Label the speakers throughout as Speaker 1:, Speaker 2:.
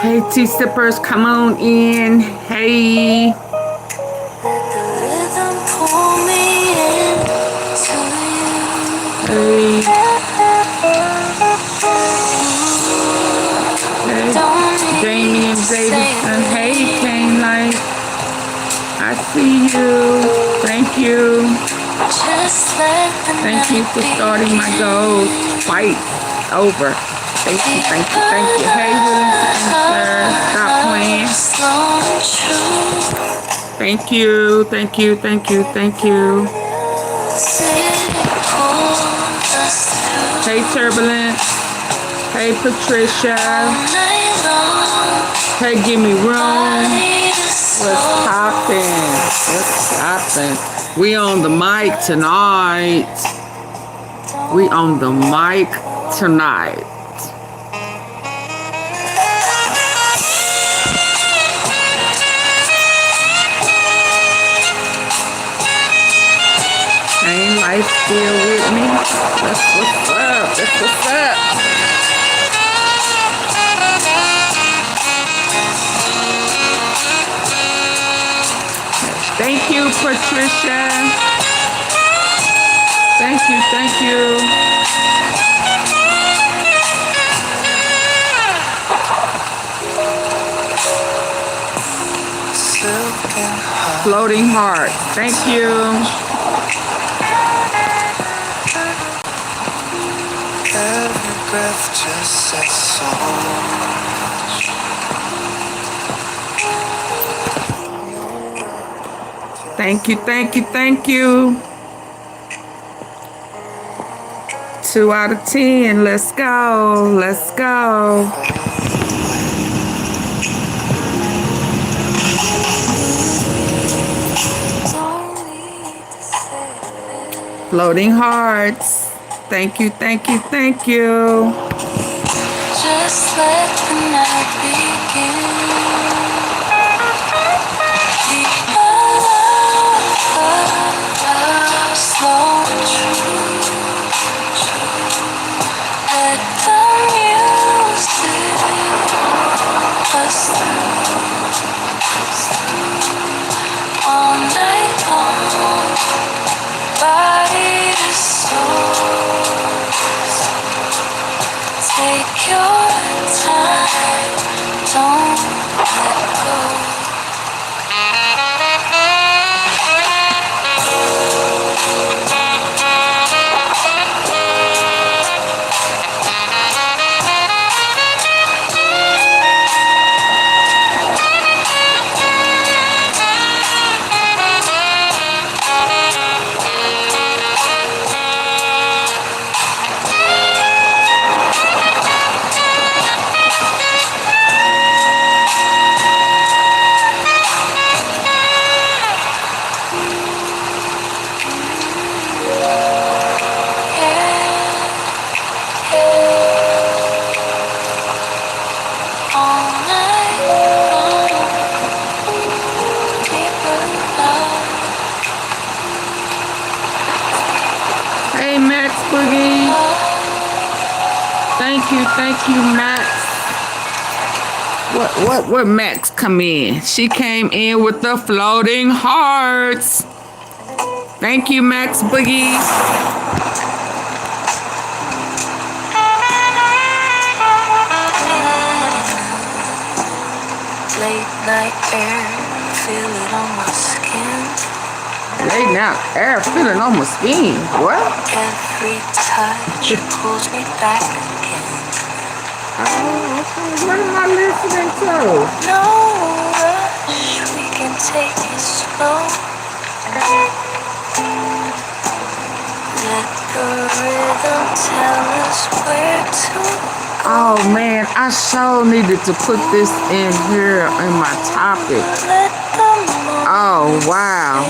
Speaker 1: Hey, tea sippers, come on in. Hey. Hey. Hey, Damian Davidson. Hey, Kane Life. I see you. Thank you. Thank you for starting my goals. Fight over. Thank you, thank you, thank you. Hey, William stop playing. Thank you, thank you, thank you, thank you. Hey, Turbulence. Hey, Patricia. Hey, give me room. What's poppin'? What's poppin'? We on the mic tonight. We on the mic tonight. Ain't life still with me? That's what's up. That's what's up. Thank you, Patricia. Thank you, thank you. Floating heart. Thank you.
Speaker 2: Every breath just says so much.
Speaker 1: Thank you, thank you, thank you. 2 out of 10. Let's go. Let's go. Floating hearts. Thank you, thank you, thank you.
Speaker 2: Just let the night begin. Slow and true. Let the music us through. All night long, body to soul. Take your time, don't let go.
Speaker 1: Hey, Max Boogie. Thank you, Max. What Max come in? She came in with the floating hearts. Thank you, Max Boogie.
Speaker 2: Late night air, feel it on my skin.
Speaker 1: Late night air, feeling on my skin. What?
Speaker 2: Every touch pulls me back again.
Speaker 1: Oh, okay. What am I listening to?
Speaker 2: No rush, we can take it slow. Let the rhythm tell us where to.
Speaker 1: Oh man, I so needed to put this in here in my topic. Oh wow.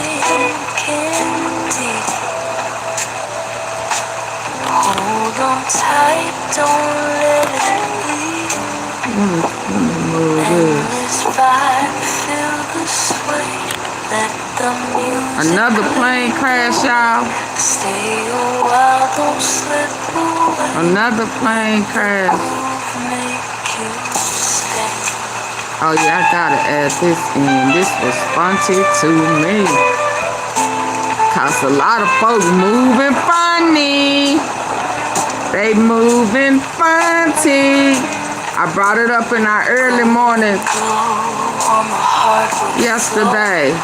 Speaker 2: Hold on tight, don't let it leave.
Speaker 1: Let me move this.
Speaker 2: This vibe, feel the sway. Let the music.
Speaker 1: Another plane crash, y'all.
Speaker 2: Stay a while, don't slip away.
Speaker 1: Another plane crash.
Speaker 2: Make you stay.
Speaker 1: Oh yeah, I gotta add this in. This was spongy to me. Cause a lot of folks moving funny. They moving funny. I brought it up in our early morning yesterday.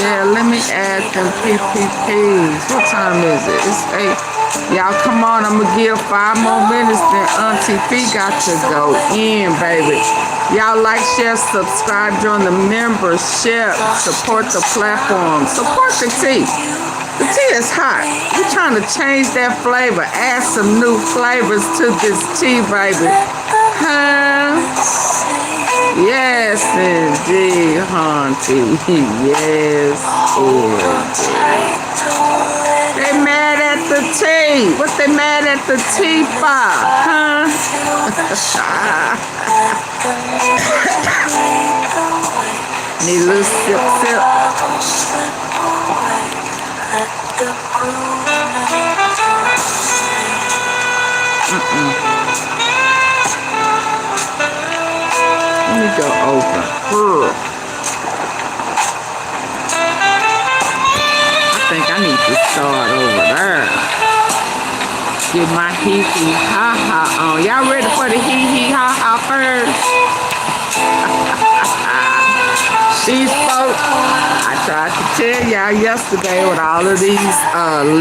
Speaker 1: Yeah, let me add them PPPs. What time is it? It's 8. Y'all come on, I'm gonna give 5 more minutes, then AunTeaFee got to go in, baby. Y'all like, share, subscribe, join the membership, support the platform, support the tea. The tea is hot. We're trying to change that flavor, add some new flavors to this tea, baby. Huh? Yes, indeed, auntie. Yes, indeed. They mad at the tea. What they mad at the tea for? Huh? Need a little sip, sip. Let me go over. I think I need to start over there. Get my hee-hee ha-ha on. Y'all ready for the hee-hee ha-ha first? These folks, I tried to tell y'all yesterday with all of these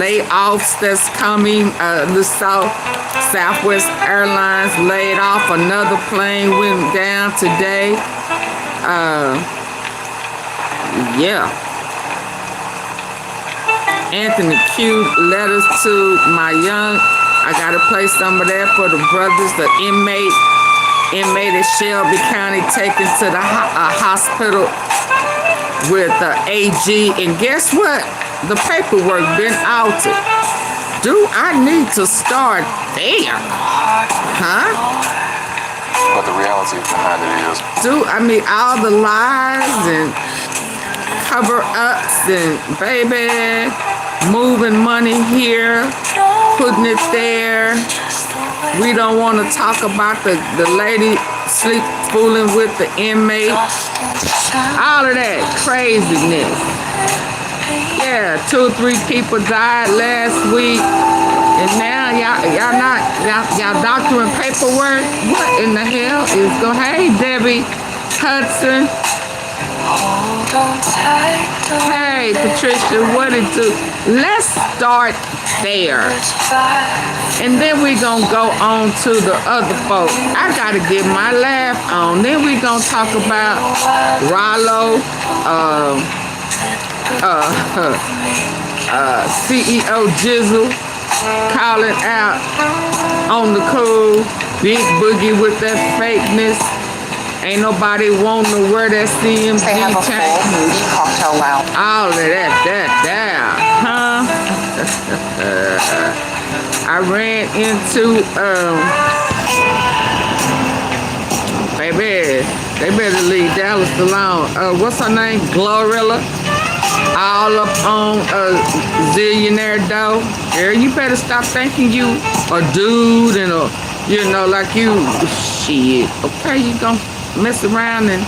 Speaker 1: layoffs that's coming. The Southwest Airlines laid off. Another plane went down today. Yeah. Anthony Q letters to my young. I gotta play some of that for the brothers, the inmate in Shelby County taken to the hospital with the AG. And guess what? The paperwork been altered. Do I need to start there? Huh?
Speaker 3: But the reality behind it is,
Speaker 1: all the lies and cover-ups and baby moving money here, putting it there. We don't want to talk about the lady sleep fooling with the inmate. All of that craziness. Yeah, 2 or 3 people died last week. And now y'all doctoring paperwork. What in the hell is going? Hey, Debbie Hudson. Hey, Patricia, what it do? Let's start there. And then we gonna go on to the other folks. I gotta get my laugh on. Then we gonna talk about Rollo, CEO Jizzle calling out on the cool. Big Boogie with that fakeness. Ain't nobody wanting to wear that CMG chain.
Speaker 4: Cocktail lounge.
Speaker 1: All of that, huh? I ran into, baby, they better leave Dallas alone. What's her name? Glorilla. All up on Zillionaire dough. Girl, you better stop thinking you a dude and like you, shit. Okay, you gonna mess around and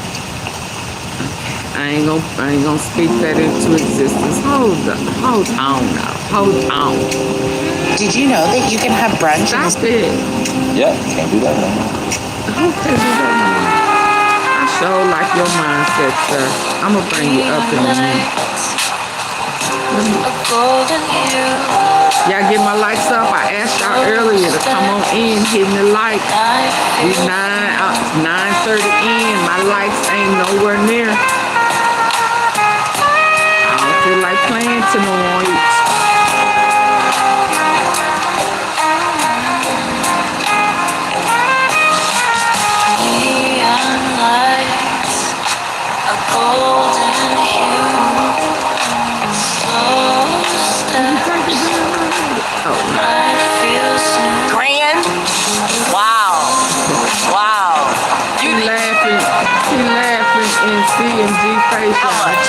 Speaker 1: I ain't gonna speak that into existence. Hold on now. Hold on.
Speaker 4: Did you know that you can have brunch?
Speaker 1: Stop it.
Speaker 3: yeah, can't do that no more.
Speaker 1: Who can do that no more? I sure like your mindset, sir. I'm gonna bring you up in a minute. Y'all get my likes up. I asked y'all earlier to come on in, hitting the like. We 9:30 in. My likes ain't nowhere near. I don't feel like playing tonight.
Speaker 2: Neon lights, a golden hue, slow step.
Speaker 4: Grand? Wow.
Speaker 1: She laughing in CMG face.
Speaker 4: How much?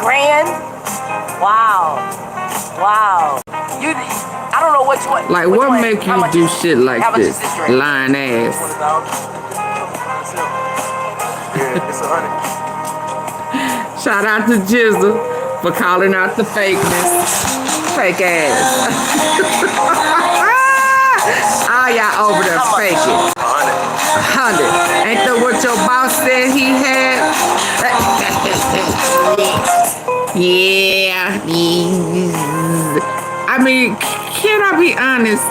Speaker 4: Grand? Wow. I don't know know which one.
Speaker 1: Like,
Speaker 4: which
Speaker 1: what
Speaker 4: one-
Speaker 1: make
Speaker 4: how
Speaker 1: you
Speaker 4: much
Speaker 1: do
Speaker 4: is-
Speaker 1: shit
Speaker 4: how
Speaker 1: like
Speaker 4: much
Speaker 1: this?
Speaker 4: is this drink?
Speaker 1: Lying ass.
Speaker 3: Yeah, it's 100.
Speaker 1: Shout out to Jizzle for calling out the fakeness. Fake ass. All y'all over there faking. 100. Ain't that what your boss said he had? Yeah. I mean, can I be honest?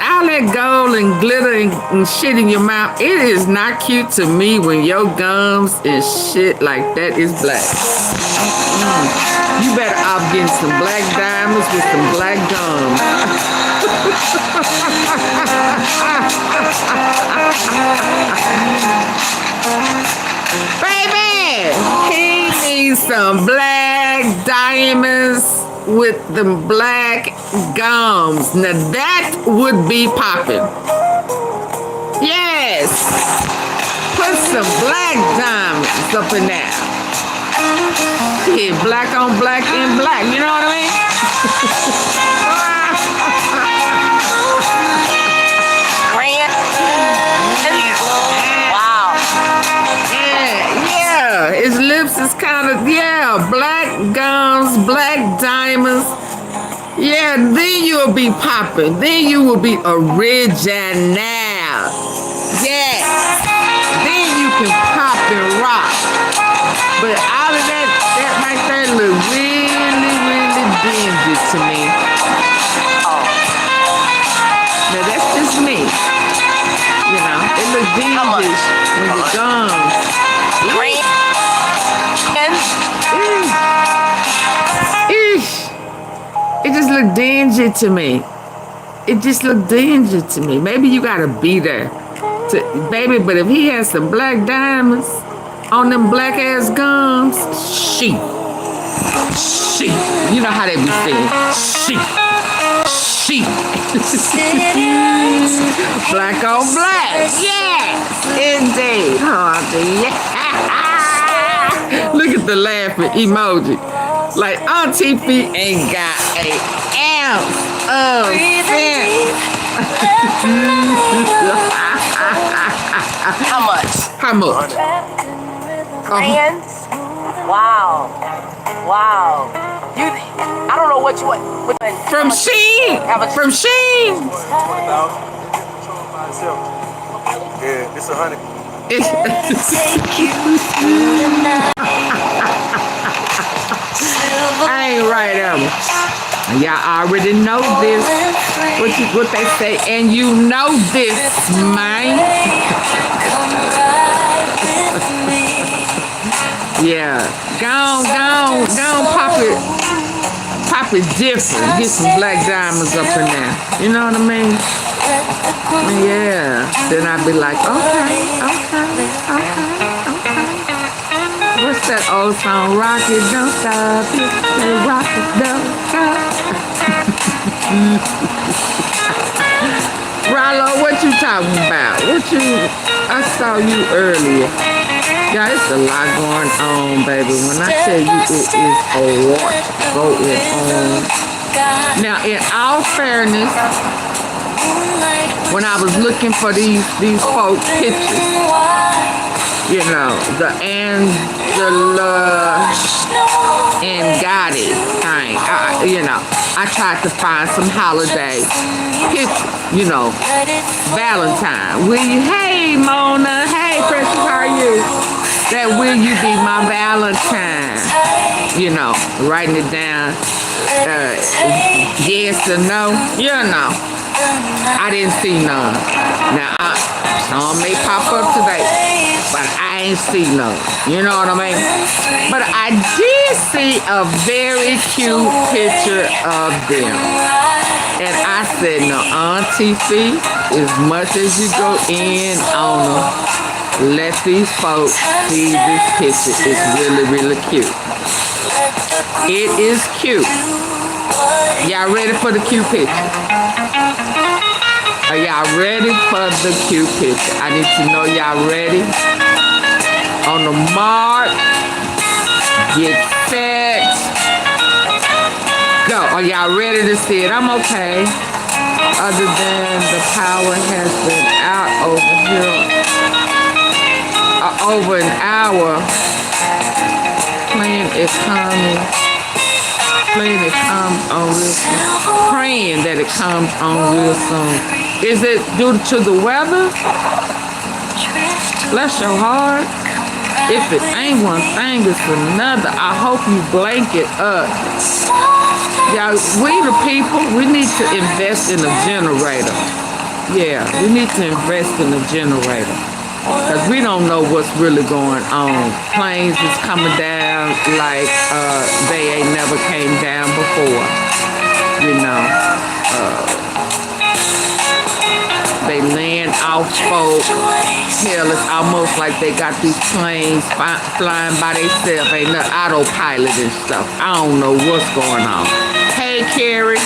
Speaker 1: All that gold and glitter and shit in your mouth, it is not cute to me when your gums and shit like that is black. You better off getting some black diamonds with some black gums. Baby, he needs some black diamonds with the black gums. Now that would be popping. Yes. Put some black diamonds up in there. Yeah, black on black in black. You know what I mean?
Speaker 4: Grand. Wow.
Speaker 1: Yeah. His lips is kind of, black gums, black diamonds. Yeah, then you'll be popping. Then you will be original. Yeah. Then you can pop and rock. But all of that right there look really, really dingy to me. Now that's just me. You know, it looks dingy when the gums.
Speaker 4: Grand.
Speaker 1: It just look dingy to me. It just look dingy to me. Maybe you gotta be there, baby. But if he has some black diamonds on them black ass gums, she. You know how they be saying, she. Black on black, yeah, indeed. Oh, yeah. Look at the laughing emoji. Like AunTeaFee ain't got an ounce of sense.
Speaker 4: How much?
Speaker 1: How much?
Speaker 4: Grand. Wow. Wow. I don't know what you want.
Speaker 1: From Sheen. From Sheen.
Speaker 3: Yeah, it's 100.
Speaker 1: I ain't right, y'all already know this. What they say, and you know this, man. Yeah, go on, pop it different. Get some black diamonds up in there. You know what I mean? Yeah. Then I'd be like, okay. What's that old song? Rock it, don't stop. Rock it, don't stop. Rollo, what you talking about? I saw you earlier. Yeah, it's a lot going on, baby. When I tell you it is a lot going on. Now, in all fairness, when I was looking for these folk pictures, you know, the Angela and Gotti thing, I tried to find some holiday pictures, you know, Valentine. Hey, Mona. Hey, Precious, how are you? That will you be my Valentine? You know, writing it down. Yes or no? You know. I didn't see none. Now, some may pop up today, but I ain't see none. You know what I mean? But I did see a very cute picture of them. And I said, no, AunTeaFee, as much as you go in on them, let these folks see this picture. It's really, really cute. It is cute. Y'all ready for the cute picture? Are y'all ready for the cute picture? I need to know y'all ready. On the mark, get set, go. go. Are y'all ready to see it? I'm okay. Other than the power has been out over here. Over an hour. Playing it coming. Playing it comes on real soon. Praying that it comes on real soon. Is it due to the weather? Bless your heart. If it ain't one thing, it's another. I hope you blanket up. Y'all, we the people, we need to invest in a generator. Yeah, we need to invest in a generator. Because we don't know what's really going on. Planes is coming down like they ain't never came down before. You know. They land off folk. Hell, it's almost like they got these planes flying by themselves. Ain't no autopilot and stuff. I don't know what's going on. Hey, Carrie.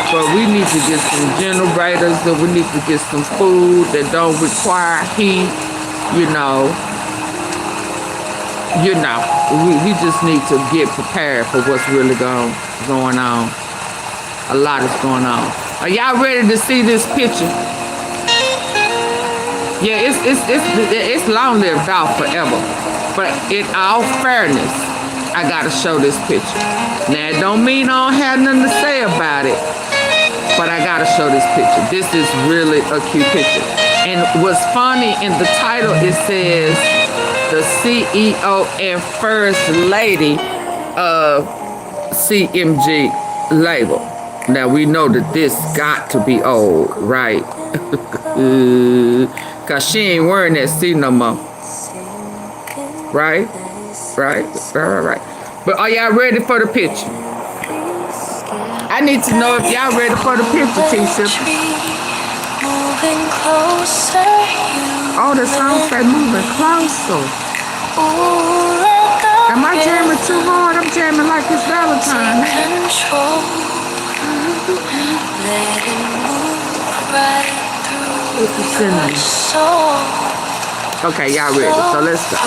Speaker 1: But we need to get some generators, and we need to get some food that don't require heat. You know, we just need to get prepared for what's really going on. A lot is going on. Are y'all ready to see this picture? Yeah, it's long lived off forever. But in all fairness, I gotta show this picture. Now, it don't mean I don't have nothing to say about it, but I gotta show this picture. This is really a cute picture. And what's funny, in the title, it says the CEO and First Lady of CMG label. Now, we know that this got to be old, right? Because she ain't wearing that C no more. Right? But are y'all ready for the picture? I need to know if y'all ready for the picture, T-Simple. Oh, the song say moving closer. Am I jamming too hard? I'm jamming like it's Valentine's. Okay, y'all ready? So let's go.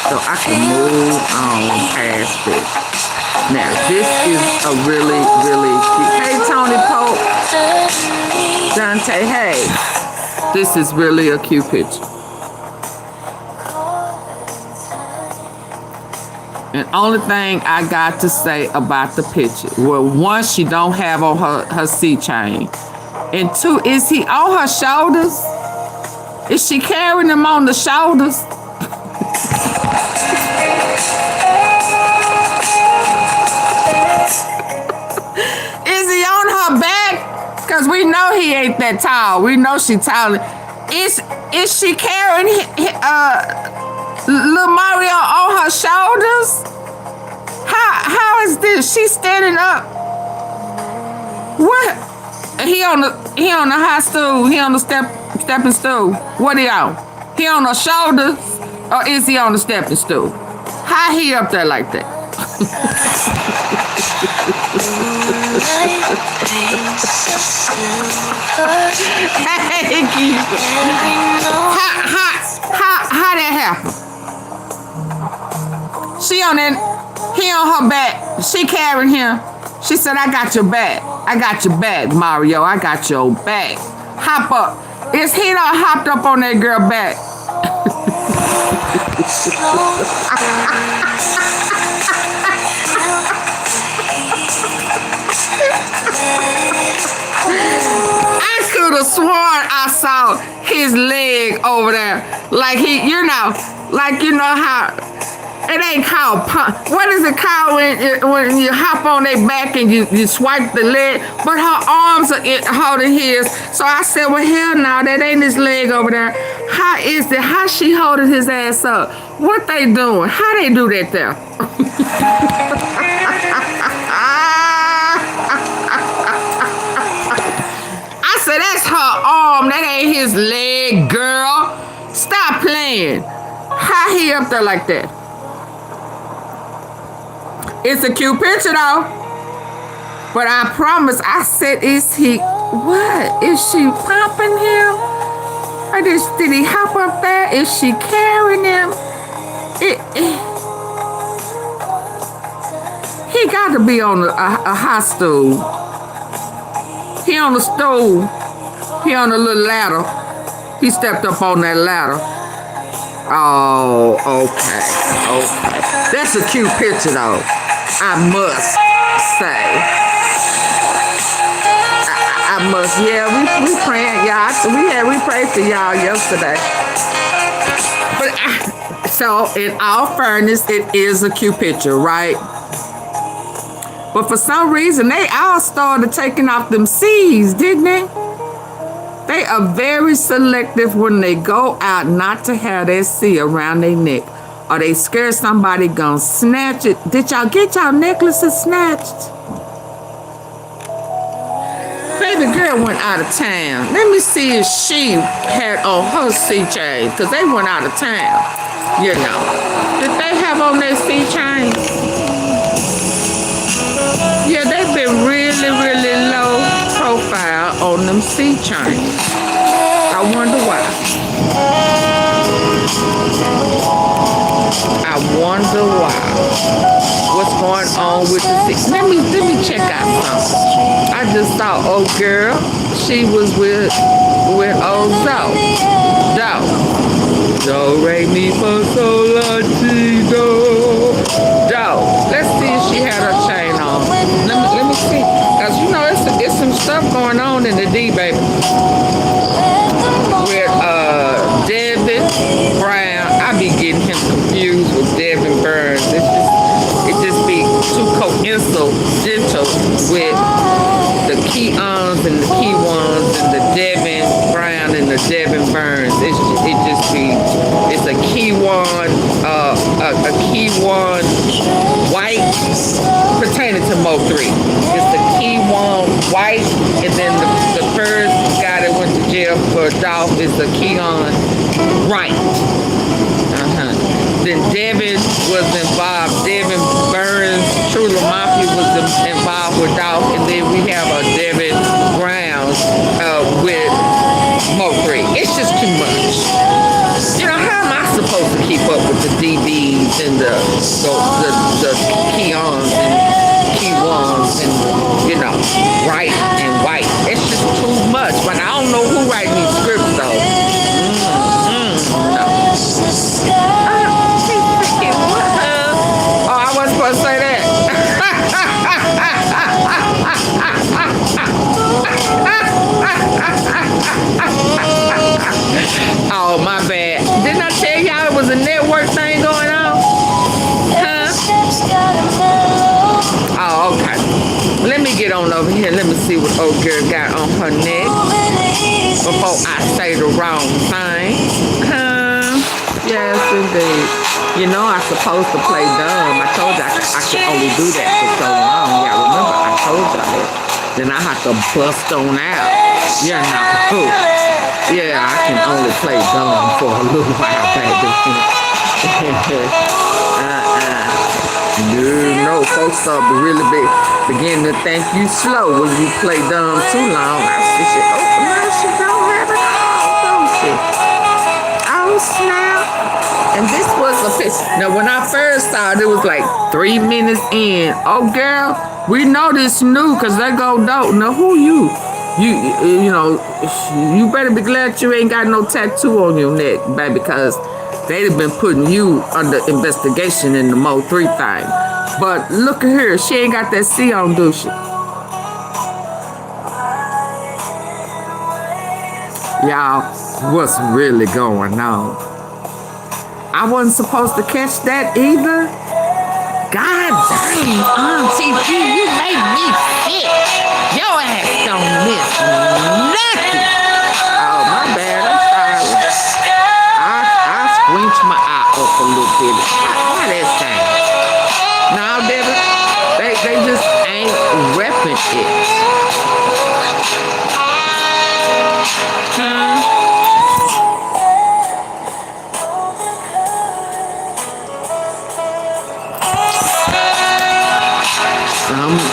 Speaker 1: So I can move on past this. Now, this is a really, really cute. Hey, Tony Pope. Dante, hey. This is really a cute picture. And only thing I got to say about the picture, well, one, she don't have on her C chain. And two, is he on her shoulders? Is she carrying him on the shoulders? Is he on her back? Because we know he ain't that tall. We know she taller. Is she carrying little Mario on her shoulders? How is this? She's standing up. What? He on the high stool. He on the stepping stool. What he on? He on her shoulders, or is he on the stepping stool? How he up there like that? How that happen? She on that. He on her back. She carrying him. She said, I got your back. I got your back, Mario. I got your back. Hop up. Is he not hopped up on that girl back? I could have sworn I saw his leg over there. Like like you know how it ain't called pump. What is it called when you hop on their back and you swipe the leg? But her arms are holding his. So I said, well, hell no, that ain't his leg over there. How is it? How she holding his ass up? What they doing? How they do that there? I said, that's her arm. That ain't his leg, girl. Stop playing. How he up there like that? It's a cute picture though. But I promise, I said, is he, what? Is she pumping him? Or did he hop up there? Is she carrying him? He got to be on a high stool. He on the stool. He on a little ladder. He stepped up on that ladder. Oh, okay. That's a cute picture, though. I must say. I must. Yeah, we praying, y'all. We prayed for y'all yesterday. But so, in all fairness, it is a cute picture, right? But for some reason, they all started taking off them C's, didn't they? They are very selective when they go out not to have that C around their neck. Or they scared somebody gonna snatch it. Did y'all get y'all necklaces snatched? Baby girl went out of town. Let me see if she had on her C chain. Because they went out of town. You know. Did they have on their C chain? Yeah, they've been really, really low profile on them C chains. I wonder why. I wonder why. What's going on with the C? Let me check out something. I just thought, oh girl, she was with old Zoe. Do, re, mi, fa, sol, la, ti, do. Let's see if she had her chain on. Let me see. Cause you know it's some stuff going on in the D, baby. With Devin Brown. I be getting him confused with Devin Burns. It just be too coincidental with the Key-ons and the Key-ones and the Devin Brown and the Devin Burns. It's a Key-one, a Key-one white pertaining to Mo3. It's the Key-one white, and then the first guy that went to jail for ADOLPH is the Key-on right. Then Devin was involved. Devin Burns, True Mafia was involved with ADOLPH, and then we have a Devin Brown with Mo3. It's just too much. You know, how am I supposed to keep up with the DBs and the Key-ons and Key-ones and, you know, right and white? It's just too much. But I don't know who writing these scripts, though. No. Oh, I wasn't supposed to say that. Oh, my bad. Didn't I tell y'all it was a network thing going on? Huh? Oh, okay. Let me get on over here. Let me see what old girl got on her neck before I say the wrong thing. Yes, indeed. You know I'm supposed to play dumb. I told you I could only do that for so long. Yeah, remember I told y'all that. Then I have to bust on out. You know. Yeah, I can only play dumb for a little while, baby. No, folks start to really begin to think you slow when you play dumb too long. I see shit. Oh, now she don't have it all, don't she? Oh, snap. And this was a picture. Now, when I first saw it, it was like 3 minutes in. Oh, girl, we know this new because they go dope. Now, who you? You know, you better be glad you ain't got no tattoo on your neck, baby, because they'd have been putting you under investigation in the Mo3 thing. But look at her. She ain't got that C on, do she? Y'all, what's really going on? I wasn't supposed to catch that either. God dang, AunTeaFee, you make me sick. Your ass don't miss nothing. Oh, my bad, I'm sorry. I squinch my eye up a little bit. Why that thing? No, baby, they just ain't repping it.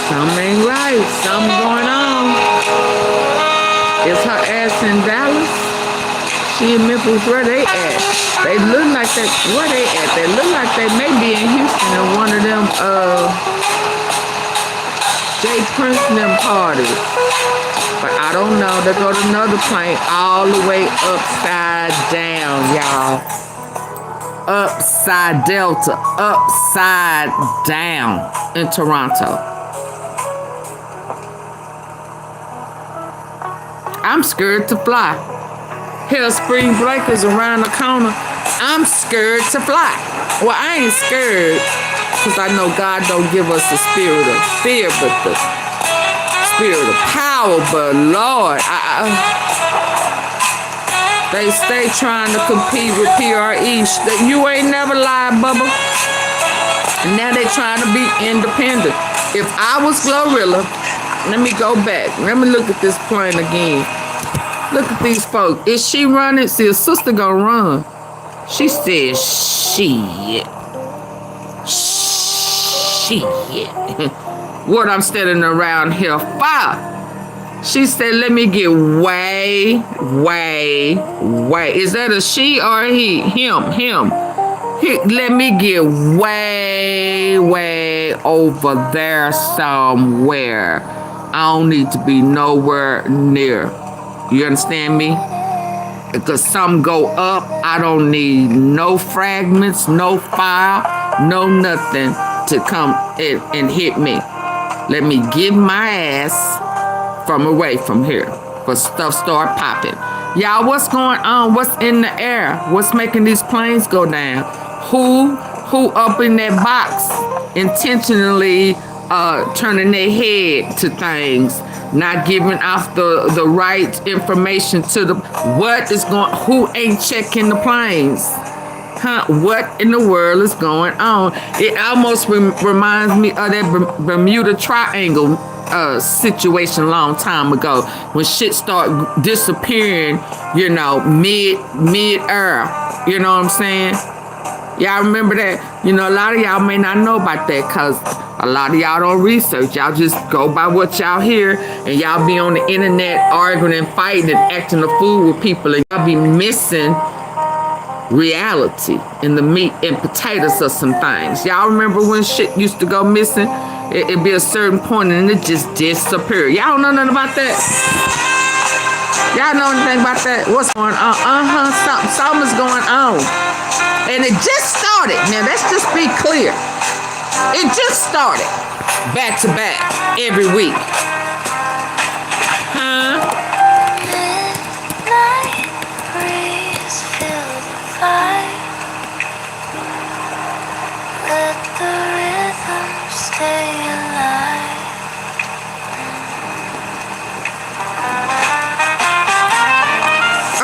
Speaker 1: Something ain't right. Something going on. Is her ass in Dallas? She in Memphis. Where they at? They look like they. Where they at? They look like they may be in Houston in one of them Jay Prince and them parties. But I don't know. They go to another plane all the way upside down, y'all. Upside Delta. Upside down in Toronto. I'm scared to fly. Hell, spring break is around the corner. I'm scared to fly. Well, I ain't scared because I know God don't give us the spirit of fear, but the spirit of power. But Lord, they stay trying to compete with PRE. You ain't never lied, Bubba. And now they trying to be independent. If I was Glorilla, let me go back. Let me look at this plane again. Look at these folks. Is she running? See, a sister gonna run. She said, shit. Shit. What I'm standing around here for? She said, let me get way. Is that a she or a he? Him. Let me get way over there somewhere. I don't need to be nowhere near. You understand me? Because some go up, I don't need no fragments, no fire, no nothing to come and hit me. Let me get my ass from away from here for stuff start popping. Y'all, what's going on? What's in the air? What's making these planes go down? Who up in that box intentionally turning their head to things, not giving off the right information to the what is going, who ain't checking the planes? Huh? What in the world is going on? It almost reminds me of that Bermuda Triangle situation a long time ago when shit start disappearing, you know, mid-air. You know what I'm saying? Y'all remember that? You know, a lot of y'all may not know about that because a lot of y'all don't research. Y'all just go by what y'all hear, and y'all be on the internet arguing and fighting and acting a fool with people, and y'all be missing reality in the meat and potatoes of some things. Y'all remember when shit used to go missing? It'd be a certain point and it just disappear. Y'all don't know nothing about that? Y'all know anything about that? What's going on? Something's going on. And it just started. Now, let's just be clear. It just started. Back to back. Every week. Huh?
Speaker 2: Midnight breeze fill the vibe. Let the rhythm stay alive.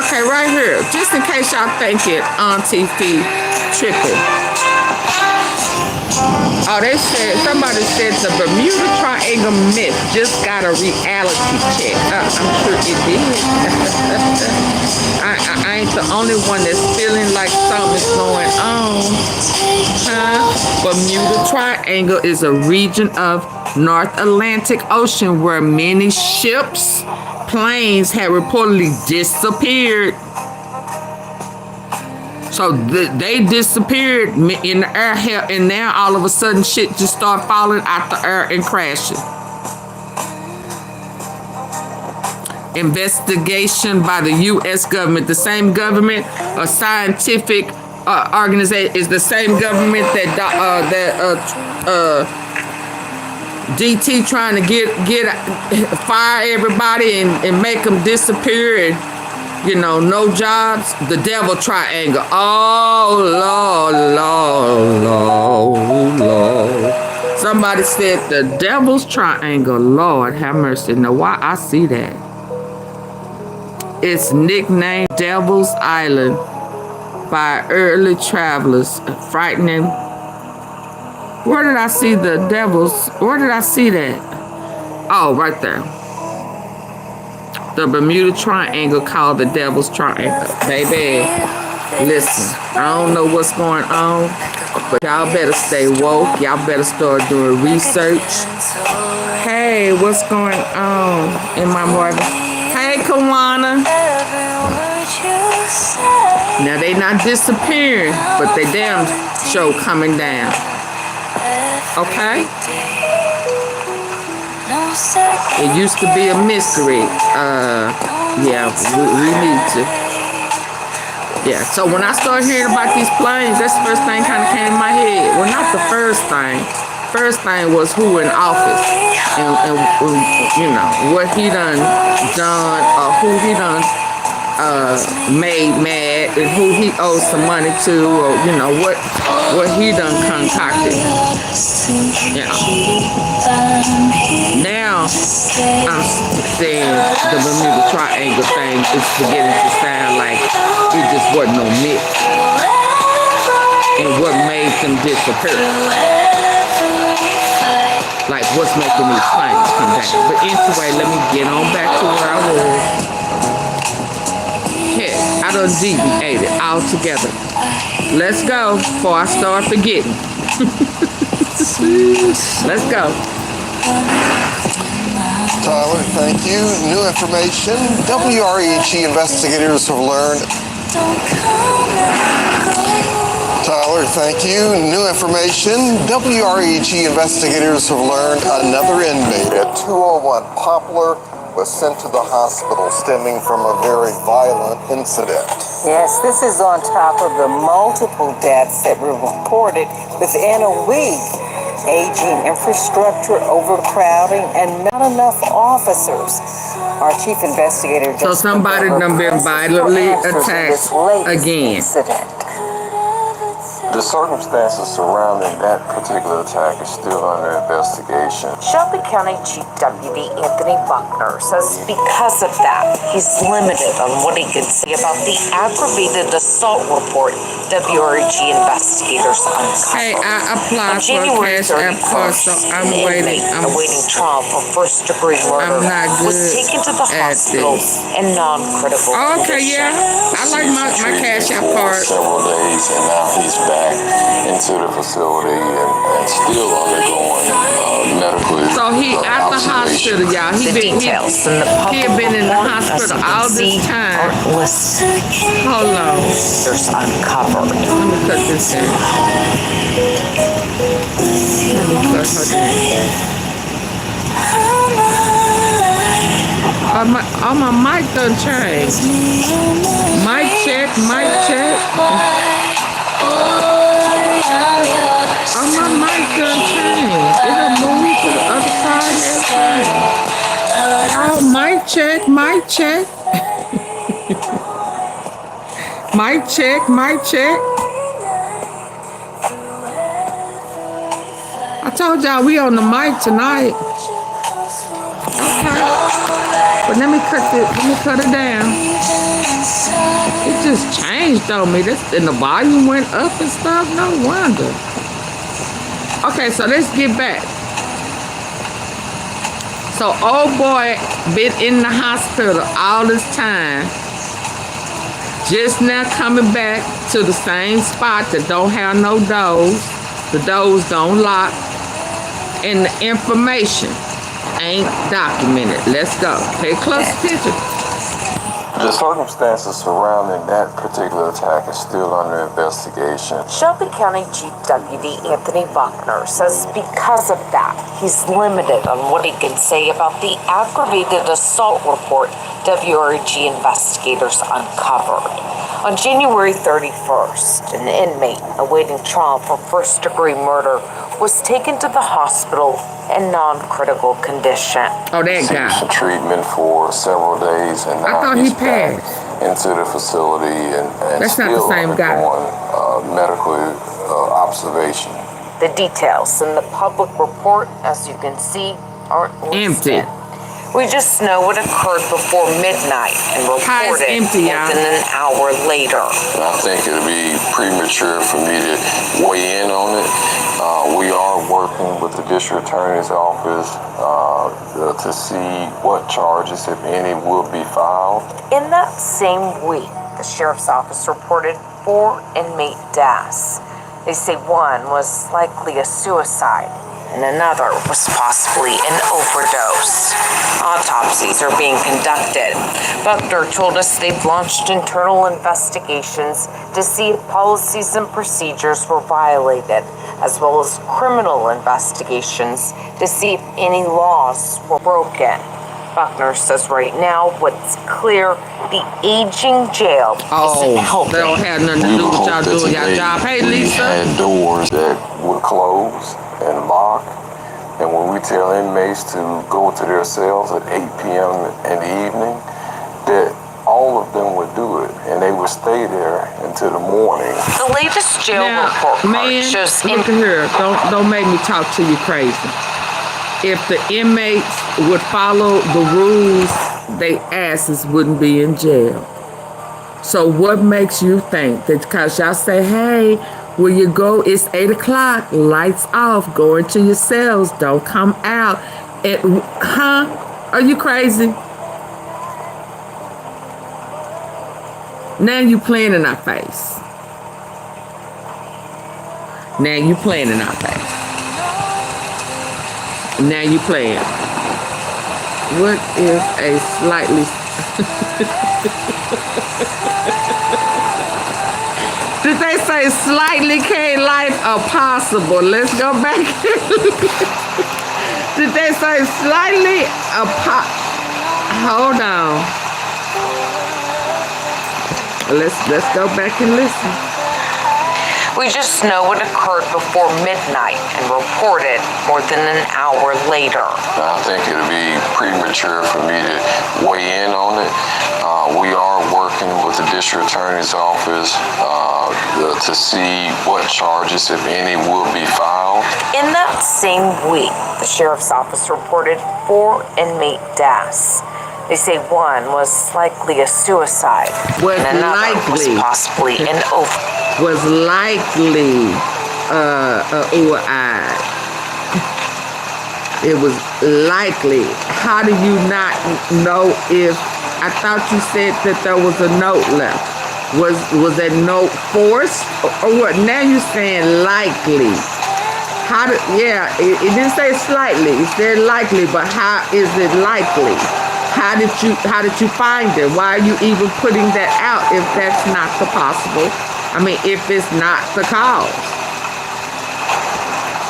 Speaker 1: Okay, right here. Just in case y'all think it, AunTeaFee tripping. Oh, somebody said the Bermuda Triangle myth just got a reality check. I'm sure it did. I ain't the only one that's feeling like something's going on. Huh? Bermuda Triangle is a region of North Atlantic Ocean where many ships, planes had reportedly disappeared. So they disappeared in the air, and now all of a sudden shit just started falling out the air and crashing. Investigation by the U.S. government, the same government, a scientific organization, is the same government that DT trying to get fire everybody and make them disappear and. You know, no jobs, the devil triangle. Oh, Lord. Somebody said the devil's triangle. Lord, have mercy. Now, why I see that? It's nicknamed Devil's Island by early travelers. Frightening. Where did I see the devil's? Where did I see that? Oh, right there. The Bermuda Triangle called the Devil's Triangle. Baby, listen, I don't know what's going on, but y'all better stay woke. Y'all better start doing research. Hey, what's going on in my morning? Hey, Kawana. Now, they not disappearing, but they damn show coming down. Okay? It used to be a mystery. Yeah, we need to. Yeah, so when I started hearing about these planes, that's the first thing kind of came in my head. Well, not the first thing. First thing was who in office and you know, what he done, or who he done made mad, and who he owes some money to, or you know what he done concocted. Yeah. Now I'm seeing the Bermuda Triangle thing is beginning to sound like it just wasn't no myth, and what made them disappear. Like what's making these planes come back. But anyway, let me get on back to where I was. Heck, I done deviated altogether. Let's go before I start forgetting. Let's go.
Speaker 5: Tyler, thank you. New information. WREG investigators have learned. Tyler, thank you. New information. WREG investigators have learned another inmate at 201 Poplar was sent to the hospital stemming from a very violent incident.
Speaker 6: Yes, this is on top of the multiple deaths that were reported within a week. Aging infrastructure, overcrowding, and not enough officers. Our chief investigator just
Speaker 1: so somebody done been violently attacked again.
Speaker 6: Incident.
Speaker 5: The circumstances surrounding that particular attack is still under investigation.
Speaker 4: Shelby County Chief Deputy Anthony Buckner says because of that, he's limited on what he can say about the aggravated assault report WREG investigators uncovered.
Speaker 1: Hey, I applied for a
Speaker 4: January
Speaker 1: cash app card, so I'm waiting.
Speaker 4: awaiting trial for first-degree murder.
Speaker 1: I'm not
Speaker 4: was
Speaker 1: good
Speaker 4: taken to the
Speaker 1: at
Speaker 4: hospital
Speaker 1: this.
Speaker 4: in non-critical
Speaker 1: Okay,
Speaker 4: condition.
Speaker 1: yeah. I like my cash app card.
Speaker 5: Several days, and now he's back into the facility and still undergoing medical.
Speaker 1: So he at the hospital, y'all. He had been in the hospital all this time. Hold on.
Speaker 4: There's uncovered.
Speaker 1: Let me cut this in. Let me cut her down. Oh, my mic done changed. Mic check, mic check. Oh, my mic done changed. It'll move to the other side and everything. Oh, mic check, mic check. Mic check, mic check. I told y'all we on the mic tonight. Okay. But let me cut it down. It just changed on me. And the volume went up and stuff. No wonder. Okay, so let's get back. So old boy been in the hospital all this time. Just now coming back to the same spot that don't have no doors. The doors don't lock. And the information ain't documented. Let's go. Pay close attention.
Speaker 5: The circumstances surrounding that particular attack is still under investigation.
Speaker 4: Shelby County Chief Deputy Anthony Buckner says because of that, he's limited on what he can say about the aggravated assault report WREG investigators uncovered. On January 31st, an inmate awaiting trial for first-degree murder was taken to the hospital in non-critical condition.
Speaker 1: Oh, that guy.
Speaker 5: Treatment for several days, and now he's back into the facility and
Speaker 1: that's
Speaker 5: still
Speaker 1: not the same guy.
Speaker 5: Medical observation.
Speaker 4: The details in the public report, as you can see, aren't listed.
Speaker 1: Empty.
Speaker 4: We just know what occurred before midnight and reported
Speaker 1: empty,
Speaker 4: more than an hour later.
Speaker 5: I think it would be premature for me to weigh in on it. We are working with the district attorney's office to see what charges, if any, will be filed.
Speaker 4: In that same week, the sheriff's office reported 4 inmate deaths. They say one was likely a suicide and another was possibly an overdose. Autopsies are being conducted. Buckner told us they've launched internal investigations to see if policies and procedures were violated. as well as criminal investigations to see if any laws were broken. Buckner says right now, what's clear, the aging jail isn't helping.
Speaker 1: They don't have nothing to do with y'all doing your job. Hey, Lisa.
Speaker 7: We had doors that would close and lock, and when we tell inmates to go to their cells at 8 p.m. in the evening, that all of them would do it, and they would stay there until the morning.
Speaker 4: The latest jail report shows...
Speaker 1: Look at here. Don't make me talk to you crazy. If the inmates would follow the rules, they asses wouldn't be in jail. So what makes you think that because y'all say, hey, where you go, it's 8 o'clock, lights off, go into your cells, don't come out. Are you crazy? Now you playing in our face. Now you playing in our face. Now you playing. What is a slightly... Did they say slightly K life possible? Let's go back. Did they say slightly Hold on. Let's go back and listen.
Speaker 4: We just know it occurred before midnight and reported more than an hour later.
Speaker 7: I think it would be premature for me to weigh in on it. We are working with the district attorney's office to see what charges, if any, will be filed.
Speaker 4: In that same week, the sheriff's office reported 4 inmate deaths. They say one was likely a suicide, and another was possibly an
Speaker 1: was likely it was likely. How do you not know if... I thought you said that there was a note left. Was that note forced or what? Now you're saying likely. It didn't say slightly. It said likely, but how is it likely? How did you find it? Why are you even putting that out if that's not the possible? I mean, if it's not the cause.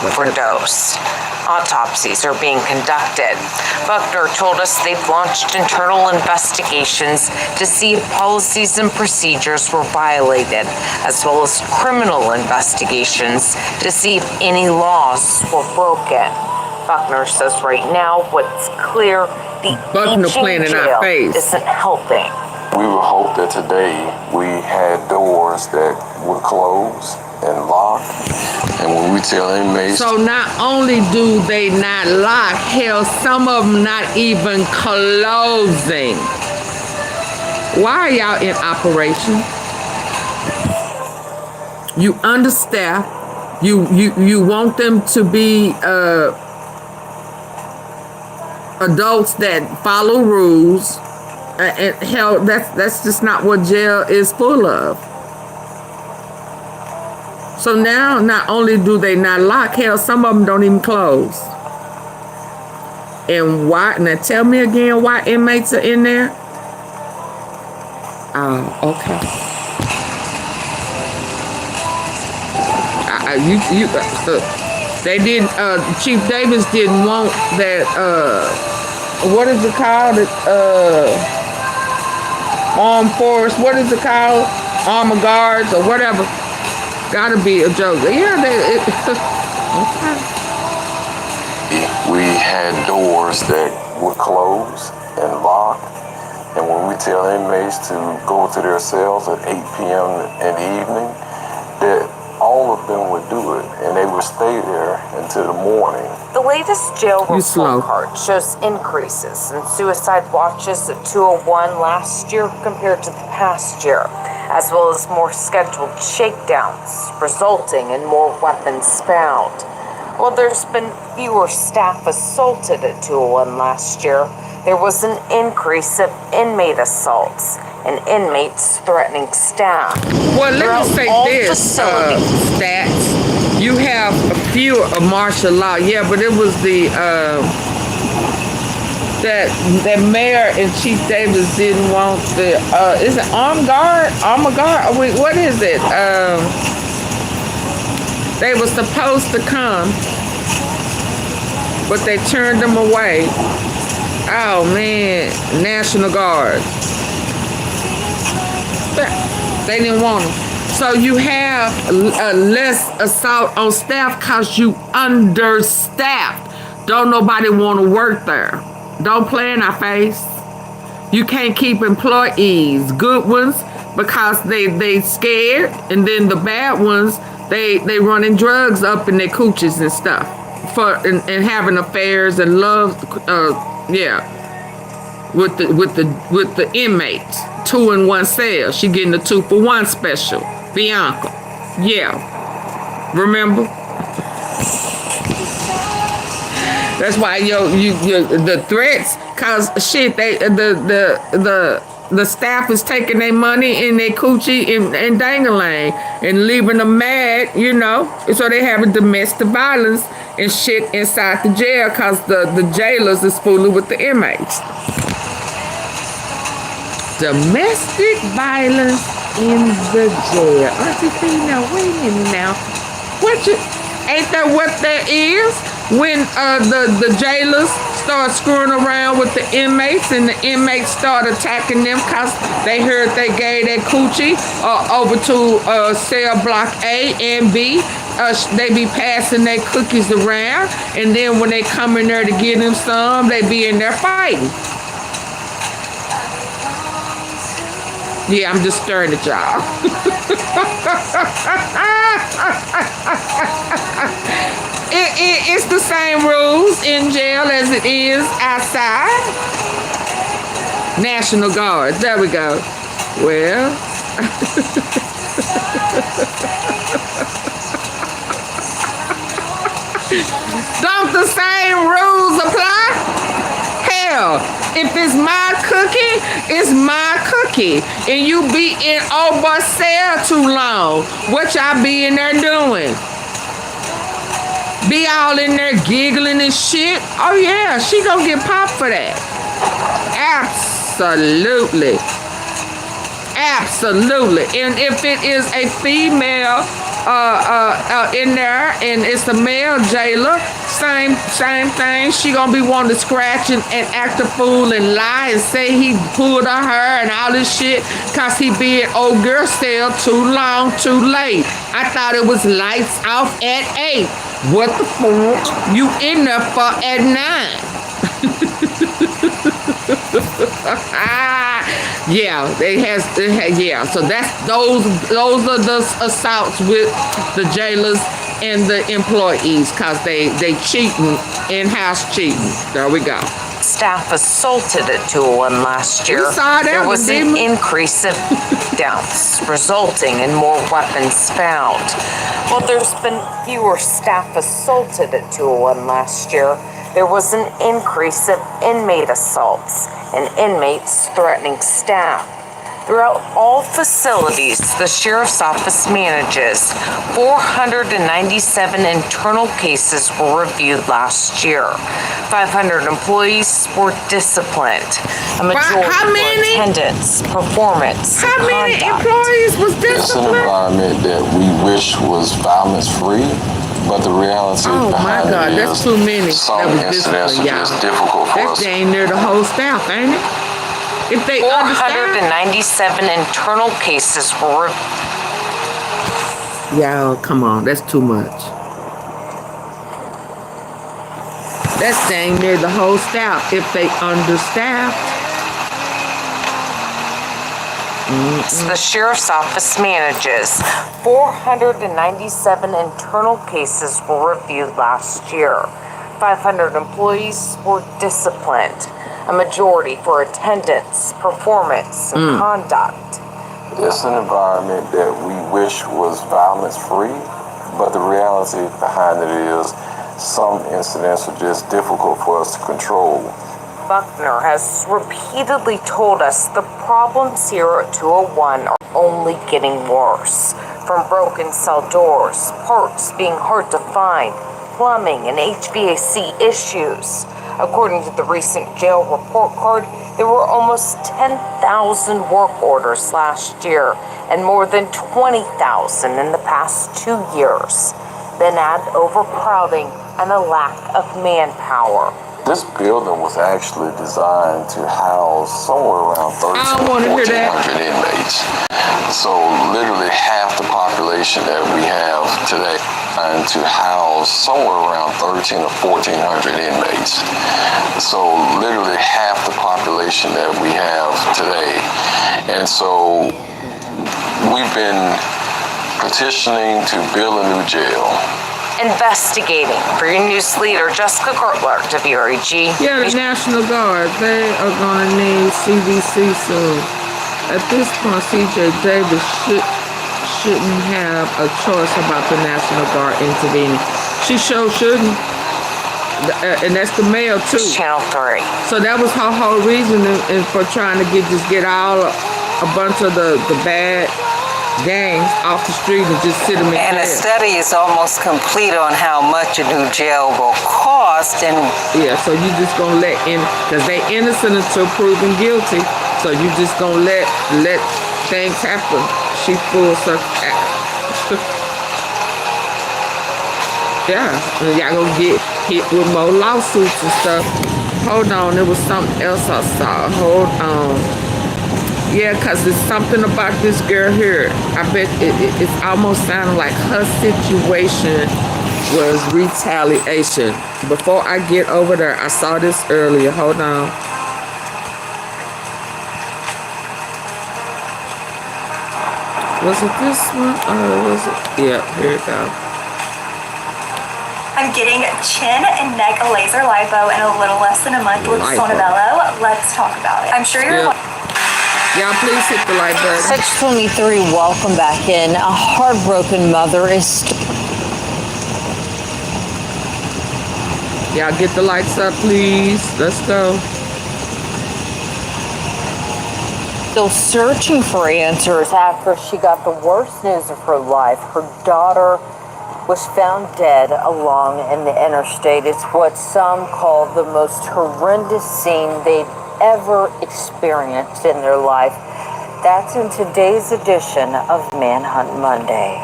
Speaker 4: Overdose. Autopsies are being conducted. Buckner told us they've launched internal investigations to see if policies and procedures were violated, as well as criminal investigations to see if any laws were broken. Buckner says right now, what's clear, the aging jail isn't helping.
Speaker 7: We would hope that today we had doors that would close and lock, and when we tell inmates...
Speaker 1: So not only do they not lock, hell, some of them not even closing. Why are y'all in operation? You understaffed. You want them to be adults that follow rules. And hell, that's just not what jail is full of. So now, not only do they not lock, hell, some of them don't even close. And why? Now tell me again why inmates are in there. Oh, okay. They didn't. Chief Davis didn't want that. What is it called? Armed force. What is it called? Armor guards or whatever. Gotta be a joke. Yeah, okay.
Speaker 7: We had doors that would close and lock, and when we tell inmates to go to their cells at 8 p.m. in the evening, that all of them would do it, and they would stay there until the morning.
Speaker 4: The latest jail report card shows increases in suicide watches at 201 last year compared to the past year, as well as more scheduled shakedowns, resulting in more weapons found. While there's been fewer staff assaulted at 201 last year, there was an increase of inmate assaults and inmates threatening staff.
Speaker 1: Well, let me say this, stats. You have a few of martial law, yeah, but it was the that mayor and Chief Davis didn't want the is it armor guard? What is it? They were supposed to come, but they turned them away. Oh man, National Guard. They didn't want them. So you have less assault on staff because you understaffed. Don't nobody want to work there. Don't play in our face. You can't keep employees, good ones, because they scared, and then the bad ones, they running drugs up in their cooches and stuff, and having affairs and love, with the inmates. 2 in 1 cell. She getting the 2-for-1 special. Bianca. Yeah. Remember? That's why the threats, cause shit, the staff is taking their money in their coochie and dangling and leaving them mad, you know. So they having domestic violence and shit inside the jail cause the jailers is fooling with the inmates. Domestic violence in the jail. AunTeaFee, now wait a minute now. Ain't that what that is? When the jailers start screwing around with the inmates and the inmates start attacking them because they heard they gave that coochie over to cell block A and B. They be passing their cookies around, and then when they come in there to get them some, they be in there fighting. Yeah, I'm just stirring at y'all. It's the same rules in jail as it is outside. National Guard. There we go. Well. Don't the same rules apply? Hell, if it's my cookie, it's my cookie. And you be in over cell too long. What y'all be in there doing? Be all in there giggling and shit. Oh yeah, she gonna get popped for that. Absolutely. Absolutely. And if it is a female in there and it's a male jailer, same thing. She gonna be wanting to scratch and act a fool and lie and say he pulled on her and all this shit cause he be in old girl cell too long, too late. I thought it was lights off at 8. What the fuck you in there for at 9? Yeah, yeah. So those are the assaults with the jailers and the employees, cause they cheating, in-house cheating. There we go.
Speaker 4: Staff assaulted at 201 last year.
Speaker 1: We saw that
Speaker 4: there was
Speaker 1: one,
Speaker 4: an increase of deaths, resulting in more weapons found. Well, there's been fewer staff assaulted at 201 last year. There was an increase of inmate assaults and inmates threatening staff. Throughout all facilities the Sheriff's Office manages, 497 internal cases were reviewed last year. 500 employees were disciplined. A majority were attendance, performance,
Speaker 1: How many employees was
Speaker 7: It's an
Speaker 1: disciplined?
Speaker 7: environment that we wish was violence-free, but the reality
Speaker 1: Oh my
Speaker 7: behind
Speaker 1: God,
Speaker 7: it
Speaker 1: that's
Speaker 7: is
Speaker 1: too many.
Speaker 7: some
Speaker 1: That was
Speaker 7: incidents
Speaker 1: disciplined,
Speaker 7: are just
Speaker 1: y'all.
Speaker 7: difficult for
Speaker 1: That's
Speaker 7: us.
Speaker 1: dang near the whole staff, ain't it? If they understand.
Speaker 4: 497 internal cases were
Speaker 1: Y'all, come on, that's too much. That's dang near the whole staff if they understaffed.
Speaker 4: The Sheriff's Office manages. 497 internal cases were reviewed last year. 500 employees were disciplined. A majority for attendance, performance, and conduct.
Speaker 7: It's an environment that we wish was violence-free, but the reality behind it is some incidents are just difficult for us to control.
Speaker 4: Buckner has repeatedly told us the problems here at 201 are only getting worse. From broken cell doors, parts being hard to find, plumbing and HVAC issues. According to the recent jail report card, there were almost 10,000 work orders last year and more than 20,000 in the past 2 years. then add overcrowding and a lack of manpower.
Speaker 7: This building was actually designed to house somewhere around 1,300 to 1,400 inmates. So literally half the population that we have today, and to house somewhere around 1,300 or 1,400 inmates. So literally half the population that we have today. And so we've been petitioning to build a new jail.
Speaker 4: Investigating. Breaking News leader Jessica Gertler, WREG.
Speaker 1: Yeah, the National Guard, they are going to need CBC soon. At this point, CJ Davis shouldn't have a choice about the National Guard intervening. She sure shouldn't. And that's the mayor, too.
Speaker 4: Channel 3.
Speaker 1: So that was her whole reason for trying to get all a bunch of the bad gangs off the street and just sit them in
Speaker 6: And
Speaker 1: jail.
Speaker 6: the study is almost complete on how much a new jail will cost. And
Speaker 1: yeah, so you just gonna let in, because they innocent until proven guilty. So you just gonna let things happen. She full circle. Yeah, and y'all gonna get hit with more lawsuits and stuff. Hold on, there was something else I saw. Hold on. Yeah, because there's something about this girl here. I bet it's almost sounding like her situation was retaliation. Before I get over there, I saw this earlier. Hold on. Was it this one? Or was it? Yeah, here it goes.
Speaker 8: I'm getting chin and neck laser lipo in a little less than a month with Sonobello. Let's talk about it. I'm sure you're...
Speaker 1: Y'all please hit the like button.
Speaker 9: 623, welcome back in. A heartbroken mother is...
Speaker 1: Y'all get the lights up, please. Let's go.
Speaker 9: Still searching for answers after she got the worst news of her life. Her daughter was found dead along in the interstate. It's what some call the most horrendous scene they've ever experienced in their life. That's in today's edition of Manhunt Monday.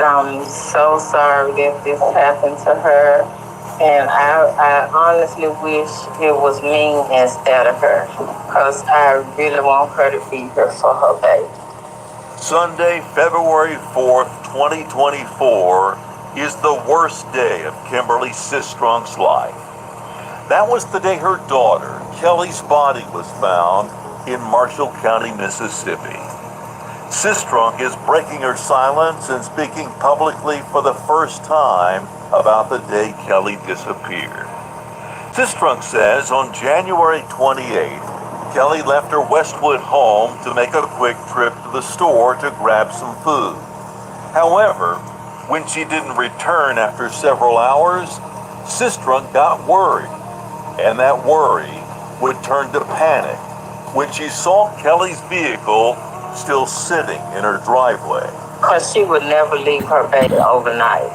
Speaker 10: I'm so sorry that this happened to her, and I honestly wish it was me instead of her, because I really want her to be here for her baby.
Speaker 11: Sunday, February 4th, 2024 is the worst day of Kimberly Sistrung's life. That was the day her daughter, Kelly's body was found in Marshall County, Mississippi. Sistrunk is breaking her silence and speaking publicly for the first time about the day Kelly disappeared. Sistrunk says on January 28th, Kelly left her Westwood home to make a quick trip to the store to grab some food. However, when she didn't return after several hours, Sistrunk got worried. And that worry would turn to panic when she saw Kelly's vehicle still sitting in her driveway.
Speaker 10: Because she would never leave her baby overnight.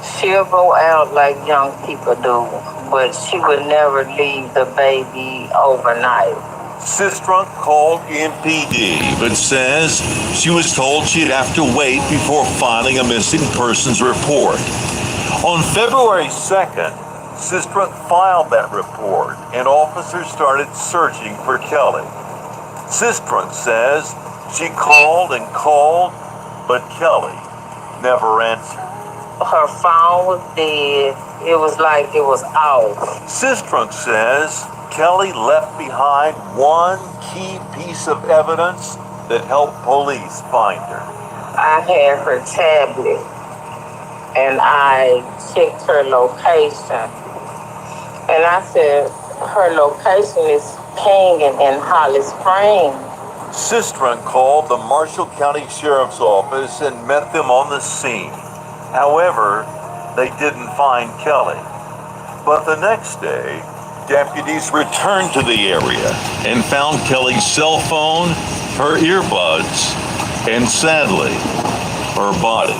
Speaker 10: She'll go out like young people do, but she would never leave the baby overnight.
Speaker 11: Sistrunk called MPD, but says she was told she'd have to wait before filing a missing persons report. On February 2nd, Sistrunk filed that report, and officers started searching for Kelly. Sistrunk says she called and called, but Kelly never answered.
Speaker 10: Her phone was dead. It was like it was out.
Speaker 11: Sistrunk says Kelly left behind one key piece of evidence that helped police find her.
Speaker 10: I had her tablet, and I checked her location. And I said, her location is King in Holly Springs.
Speaker 11: Sistrunk called the Marshall County Sheriff's Office and met them on the scene. However, they didn't find Kelly. But the next day, deputies returned to the area and found Kelly's cell phone, her earbuds, and sadly, her body.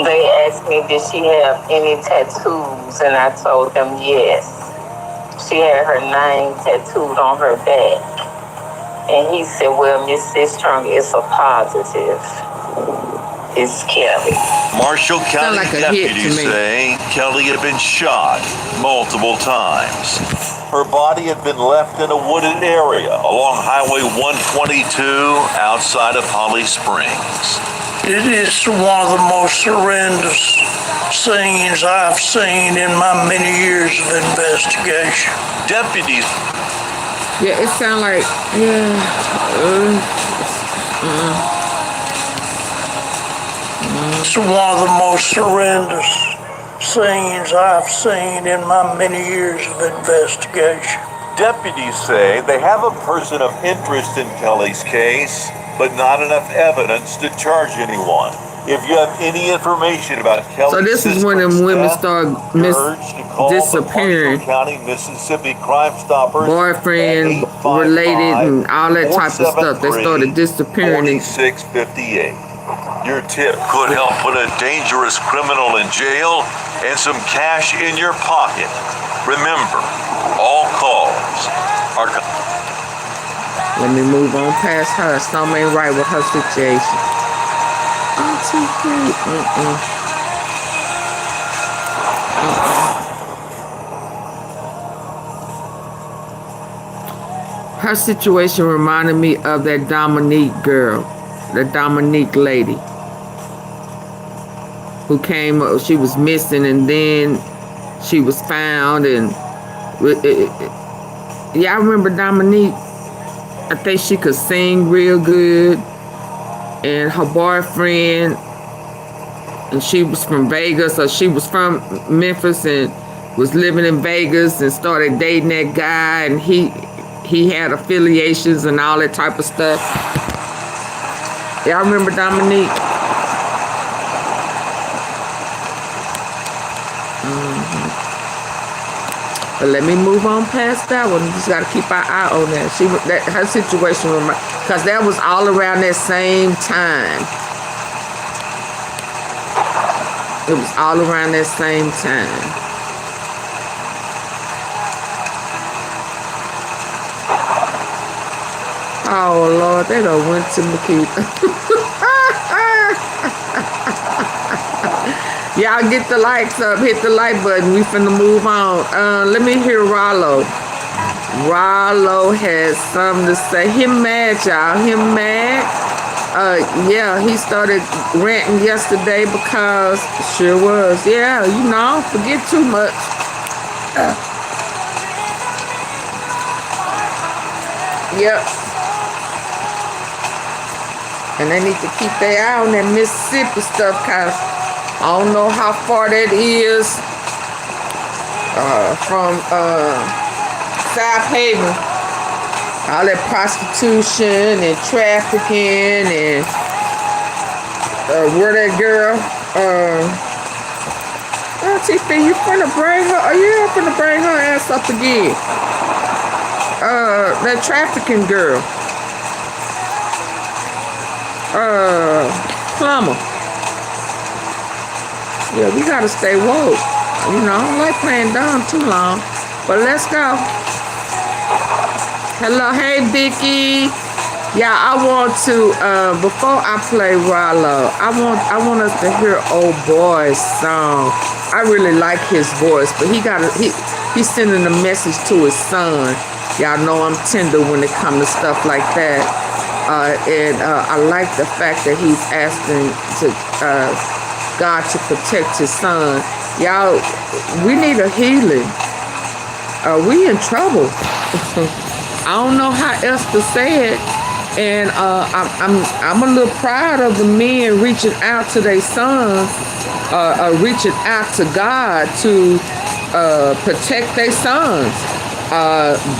Speaker 10: They asked me, did she have any tattoos? And I told them yes. She had her name tattooed on her back. And he said, well, Miss Sistrunk, it's a positive. is Kelly.
Speaker 11: Marshall County
Speaker 1: like a hit to
Speaker 11: deputies
Speaker 1: me.
Speaker 11: say Kelly had been shot multiple times. Her body had been left in a wooded area along Highway 122 outside of Holly Springs.
Speaker 12: It is one of the most horrendous scenes I've seen in my many years of investigation.
Speaker 11: Deputies.
Speaker 1: Yeah, it sounds like,
Speaker 12: It's one of the most horrendous scenes I've seen in my many years of investigation.
Speaker 11: Deputies say they have a person of interest in Kelly's case, but not enough evidence to charge anyone. If you have any information about Kelly's
Speaker 1: so this is when them women start disappearing.
Speaker 11: County, Mississippi Crime Stoppers,
Speaker 1: boyfriend related and all that type of stuff. They started disappearing.
Speaker 11: 4658. Your tip could help put a dangerous criminal in jail and some cash in your pocket. Remember, all calls are...
Speaker 1: Let me move on past her. Something ain't right with her situation. AunTeaFee. Her situation reminded me of that Dominique girl, the Dominique lady who came up. She was missing and then she was found. And yeah, I remember Dominique. I think she could sing real good. And her boyfriend, and she was from Vegas, or she was from Memphis and was living in Vegas and started dating that guy, and he had affiliations and all that type of stuff. Y'all remember Dominique? But let me move on past that one. Just gotta keep our eye on that. Her situation, because that was all around that same time. It was all around that same time. Oh Lord, they done went to Makeda. Y'all get the likes up, hit the like button. We finna move on. Let me hear Rollo. Rollo has something to say. Him mad, y'all. Him mad. Yeah, he started ranting yesterday because sure was. Yeah, you know, forget too much. Yep. And they need to keep their eye on that Mississippi stuff, cause I don't know how far that is from South Haven. All that prostitution and trafficking and where that girl, AunTeaFee, you finna bring her, are you finna bring her ass up again? That trafficking girl. Plumber. Yeah, we gotta stay woke. You know, I don't like playing dumb too long. But let's go. Hello, hey Vicky. Yeah, I want to before I play Rollo, I want us to hear Old Boy's song. I really like his voice, but he's sending a message to his son. Y'all know I'm tender when it comes to stuff like that. And I like the fact that he's asking to God to protect his son. Y'all, we need a healing. We in trouble. I don't know how else to say it. And I'm a little proud of the men reaching out to their sons, reaching out to God to protect their sons.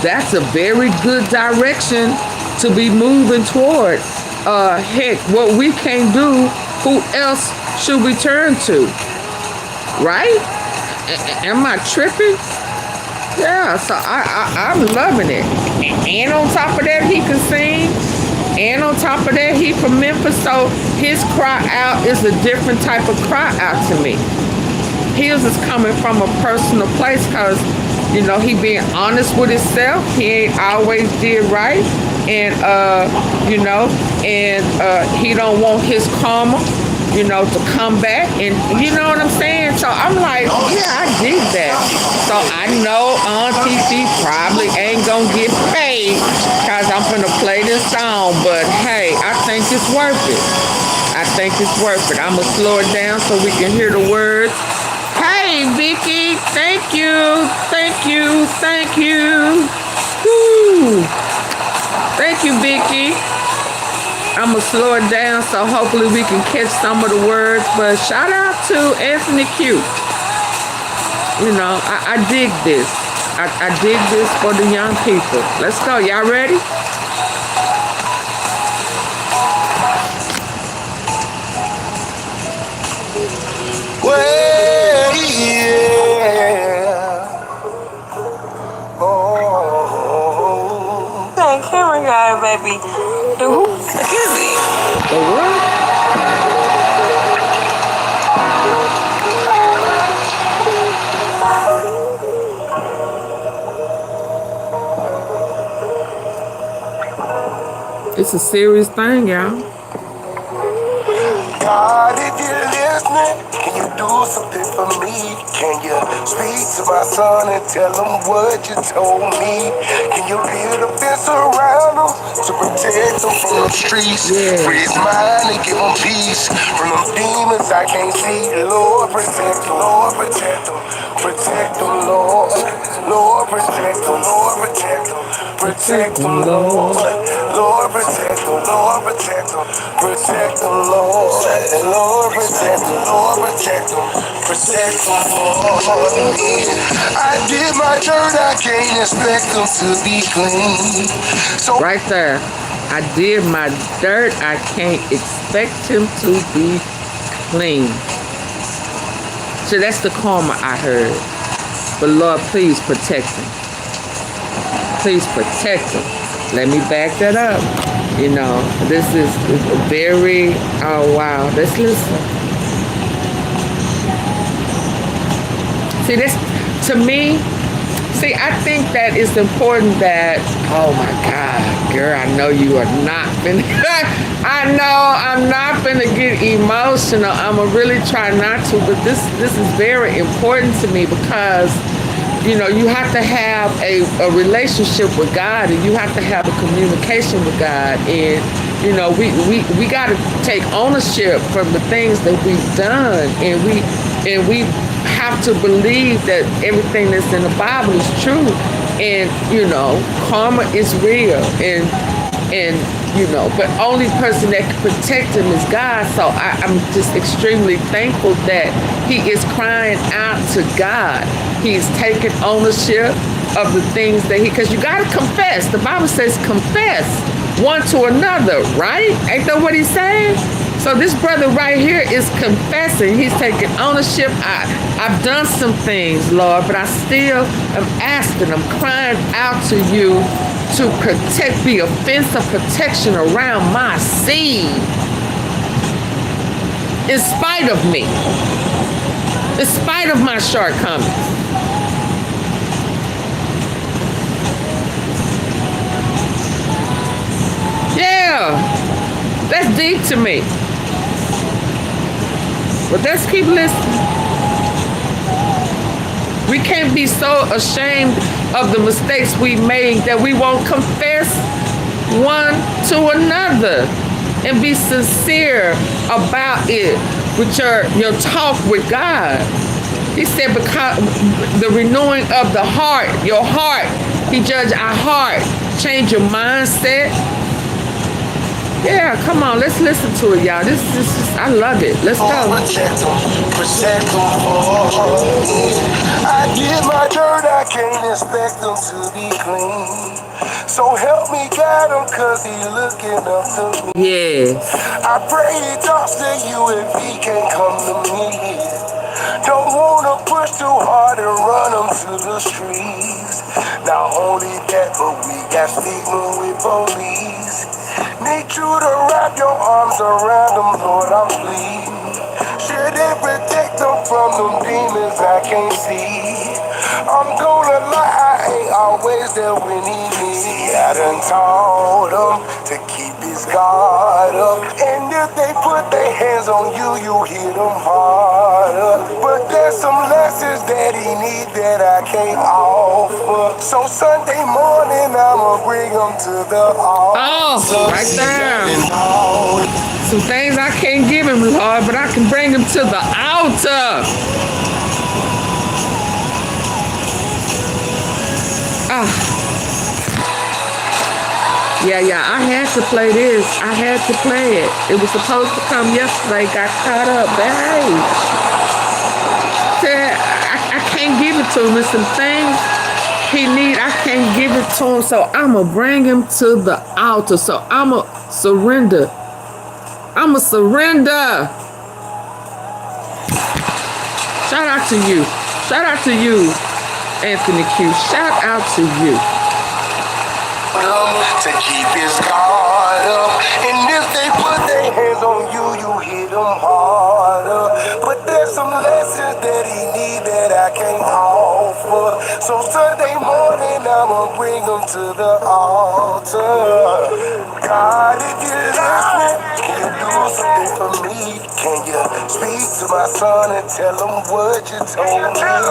Speaker 1: That's a very good direction to be moving toward. Heck, what we can't do, who else should we turn to? Right? Am I tripping? Yeah, so I'm loving it. And on top of that, he can sing. And on top of that, he from Memphis, so his cry out is a different type of cry out to me. His is coming from a personal place because, you know, he being honest with himself. He ain't always did right. And, you know, and he don't want his karma you know, to come back, and you know what I'm saying? So I'm like, yeah, I dig that. So I know AunTeaFee probably ain't gonna get paid because I'm gonna play this song, but hey, I think it's worth it. I think it's worth it. I'm gonna slow it down so we can hear the words. Hey, Vicky, thank you, thank you, thank you. Woo. Thank you, Vicky. I'm gonna slow it down so hopefully we can catch some of the words. But shout out to Anthony Q. You know, I dig this. I dig this for the young people. Let's go. Y'all ready?
Speaker 5: Well, yeah. Oh.
Speaker 10: That camera guy, baby. The who? Excuse me.
Speaker 1: The what? It's a serious thing, y'all.
Speaker 5: God, if you're listening, can you do something for me? Can you speak to my son and tell him what you told me? Can you build a fence around him to protect him from the streets?
Speaker 1: Yeah.
Speaker 5: Free his mind and give him peace from them demons I can't see. Lord, protect him. Lord, protect him. Protect him, Lord. Lord, protect him. Lord, protect him. Protect him, Lord. Lord, protect him. Lord, protect him. Protect him, Lord. Lord, protect him. Lord, protect him. Protect him, Lord. I did my dirt. I can't expect him to be clean. So
Speaker 1: Right there. I did my dirt. I can't expect him to be clean. So that's the karma I heard. But Lord, please protect him. Please protect him. Let me back that up. You know, this is a very, oh wow, let's listen. See, this, to me, see, I think that it's important that, oh my God, girl, I know you are not finna, I know I'm not finna get emotional. I'm gonna really try not to, but this is very important to me because, you know, you have to have a relationship with God, and you have to have a communication with God. And, you know, we got to take ownership from the things that we've done. And we have to believe that everything that's in the Bible is true. And, you know, karma is real. And you know, but only person that can protect him is God. So I'm just extremely thankful that he is crying out to God. He's taking ownership of the things that because you got to confess. The Bible says confess one to another, right? Ain't that what he's saying? So this brother right here is confessing. He's taking ownership. I've done some things, Lord, but I still am asking. I'm crying out to you to protect, be a fence of protection around my seed. In spite of me. In spite of my shortcomings. Yeah. That's deep to me. But let's keep listening. We can't be so ashamed of the mistakes we made that we won't confess one to another and be sincere about it with your talk with God. He said, because the renewing of the heart, your heart, he judged our heart, change your mindset. Yeah, come on, let's listen to it, y'all. This is, I love it. Let's go.
Speaker 5: Protect him, I did my dirt, I can't expect him to be clean. So help me guide him, cause he looking up to me.
Speaker 1: Yes.
Speaker 5: I pray he talks to you if he can't come to me. Don't wanna push too hard and run him to the streets. Not only that, but we got stigma with police. Need you to wrap your arms around them, Lord, I'm pleading. Should they protect them from them demons I can't see? I'm gonna lie, I ain't always there when he needs. I done told him to keep his guard up. And
Speaker 3: if they put their hands on you, you hit them harder. But there's some lessons that he need that I can't offer. So Sunday morning, I'ma bring them to the altar.
Speaker 1: Oh, right there. Some things I can't give him, Lord, but I can bring him to the altar. Yeah, I had to play this. I had to play it. It was supposed to come yesterday. Got caught up. But hey, I can't give it to him. There's some things he need. I can't give it to him. So I'ma bring him to the altar. So I'ma surrender. I'ma surrender. Shout out to you. Shout out to you, Anthony Q. Shout out to you.
Speaker 3: To keep his guard up. And if they put their hands on you, you hit them harder. But there's some lessons that he need that I can't offer. So Sunday morning, I'ma bring them to the altar. God, if you're listening, can you do something for me? Can you speak to my son and tell him what you told me? Can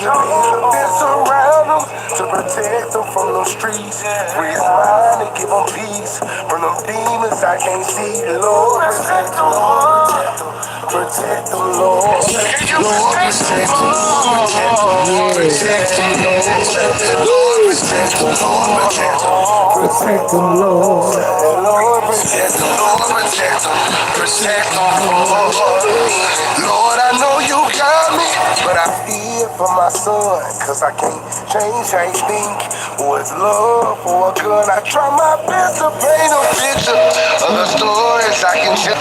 Speaker 3: you build a fence around him to protect him from the streets? Free his mind and give him peace from them demons I can't see. Lord, protect him, protect him, Lord. Lord, protect him, protect him, Lord, protect him, Lord, protect him, Lord, protect him, Lord, Lord, protect him, Lord, protect him, protect him, Lord. Lord, I know you got me, but I fear for my son, cause I can't change how he think. What's love for a gun? I try my best to paint a picture of the stories I can tell.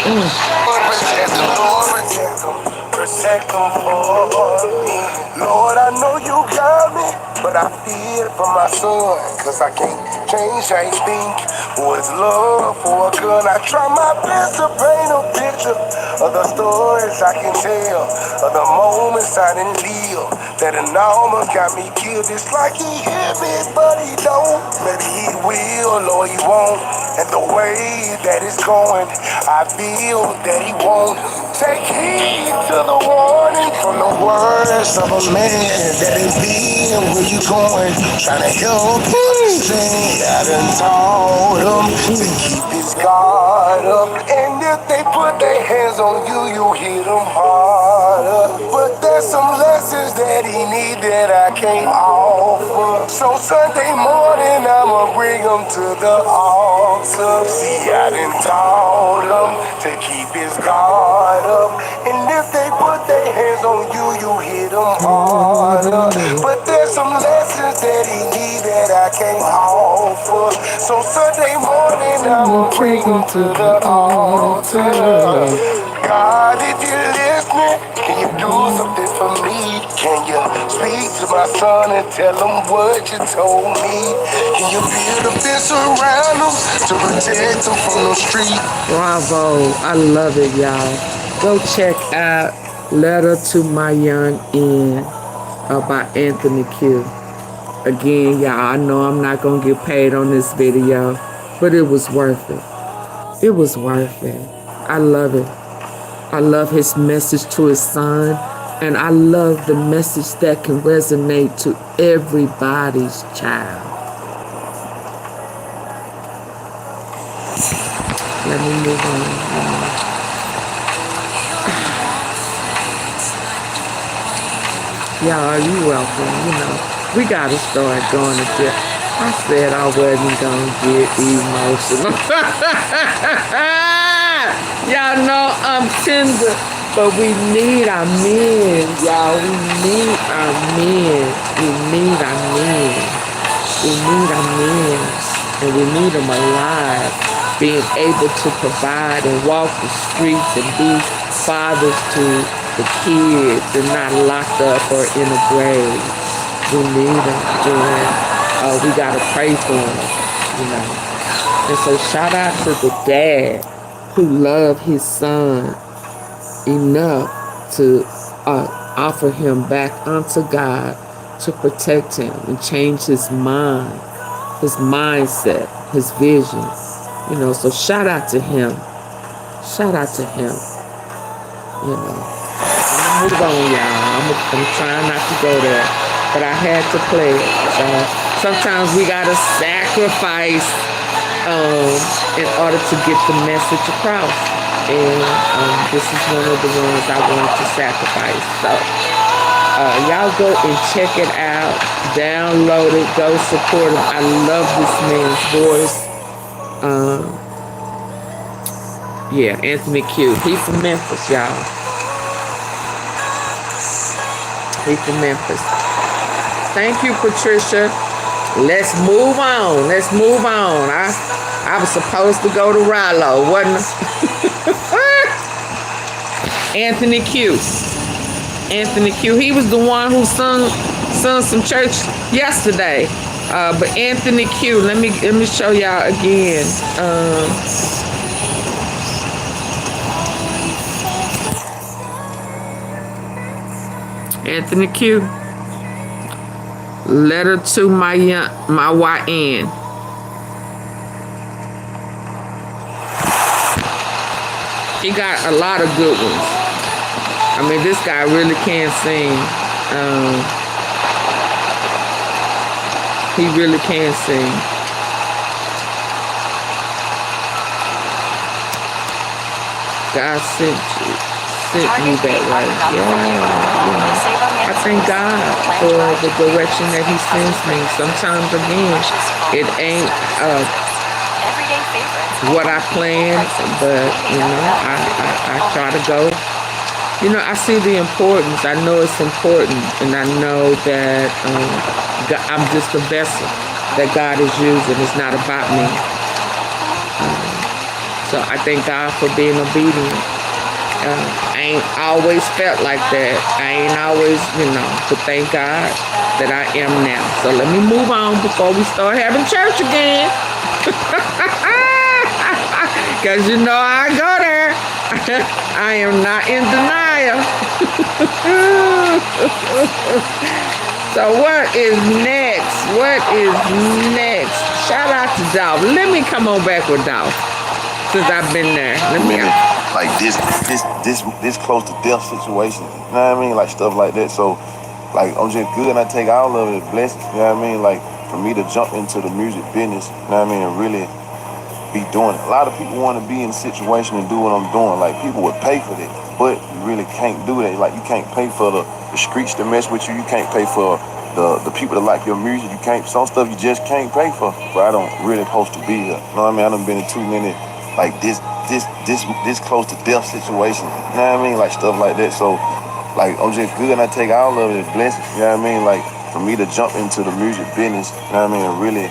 Speaker 3: Lord, protect him, Lord, protect him, protect him for me. Lord, I know you got me, but I fear for my son, cause I can't change how he think. What's love for a gun? I try my best to paint a picture of the stories I can tell, of the moments I didn't live, that an almost got me killed. It's like he hit me, but he don't. Maybe he will or he won't. And the way that it's going, I feel that he won't. Take heed to the warning from the words of a man that ain't being where you going. Trying to help you understand. I done told him to keep his guard up. And if they put their hands on you, you hit them harder. But there's some lessons that he need that I can't offer. So Sunday morning, I'ma bring him to the altar. See, I done told him to keep his guard up. And if they put their hands on you, you hit them harder. But there's some lessons that he need that I can't offer. So Sunday morning, I'ma bring him to the altar. God, if you're listening, can you do something for me? Can you speak to my son and tell him what you told me? Can you build a fence around him to protect him from the street?
Speaker 1: Bravo. I love it, y'all. Go check out Letter to My Young End by Anthony Q. Again, y'all, I know I'm not going to get paid on this video, but it was worth it. It was worth it. I love it. I love his message to his son, and I love the message that can resonate to everybody's child. Let me move on. Y'all, you welcome. You know, we gotta start going to jail. I said I wasn't gonna get emotional. Y'all know I'm tender, but we need our men, y'all. We need our men. We need our men. We need our men, and we need them alive, being able to provide and walk the streets and be fathers to the kids and not locked up or in a grave. We need them, and we gotta pray for them, you know. And so shout out to the dad who loved his son enough to offer him back unto God to protect him and change his mind. his mindset, his visions. You know, so shout out to him. Shout out to him. You know. Move on, y'all. I'm trying not to go there, but I had to play it. Sometimes we gotta sacrifice in order to get the message across, and this is one of the ones I wanted to sacrifice. So y'all go and check it out, download it, go support him. I love this man's voice. Yeah, Anthony Q. He's from Memphis, y'all. He's from Memphis. Thank you, Patricia. Let's move on. Let's move on. I was supposed to go to Rallo, wasn't I? Anthony Q. Anthony Q. He was the one who sung some church yesterday. But Anthony Q. Let me show y'all again. Anthony Q. Letter to my YN. He got a lot of good ones. I mean, this guy really can sing. He really can sing. God sent me that way. Yeah. I thank God for the direction that he sends me. Sometimes, again, it ain't what I planned, but, you know, I try to go. You know, I see the importance. I know it's important, and I know that I'm just a vessel that God is using. It's not about me. So I thank God for being obedient. I ain't always felt like that. I ain't always, you know, but thank God that I am now. So let me move on before we start having church again. Because you know I go there. I am not in denial. So what is next? What is next? Shout out to Dolph. Let me come on back with Dolph. Since I've been there. Let me
Speaker 13: like this close to death situation. You know what I mean? Like stuff like that. So like I'm just good and I take all of it as blessings. You know what I mean? Like for me to jump into the music business, you know what I mean, and really be doing it. A lot of people want to be in a situation and do what I'm doing. Like people would pay for that, but you really can't do that. Like you can't pay for the streets to mess with you. You can't pay for the people that like your music. You can't, some stuff you just can't pay for. But I don't really supposed to be here. You know what I mean? I done been in too many like this close to death situation. You know what I mean? Like stuff like that. So like I'm just good and I take all of it as blessings. You know what I mean? Like for me to jump into the music business, you know what I mean, and really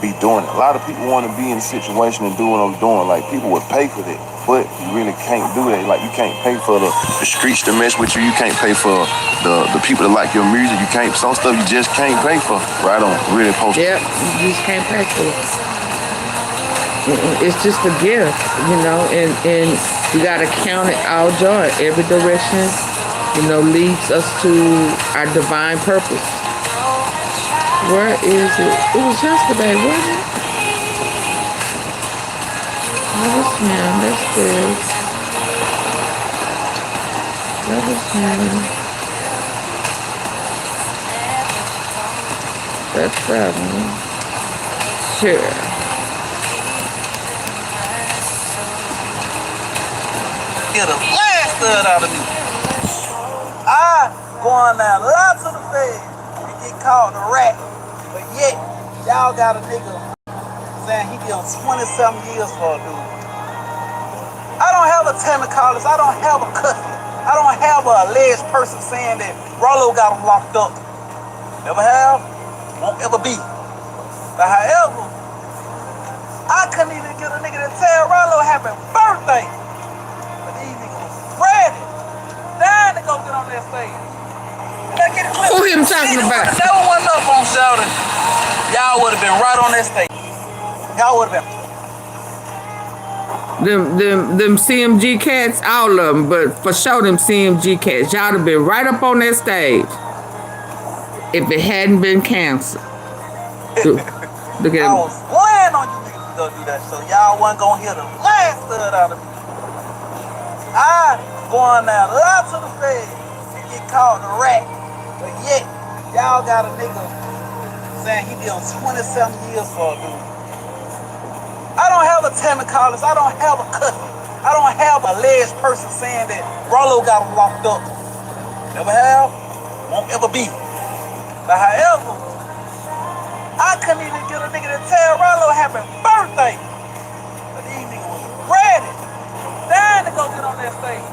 Speaker 13: be doing it. A lot of people want to be in a situation and do what I'm doing. Like people would pay for that, but you really can't do that. Like you can't pay for the streets to mess with you. You can't pay for the people that like your music. You can't, some stuff you just can't pay for. But I don't really post.
Speaker 1: Yep, you just can't pay for it. It's just a gift, you know, and you gotta count it all joy. Every direction, you know, leads us to our divine purpose. Where is it? It was yesterday, wasn't it? That was him. That's good. That was him. That's sure.
Speaker 14: Get a blast out of me. I going down lots of the feds and get called a rat. But yet, y'all got a nigga saying he done 20-something years for a dude. I don't have a Tammy Collins. I don't have a custody. I don't have a alleged person saying that Rollo got him locked up. Never have, won't ever be. But however, I couldn't even get a nigga to tell Rollo happy birthday. But these niggas ready, dying to go get on that stage.
Speaker 1: Who him talking about?
Speaker 14: Never went up on shouting. Y'all would have been right on that stage. Y'all would have been.
Speaker 1: Them CMG cats, all of them, but for sure them CMG cats, y'all have been right up on that stage if it hadn't been canceled. Look at
Speaker 14: I
Speaker 1: him.
Speaker 14: was swearing on you niggas to go do that, so y'all wasn't gonna hear the last third out of me. I going down lots of the feds and get caught in a rat, but yet y'all got a nigga saying he did 27 years for a dude. I don't have a Tammy Collins, I don't have a cousin, I don't have a alleged person saying that Rollo got him locked up. Never have, won't ever be. But however, I couldn't even get a nigga to tell Rollo happy birthday. But these niggas was ready, dying to go get on that stage.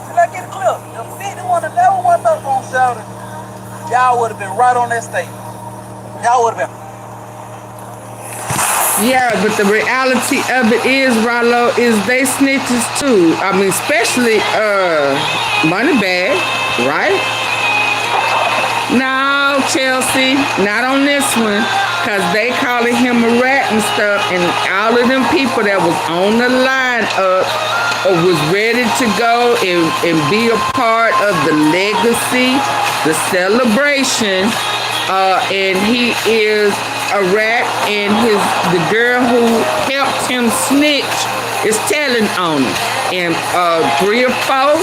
Speaker 14: Till I get a clip. If 51 had never went up on shouting, y'all would have been right on that stage. Y'all would have been.
Speaker 1: Yeah, but the reality of it is, Rollo, is they snitches too. I mean, especially Moneybag, right? No, Chelsea, not on this one, because they calling him a rat and stuff, and all of them people that was on the line up or was ready to go and be a part of the legacy, the celebration, and he is a rat, and the girl who helped him snitch is telling on him. And 3 or 4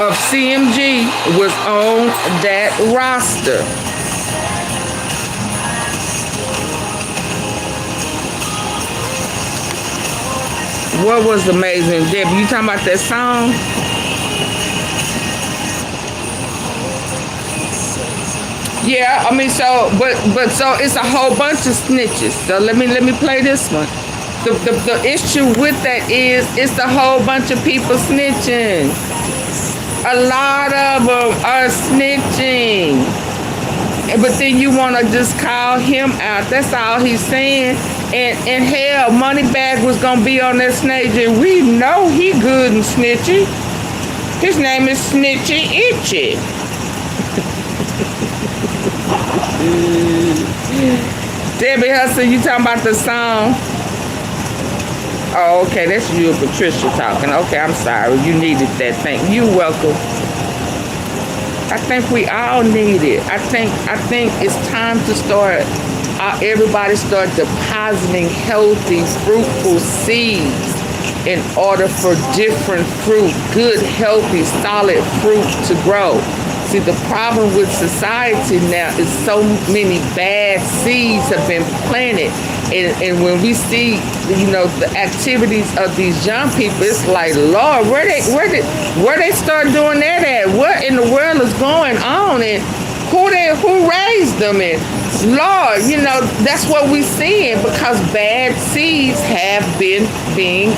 Speaker 1: of CMG was on that roster. What was amazing, Debbie? You talking about that song? Yeah, I mean, so, but so it's a whole bunch of snitches. So let me play this one. The issue with that is it's a whole bunch of people snitching. A lot of them are snitching. But then you want to just call him out. That's all he's saying. And hell, Moneybag was going to be on that stage, and we know he good and snitchy. His name is Snitchy Itchy. Debbie Hudson, you talking about the song? Oh, okay, that's you and Patricia talking. Okay, I'm sorry. You needed that thing. You welcome. I think we all need it. I think it's time to start, everybody start depositing healthy, fruitful seeds in order for different fruit, good, healthy, solid fruit to grow. See, the problem with society now is so many bad seeds have been planted. And when we see, the activities of these young people, it's like, Lord, where they start doing that at? What in the world is going on? And who raised them? And Lord, that's what we're seeing, because bad seeds have been being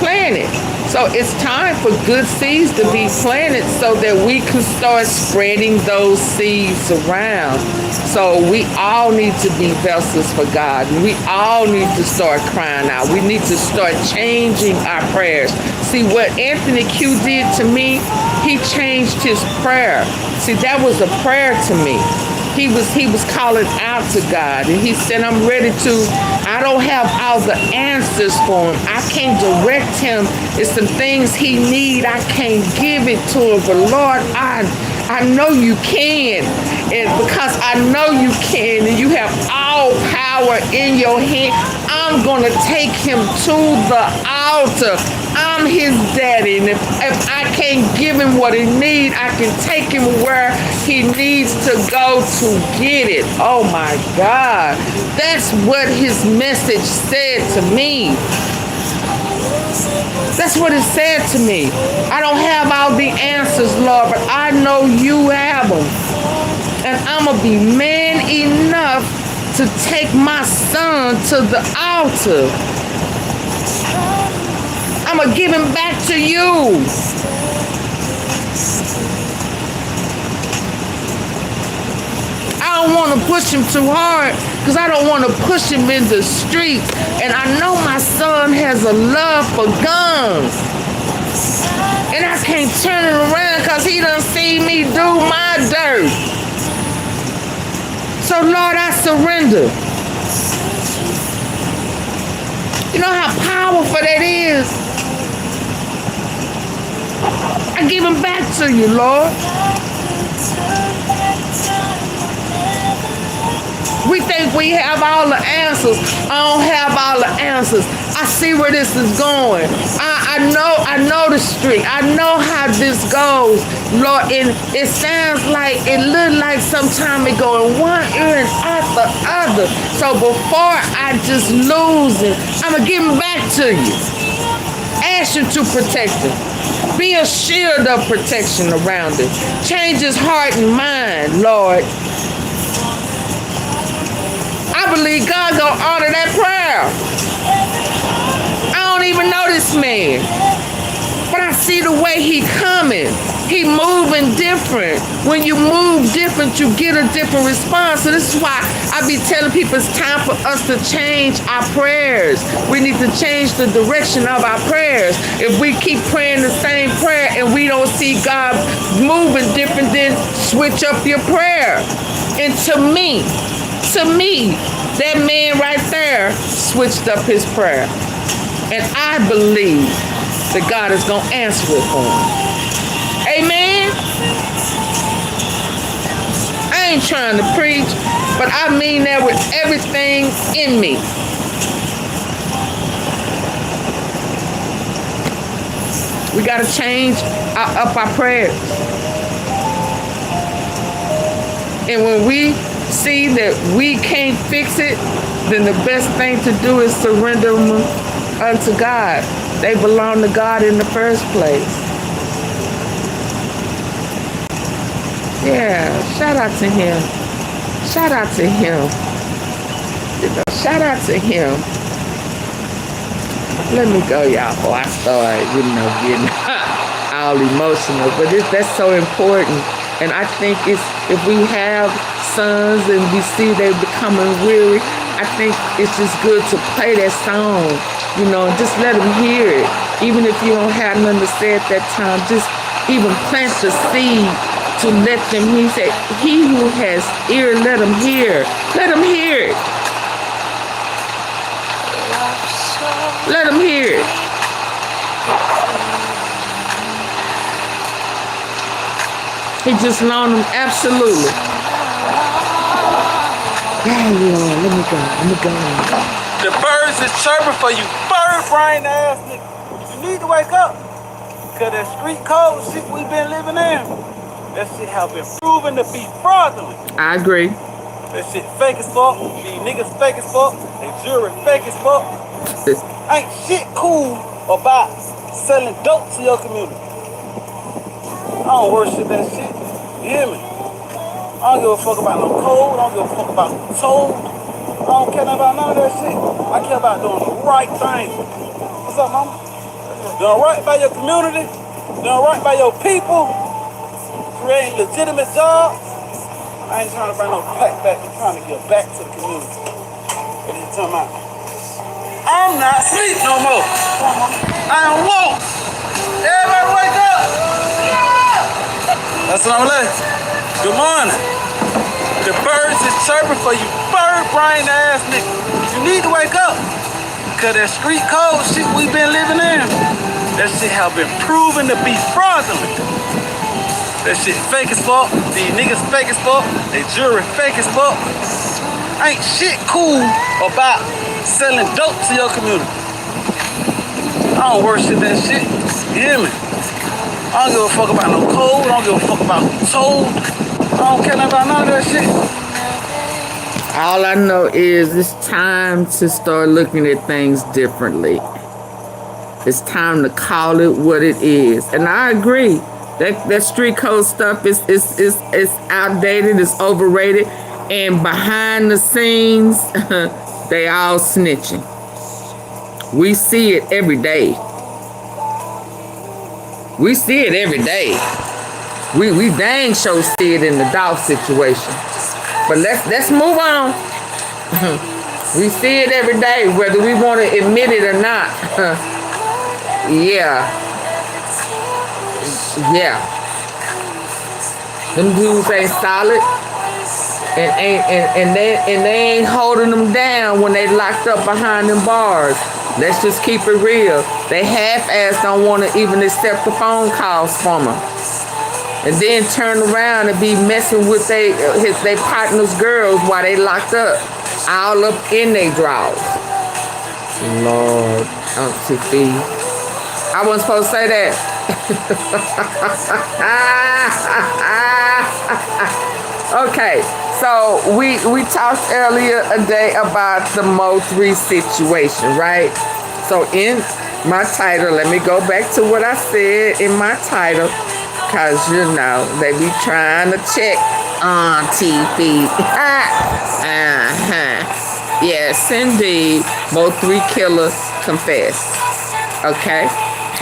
Speaker 1: planted. So it's time for good seeds to be planted so that we can start spreading those seeds around. So we all need to be vessels for God. We all need to start crying out. We need to start changing our prayers. See, what Anthony Q did to me, he changed his prayer. See, that was a prayer to me. He was calling out to God, and he said, I'm ready to, I don't have all the answers for him. I can't direct him. It's some things he need. I can't give it to him. But Lord, I know you can. And because I know you can, and you have all power in your hand, I'm going to take him to the altar. I'm his daddy, and if I can't give him what he needs, I can take him where he needs to go to get it. Oh my God. That's what his message said to me. That's what it said to me. I don't have all the answers, Lord, but I know you have them. And I'm going to be man enough to take my son to the altar. I'm going to give him back to you. I don't want to push him too hard, because I don't want to push him in the streets. And I know my son has a love for guns. And I can't turn it around because he done see me do my dirt. So Lord, I surrender. You know how powerful that is? I give him back to you, Lord. We think we have all the answers. I don't have all the answers. I see where this is going. I know the street. I know how this goes, Lord. And it sounds like, it looked like sometime it going one ear and out the other. So before I just lose it, I'm going to give him back to you. Ask you to protect him. Be a shield of protection around him. Change his heart and mind, Lord. I believe God gonna honor that prayer. I don't even know this man, but I see the way he coming. He moving different. When you move different, you get a different response. So this is why I be telling people it's time for us to change our prayers. We need to change the direction of our prayers. If we keep praying the same prayer and we don't see God moving different, then switch up your prayer. And to me, that man right there switched up his prayer. And I believe that God is going to answer it for him. Amen. I ain't trying to preach, but I mean that with everything in me. We got to change up our prayers. And when we see that we can't fix it, then the best thing to do is surrender them unto God. They belong to God in the first place. Yeah, shout out to him. Shout out to him. You know, shout out to him. Let me go, y'all. Oh, I started, getting all emotional. But that's so important. And I think it's, if we have sons and we see they becoming weary, I think it's just good to play that song, and just let them hear it. Even if you don't have nothing to say at that time, just even plant the seed to let them, he said, he who has ear, let him hear. Let him hear it. Let him hear it. He just loaned them, absolutely. Yeah, let me go.
Speaker 14: The birds is chirping for you, bird brain ass nigga. You need to wake up. Cause that street code shit we been living in, that shit have been proven to be fraudulent.
Speaker 1: I agree.
Speaker 14: That shit fake as fuck. These niggas fake as fuck. They jury fake as fuck. Ain't shit cool about selling dope to your community. I don't worship that shit. You hear me? I don't give a fuck about no code. I don't give a fuck about told. I don't care about none of that shit. I care about doing the right thing. What's up, mama? Doing right by your community. Doing right by your people. Creating legitimate jobs. I ain't trying to bring no pack back. I'm trying to give back to the community. What are you talking about? I'm not asleep no more. I am woke. Everybody wake up. That's what I'm like. Good morning. The birds is chirping for you, bird brain ass nigga. You need to wake up. Cause that street code shit we been living in, that shit have been proven to be fraudulent. That shit fake as fuck. These niggas fake as fuck. They jury fake as fuck. Ain't shit cool about selling dope to your community. I don't worship that shit. You hear me? I don't give a fuck about no code. I don't give a fuck about who told. I don't care nothing about none of that shit.
Speaker 1: All I know is it's time to start looking at things differently. It's time to call it what it is. And I agree. That street code stuff is outdated, it's overrated, and behind the scenes, they all snitching. We see it every day. We see it every day. We dang sure see it in the DOLPH situation. But let's move on. We see it every day, whether we want to admit it or not. Yeah. Them dudes ain't solid, and they ain't holding them down when they locked up behind them bars. Let's just keep it real. They half-ass don't want to even accept the phone calls from them. and then turn around and be messing with they partner's girls while they locked up, all up in their drawers. Lord, AunTeaFee. I wasn't supposed to say that. Okay, so we talked earlier today about the Mo3 situation, right? So in my title, let me go back to what I said in my title, because, you know, they be trying to check AunTeaFee. Yes, indeed. Mo3 killer confessed. Okay?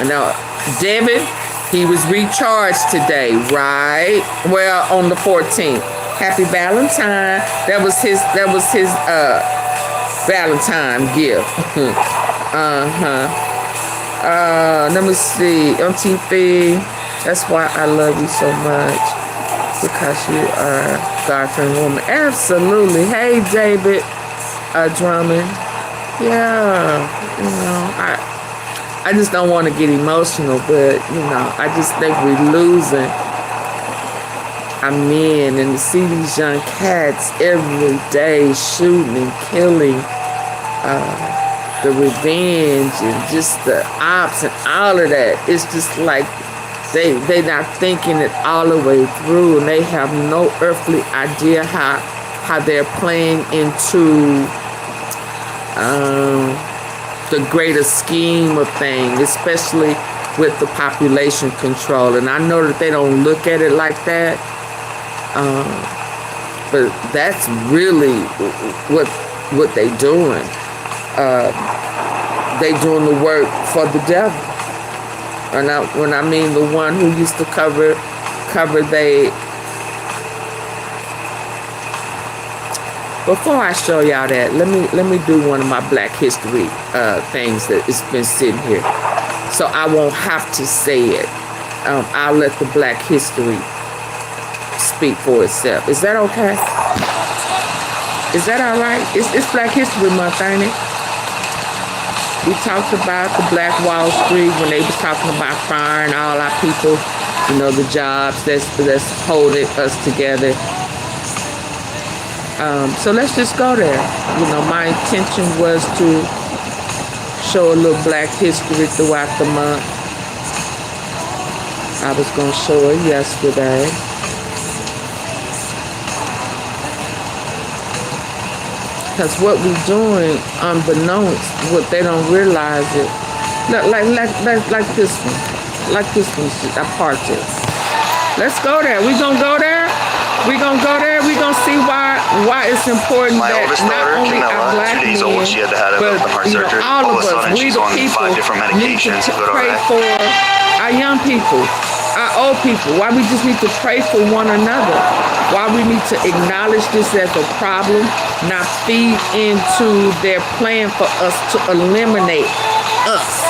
Speaker 1: Now, Devin, he was recharged today, right? Well, on the 14th. Happy Valentine. That was his Valentine gift. Let me see. AunTeaFee, that's why I love you so much. Because you are God-fearing woman. Absolutely. Hey, David Drummond. Yeah. You know, I just don't want to get emotional, but, you know, I just think we're losing our men, and to see these young cats every day shooting and killing, the revenge and just the ops and all of that. It's just like they not thinking it all the way through, and they have no earthly idea how they're playing into the greater scheme of things, especially with the population control. And I know that they don't look at it like that, but that's really what they doing. They doing the work for the devil. And when I mean the one who used to cover they. Before I show y'all that, let me do one of my Black History things that it's been sitting here, so I won't have to say it. I'll let the Black History speak for itself. Is that okay? Is that all right? It's Black History Month, ain't it? We talked about the Black Wall Street when they was talking about firing all our people, you know, the jobs that's holding us together. So let's just go there. You know, my intention was to show a little Black history throughout the month. I was going to show it yesterday. Because what we're doing, unbeknownst, what they don't realize it. Like this one. Like this one, I parked it. Let's go there. We gonna go there. We gonna go there. We gonna see why it's important
Speaker 15: my
Speaker 1: that
Speaker 15: oldest
Speaker 1: not
Speaker 15: daughter,
Speaker 1: only our Black
Speaker 15: 2 days
Speaker 1: men,
Speaker 15: old, she had to have
Speaker 1: but
Speaker 15: open heart surgery.
Speaker 1: all of us,
Speaker 15: sudden,
Speaker 1: we
Speaker 15: she's
Speaker 1: the
Speaker 15: on
Speaker 1: people,
Speaker 15: 5 different
Speaker 1: need to
Speaker 15: medications.
Speaker 1: pray for our young people, our old people. Why we just need to pray for one another. Why we need to acknowledge this as a problem, not feed into their plan for us to eliminate us.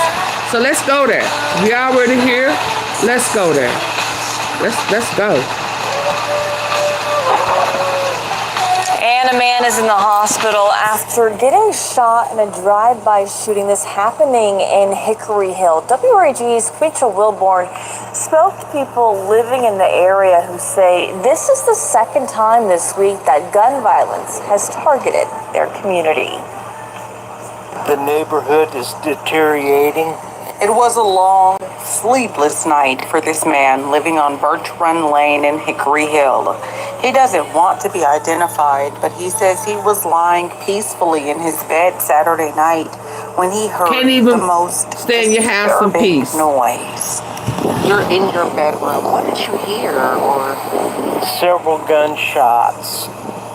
Speaker 1: So let's go there. We already here. Let's go there. Let's go.
Speaker 9: And a man is in the hospital after getting shot in a drive-by shooting. This happening in Hickory Hill. WRAG's Queetra Wilborn spoke to people living in the area who say this is the second time this week that gun violence has targeted their community.
Speaker 12: The neighborhood is deteriorating.
Speaker 16: It was a long, sleepless night for this man living on Birch Run Lane in Hickory Hill. He doesn't want to be identified, but he says he was lying peacefully in his bed Saturday night when he heard the most
Speaker 1: stay in your house in peace
Speaker 16: noise. You're in your bedroom. What did you hear? Or
Speaker 12: several gunshots,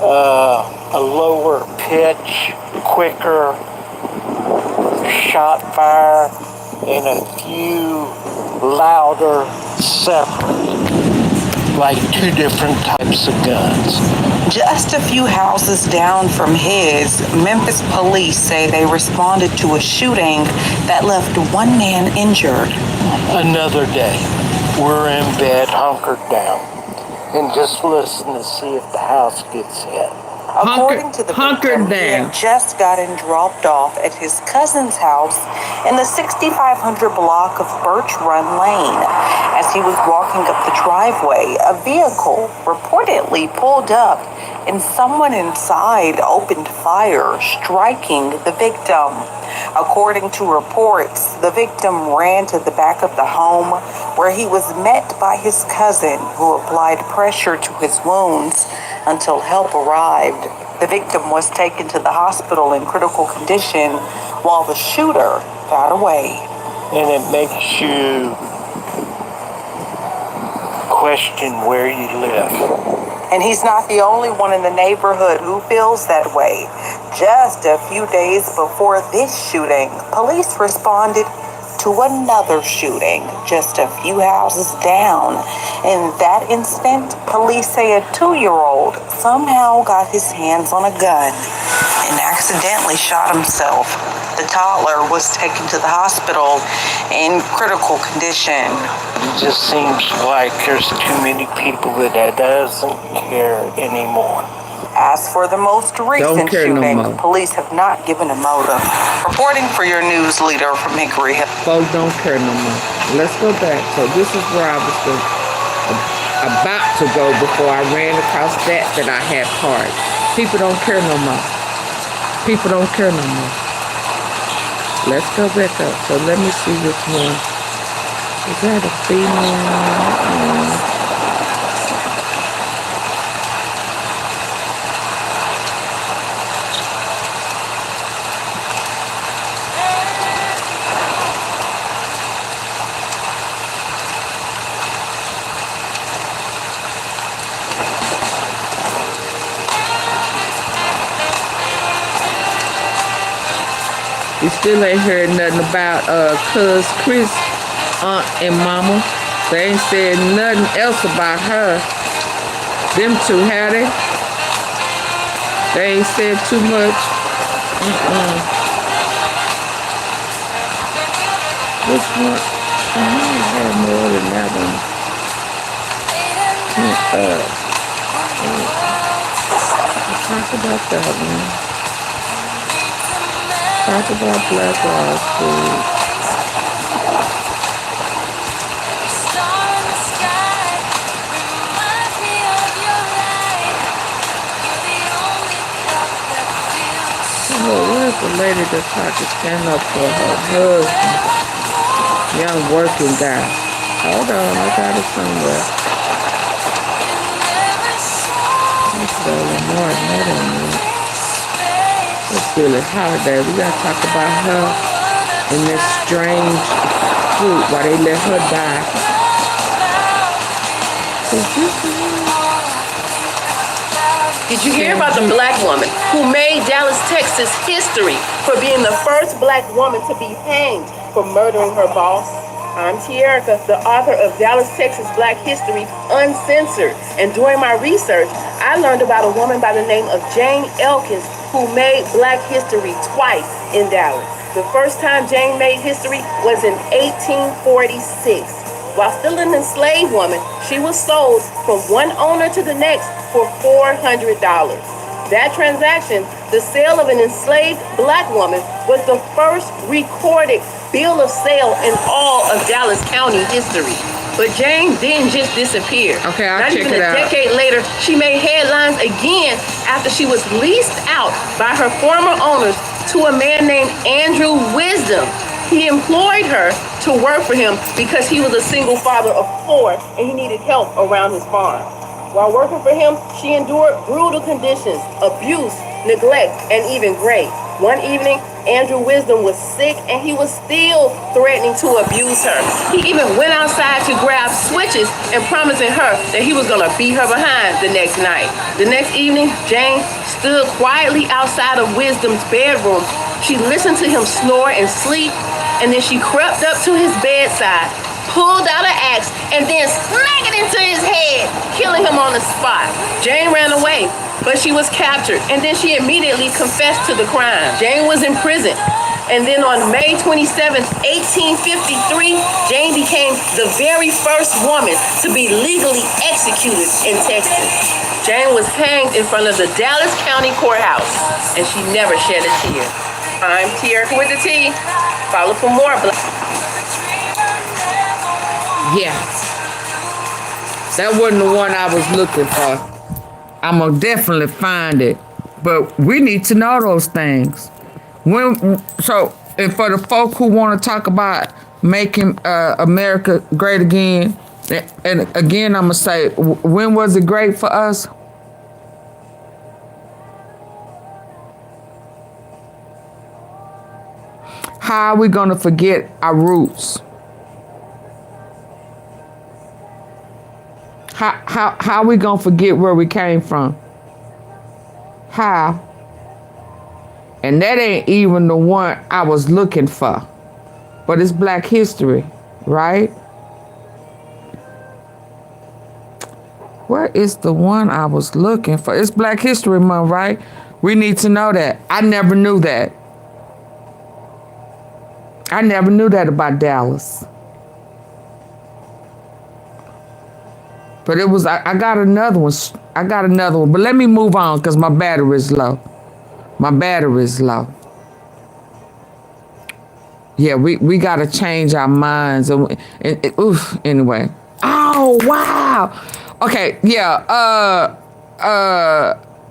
Speaker 12: a lower pitch, quicker shot fire, and a few louder separate, like 2 different types of guns.
Speaker 16: Just a few houses down from his, Memphis police say they responded to a shooting that left 1 man injured.
Speaker 12: Another day, we're in bed, hunkered down, and just listen to see if the house gets hit.
Speaker 16: According to the victim, he had just gotten dropped off at his cousin's house in the 6500 block of Birch Run Lane. As he was walking up the driveway, a vehicle reportedly pulled up and someone inside opened fire, striking the victim. According to reports, the victim ran to the back of the home where he was met by his cousin, who applied pressure to his wounds until help arrived. The victim was taken to the hospital in critical condition while the shooter got away.
Speaker 12: And it makes you question where you live.
Speaker 16: And he's not the only one in the neighborhood who feels that way. Just a few days before this shooting, police responded to another shooting just a few houses down. In that instant, police say a 2-year-old somehow got his hands on a gun and accidentally shot himself. The toddler was taken to the hospital in critical condition.
Speaker 12: It just seems like there's too many people that doesn't care anymore.
Speaker 16: As for the most recent shooting, police have not given a motive. Reporting for your news leader from Hickory Hill.
Speaker 1: Folks don't care no more. Let's go back. So this is where I was about to go before I ran across that I had parked. People don't care no more. People don't care no more. Let's go back up. So let me see which one. Is that a female? We still ain't heard nothing about Cuz Chris, aunt and mama. They ain't said nothing else about her. Them two, have they? They ain't said too much. Which one? I might have more than that one. Talk about that one. Talk about Black Wall Street. Oh, where's the lady that tried to stand up for her husband? Young working guy. Hold on, I got it somewhere. It's Bella Martin, I don't know. It's Billie Holiday. We gotta talk about her in this strange fruit while they let her die.
Speaker 15: Did you hear about the black woman who made Dallas, Texas history for being the first black woman to be hanged for murdering her boss? I'm Tierica, the author of Dallas, Texas Black History Uncensored. And during my research, I learned about a woman by the name of Jane Elkins who made black history twice in Dallas. The first time Jane made history was in 1846. While still an enslaved woman, she was sold from one owner to the next for $400. That transaction, the sale of an enslaved black woman, was the first recorded bill of sale in all of Dallas County history. But Jane didn't just disappear.
Speaker 1: Okay, I'll
Speaker 15: Not
Speaker 1: check
Speaker 15: even
Speaker 1: it
Speaker 15: a
Speaker 1: out.
Speaker 15: decade later, she made headlines again after she was leased out by her former owners to a man named Andrew Wisdom. He employed her to work for him because he was a single father of 4 and he needed help around his farm. While working for him, she endured brutal conditions, abuse, neglect, and even rape. One evening, Andrew Wisdom was sick and he was still threatening to abuse her. He even went outside to grab switches and promising her that he was gonna beat her behind the next night. The next evening, Jane stood quietly outside of Wisdom's bedroom. She listened to him snore and sleep, and then she crept up to his bedside, pulled out an axe, and then smacked it into his head, killing him on the spot. Jane ran away, but she was captured, and then she immediately confessed to the crime. Jane was in prison And then on May 27th, 1853, Jane became the very first woman to be legally executed in Texas. Jane was hanged in front of the Dallas County Courthouse, and she never shed a tear. I'm Tier with the T. Follow for more.
Speaker 1: Yeah. That wasn't the one I was looking for. I'm going to definitely find it. But we need to know those things. And for the folk who want to talk about making America great again, and again, I'm going to say, when was it great for us? How are we going to forget our roots? How are we going to forget where we came from? How? And that ain't even the one I was looking for. But it's Black history, right? Where is the one I was looking for? It's Black History Month, right? We need to know that. I never knew that. I never knew that about Dallas. But it was, I got another one. I got another one. But let me move on because my battery is low. My battery is low. Yeah, we got to change our minds. Anyway. Oh, wow. Okay, yeah.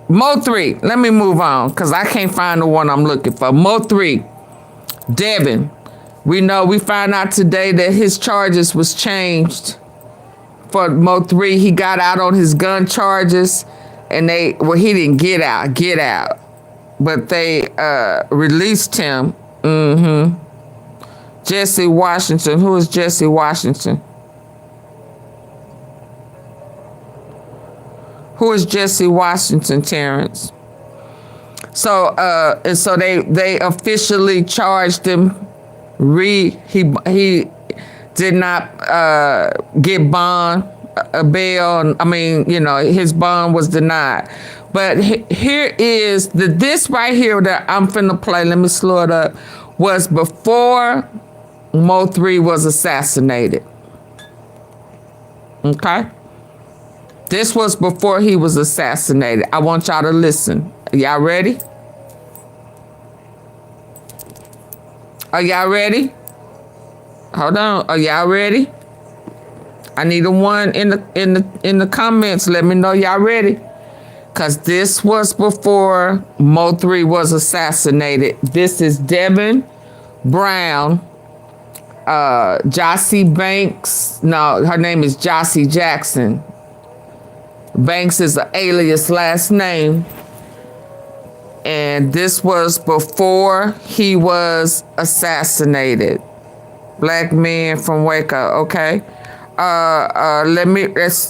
Speaker 1: Mo3. Let me move on because I can't find the one I'm looking for. Mo3. Devin. We found out today that his charges was changed. For Mo3, he got out on his gun charges, and he didn't get out, but they released him. Jesse Washington. Who is Jesse Washington? Who is Jesse Washington, Terrence? So and so they officially charged him. He did not get bail. I mean, his bond was denied. But here is this right here that I'm finna play. Let me slow it up. Was before Mo3 was assassinated. Okay? This was before he was assassinated. I want y'all to listen. Y'all ready? Are y'all ready? Hold on. Are y'all ready? I need a one in the comments. Let me know y'all ready. Cause this was before Mo3 was assassinated. This is Devin Brown, Jossie Banks. No, her name is Jossie Jackson. Banks is an alias last name. And this was before he was assassinated. Black man from Waco, okay?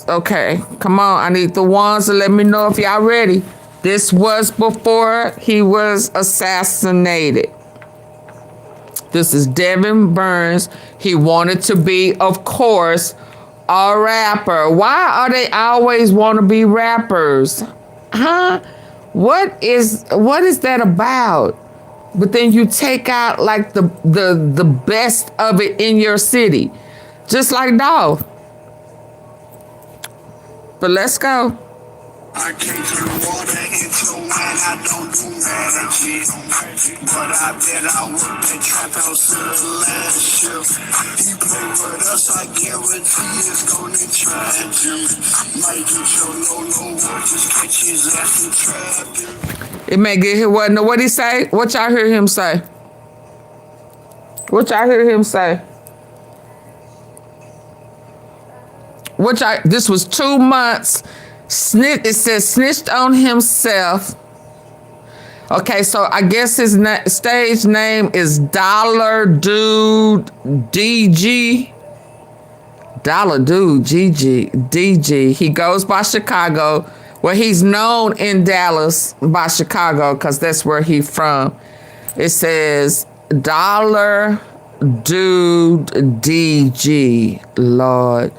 Speaker 1: Okay, come on. I need the ones to let me know if y'all ready. This was before he was assassinated. This is Devin Burns. He wanted to be, of course, a rapper. Why are they always want to be rappers? Huh? What is that about? But then you take out like the best of it in your city. Just like Dolph. But let's go.
Speaker 3: I can't turn water into wine, I don't do magic. But I bet I worked that trap house to the last shift. He played with us, I guarantee it's gonna tragic. Might get your no work, just catch his ass and trap him.
Speaker 1: It may get hit. What'd he say? What y'all hear him say? What y'all hear him say? This was 2 months. It says snitched on himself. Okay, so I guess his stage name is Dollar Dude DG. Dollar Dude DG. He goes by Chicago. Well, he's known in Dallas by Chicago because that's where he's from. It says Dollar Dude DG. Lord.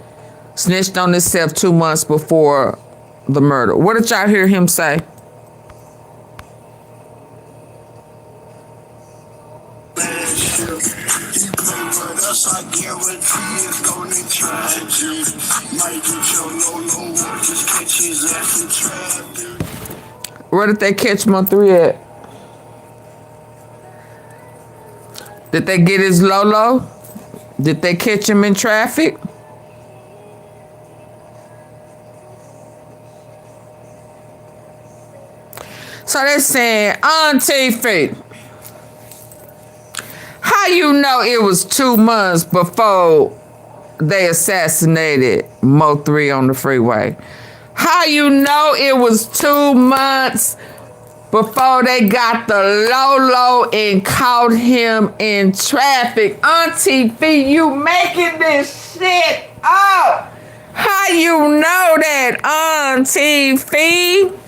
Speaker 1: Snitched on himself 2 months before the murder. What did y'all hear him say?
Speaker 3: else, I guarantee it's gonna tragic. Might get your low, or just catch his ass in traffic.
Speaker 1: Where did they catch Mo3 at? Did they get his Lolo? Did they catch him in traffic? So they're saying, AunTeaFee, how you know it was 2 months before they assassinated Mo3 on the freeway? How you know it was 2 months before they got the Lolo and caught him in traffic? AunTeaFee, you making this shit up. How you know that, AunTeaFee?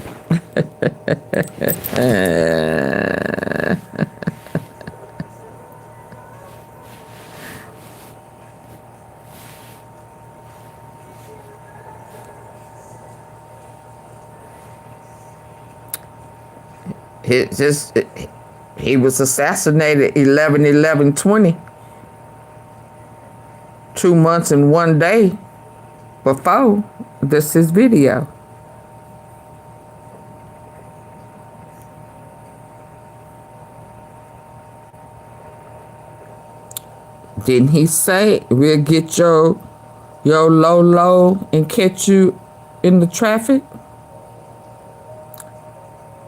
Speaker 1: He was assassinated 11/11/20. 2 months and 1 day before this is video. Didn't he say we'll get your Lolo and catch you in the traffic?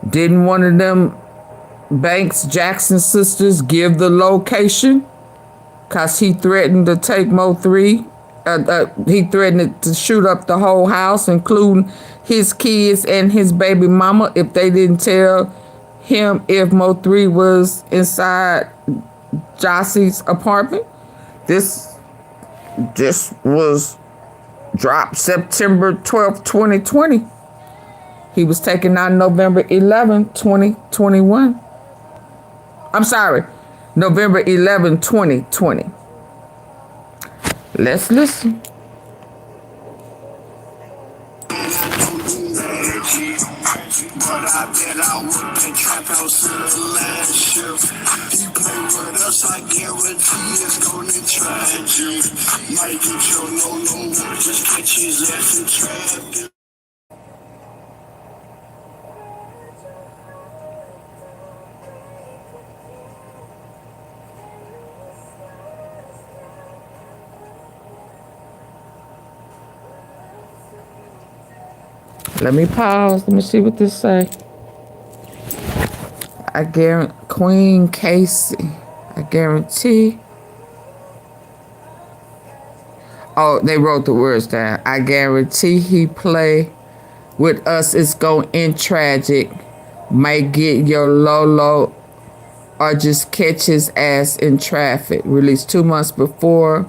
Speaker 1: Didn't one of them Banks Jackson sisters give the location? Cause he threatened to take Mo3. He threatened to shoot up the whole house, including his kids and his baby mama, if they didn't tell him if Mo3 was inside Jossie's apartment. This was dropped September 12th, 2020. He was taken out November 11, 2021. I'm sorry, November 11, 2020. Let's listen.
Speaker 3: But I bet I would been trap house to the last shift. You play with us, I guarantee it's gonna tragic. Might get your Lolo, or just catch his ass in traffic.
Speaker 1: Let me pause. Let me see what this say. I guarantee Queen Casey. I guarantee. Oh, they wrote the words down. I guarantee he play with us. It's going to end tragic. Might get your Lolo or just catch his ass in traffic. Released 2 months before.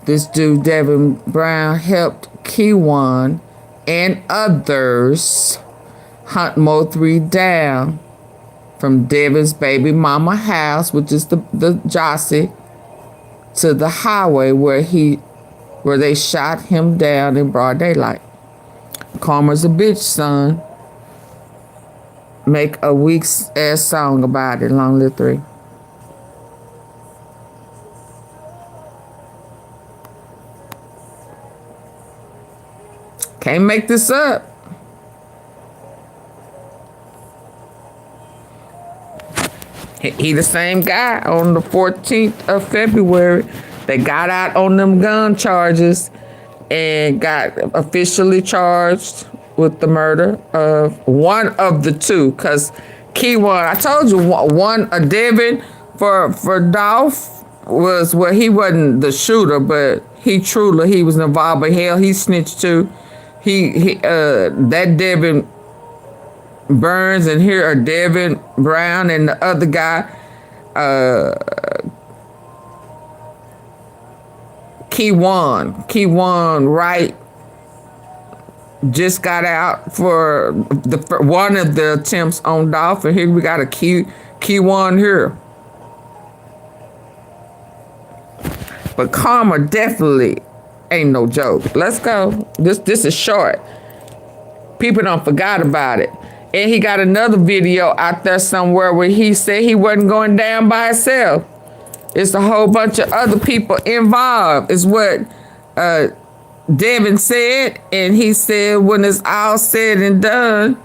Speaker 1: This dude, Devin Brown, helped Keywan and others hunt Mo3 down from Devin's baby mama house, which is the Jossie, to the highway where they shot him down in broad daylight. Karma's a bitch, son. Make a week's ass song about it. Long live 3. Can't make this up. He the same guy on the 14th of February. They got out on them gun charges and got officially charged with the murder of one of the two. Because Keywan, I told you, a Devin for Dolph was where he wasn't the shooter, but he was involved. But hell, he snitched too. That Devin Burns and here are Devin Brown and the other guy, Keywan Wright, just got out for one of the attempts on Dolph, and here we got a Keywan here. But karma definitely ain't no joke. Let's go. This is short. People don't forgot about it. And he got another video out there somewhere where he said he wasn't going down by himself. It's a whole bunch of other people involved, is what Devin said. And he said when it's all said and done,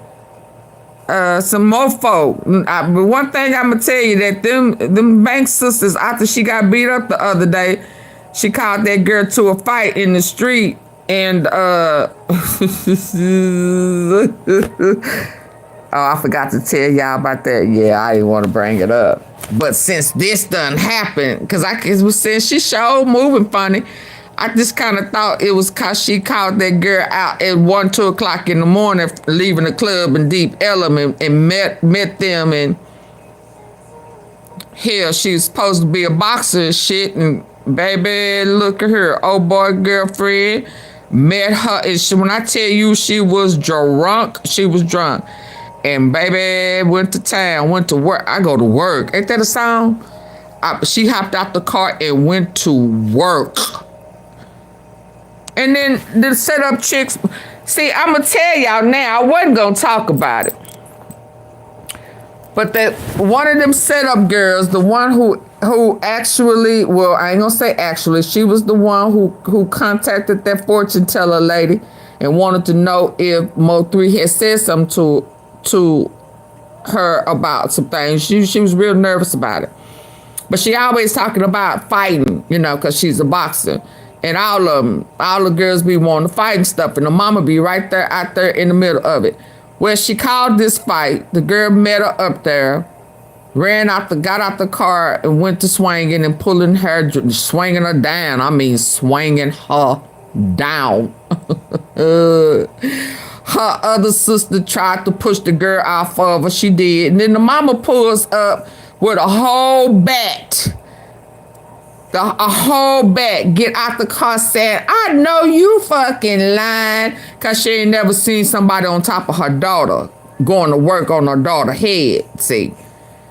Speaker 1: some more folk. But one thing I'm gonna tell you, that them bank sisters, after she got beat up the other day, she called that girl to a fight in the street. And oh, I forgot to tell y'all about that. Yeah, I didn't want to bring it up. But since this done happened, because I was saying she showed moving funny, I just kind of thought it was because she called that girl out at 1, 2 o'clock in the morning, leaving the club in Deep Element, and met them. And hell, she was supposed to be a boxer and shit. And baby, look at her, old boy girlfriend, met her. And when I tell you she was drunk, she was drunk. And baby went to town, went to work. I go to work. Ain't that a song? She hopped out the car and went to work. And then the setup chicks. See, I'm going to tell y'all now, I wasn't going to talk about it. But that one of them setup girls, the one who actually, well, I ain't going to say actually, she was the one who contacted that fortune teller lady and wanted to know if Mo3 had said something to her about some things. She was real nervous about it. But she always talking about fighting, you know, because she's a boxer. And all the girls be wanting to fight and stuff. And the mama be right there, out there in the middle of it. Well, she called this fight. The girl met her up there, got out the car and went to swinging and pulling her, swinging her down. I mean, swinging her down. Her other sister tried to push the girl off of her. She did. And then the mama pulls up with a whole bat. A whole bat. Get out the car, said, I know you fucking lying. Because she ain't never seen somebody on top of her daughter going to work on her daughter's head. See?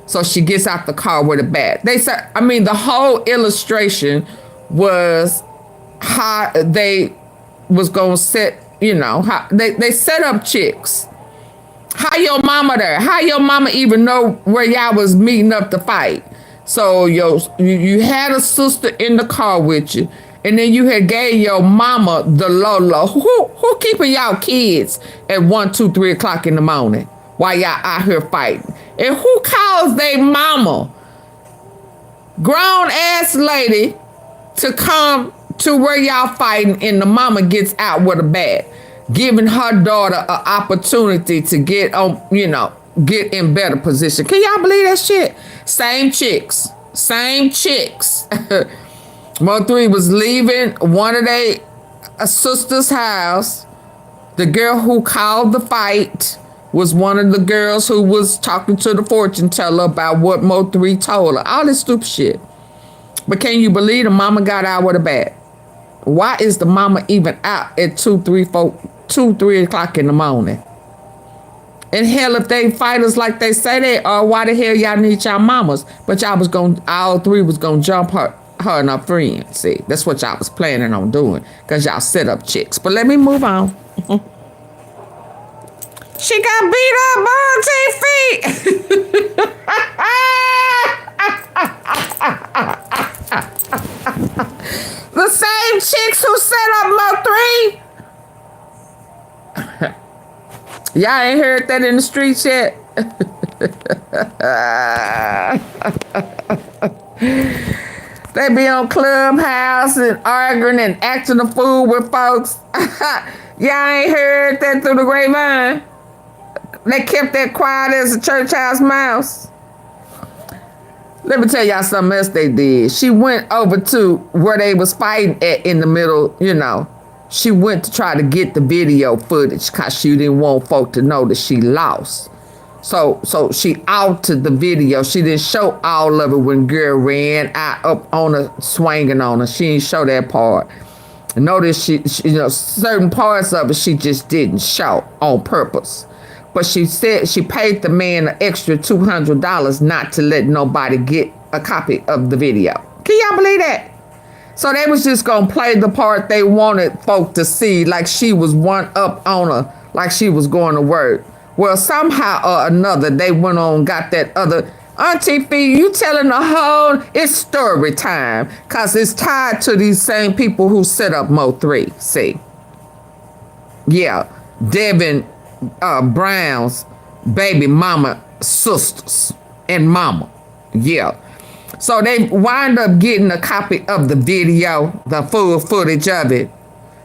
Speaker 1: So she gets out the car with a bat. They said, I mean, the whole illustration was how they was going to set, you know, how they set up chicks. How your mama there? How your mama even know where y'all was meeting up to fight? So you had a sister in the car with you, and then you had gave your mama the Lolo. Who keeping y'all kids at 1, 2, 3 o'clock in the morning while y'all out here fighting? And who calls they mama, grown ass lady, to come to where y'all fighting, and the mama gets out with a bat, giving her daughter an opportunity to get on, you know, get in better position. Can y'all believe that shit? Same chicks. Mo3 was leaving one of their sister's house. The girl who called the fight was one of the girls who was talking to the fortune teller about what Mo3 told her. All this stupid shit. But can you believe the mama got out with a bat? Why is the mama even out at 2, 3 o'clock in the morning? And hell, if they fighters like they say they are, why the hell y'all need y'all mamas? But y'all was all three was gonna jump her and her friend. See, that's what y'all was planning on doing, because y'all set up chicks. But let me move on. She got beat up by AunTeaFee. The same chicks who set up Mo3. Y'all ain't heard that in the streets yet? They be on Clubhouse and arguing and acting a fool with folks. Y'all ain't heard that through the grapevine? They kept that quiet as a church house mouse. Let me tell y'all something else they did. She went over to where they was fighting at in the middle, you know. She went to try to get the video footage because she didn't want folk to know that she lost. So she altered the video. She didn't show all of it when girl ran out up on her, swinging on her. She didn't show that part. Notice she you know, certain parts of it she just didn't show on purpose. But she said she paid the man an extra $200 not to let nobody get a copy of the video. Can y'all believe that? So they was just gonna play the part they wanted folk to see, like she was one up on her, like she was going to work. Well, somehow or another, they went on, got that other AunTeaFee, you telling the whole, it's story time. Because it's tied to these same people who set up Mo3. See? Yeah. Devin Brown's baby mama sisters and mama. Yeah. So they wind up getting a copy of the video, the full footage of it.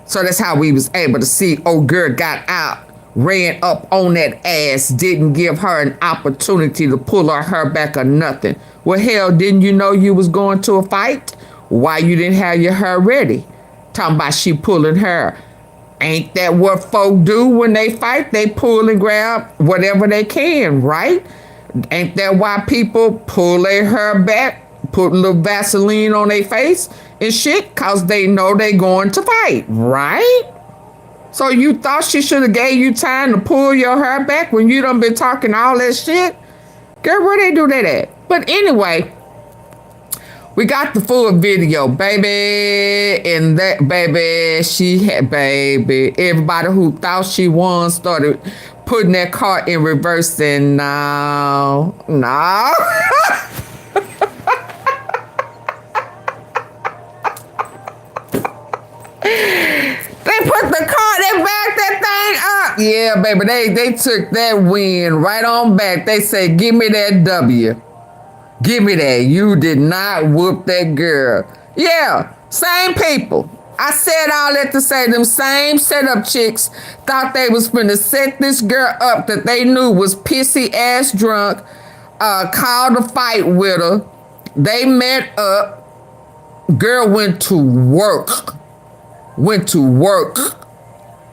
Speaker 1: So that's how we was able to see old girl got out, ran up on that ass, didn't give her an opportunity to pull her hair back or nothing. Well, hell, didn't you know you was going to a fight? Why you didn't have your hair ready? Talking about she pulling her. Ain't that what folk do when they fight? They pull and grab whatever they can, right? Ain't that why people pull their hair back, put a little Vaseline on their face and shit? Because they know they going to fight, right? So you thought she should have gave you time to pull your hair back when you done been talking all that shit? Girl, where they do that at? But anyway, we got the full video, baby. And that baby, she had baby. Everybody who thought she won started putting that car in reverse and no. They put the car, they backed that thing up. Yeah, baby, they took that win right on back. They said, give me that W. Give me that. You did not whoop that girl. Yeah, same people. I said all that to say them same setup chicks thought they was finna set this girl up that they knew was pissy ass drunk, called a fight with her. They met up. Girl went to work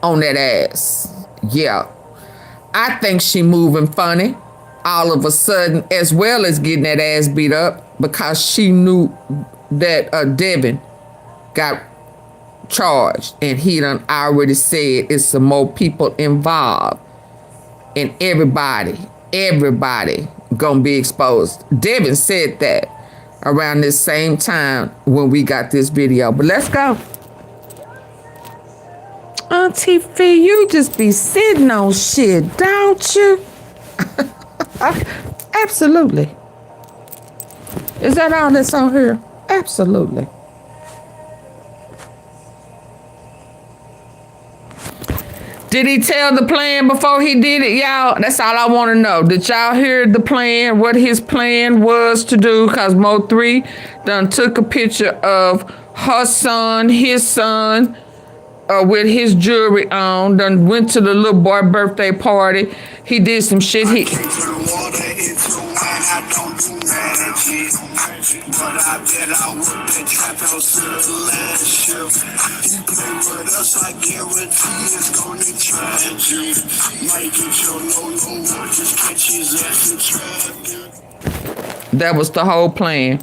Speaker 1: on that ass. Yeah. I think she moving funny all of a sudden, as well as getting that ass beat up, because she knew that Devin got charged and he done already said it's some more people involved and everybody gonna be exposed. Devin said that around this same time when we got this video. But let's go. AunTeaFee, you just be sitting on shit, don't you? Absolutely. Is that all that's on here? Absolutely. Did he tell the plan before he did it, y'all? That's all I want to know. Did y'all hear the plan, what his plan was to do? Because Mo3 done took a picture of her son, his son, with his jewelry on, done went to the little boy birthday party. He did some shit. That was the whole plan.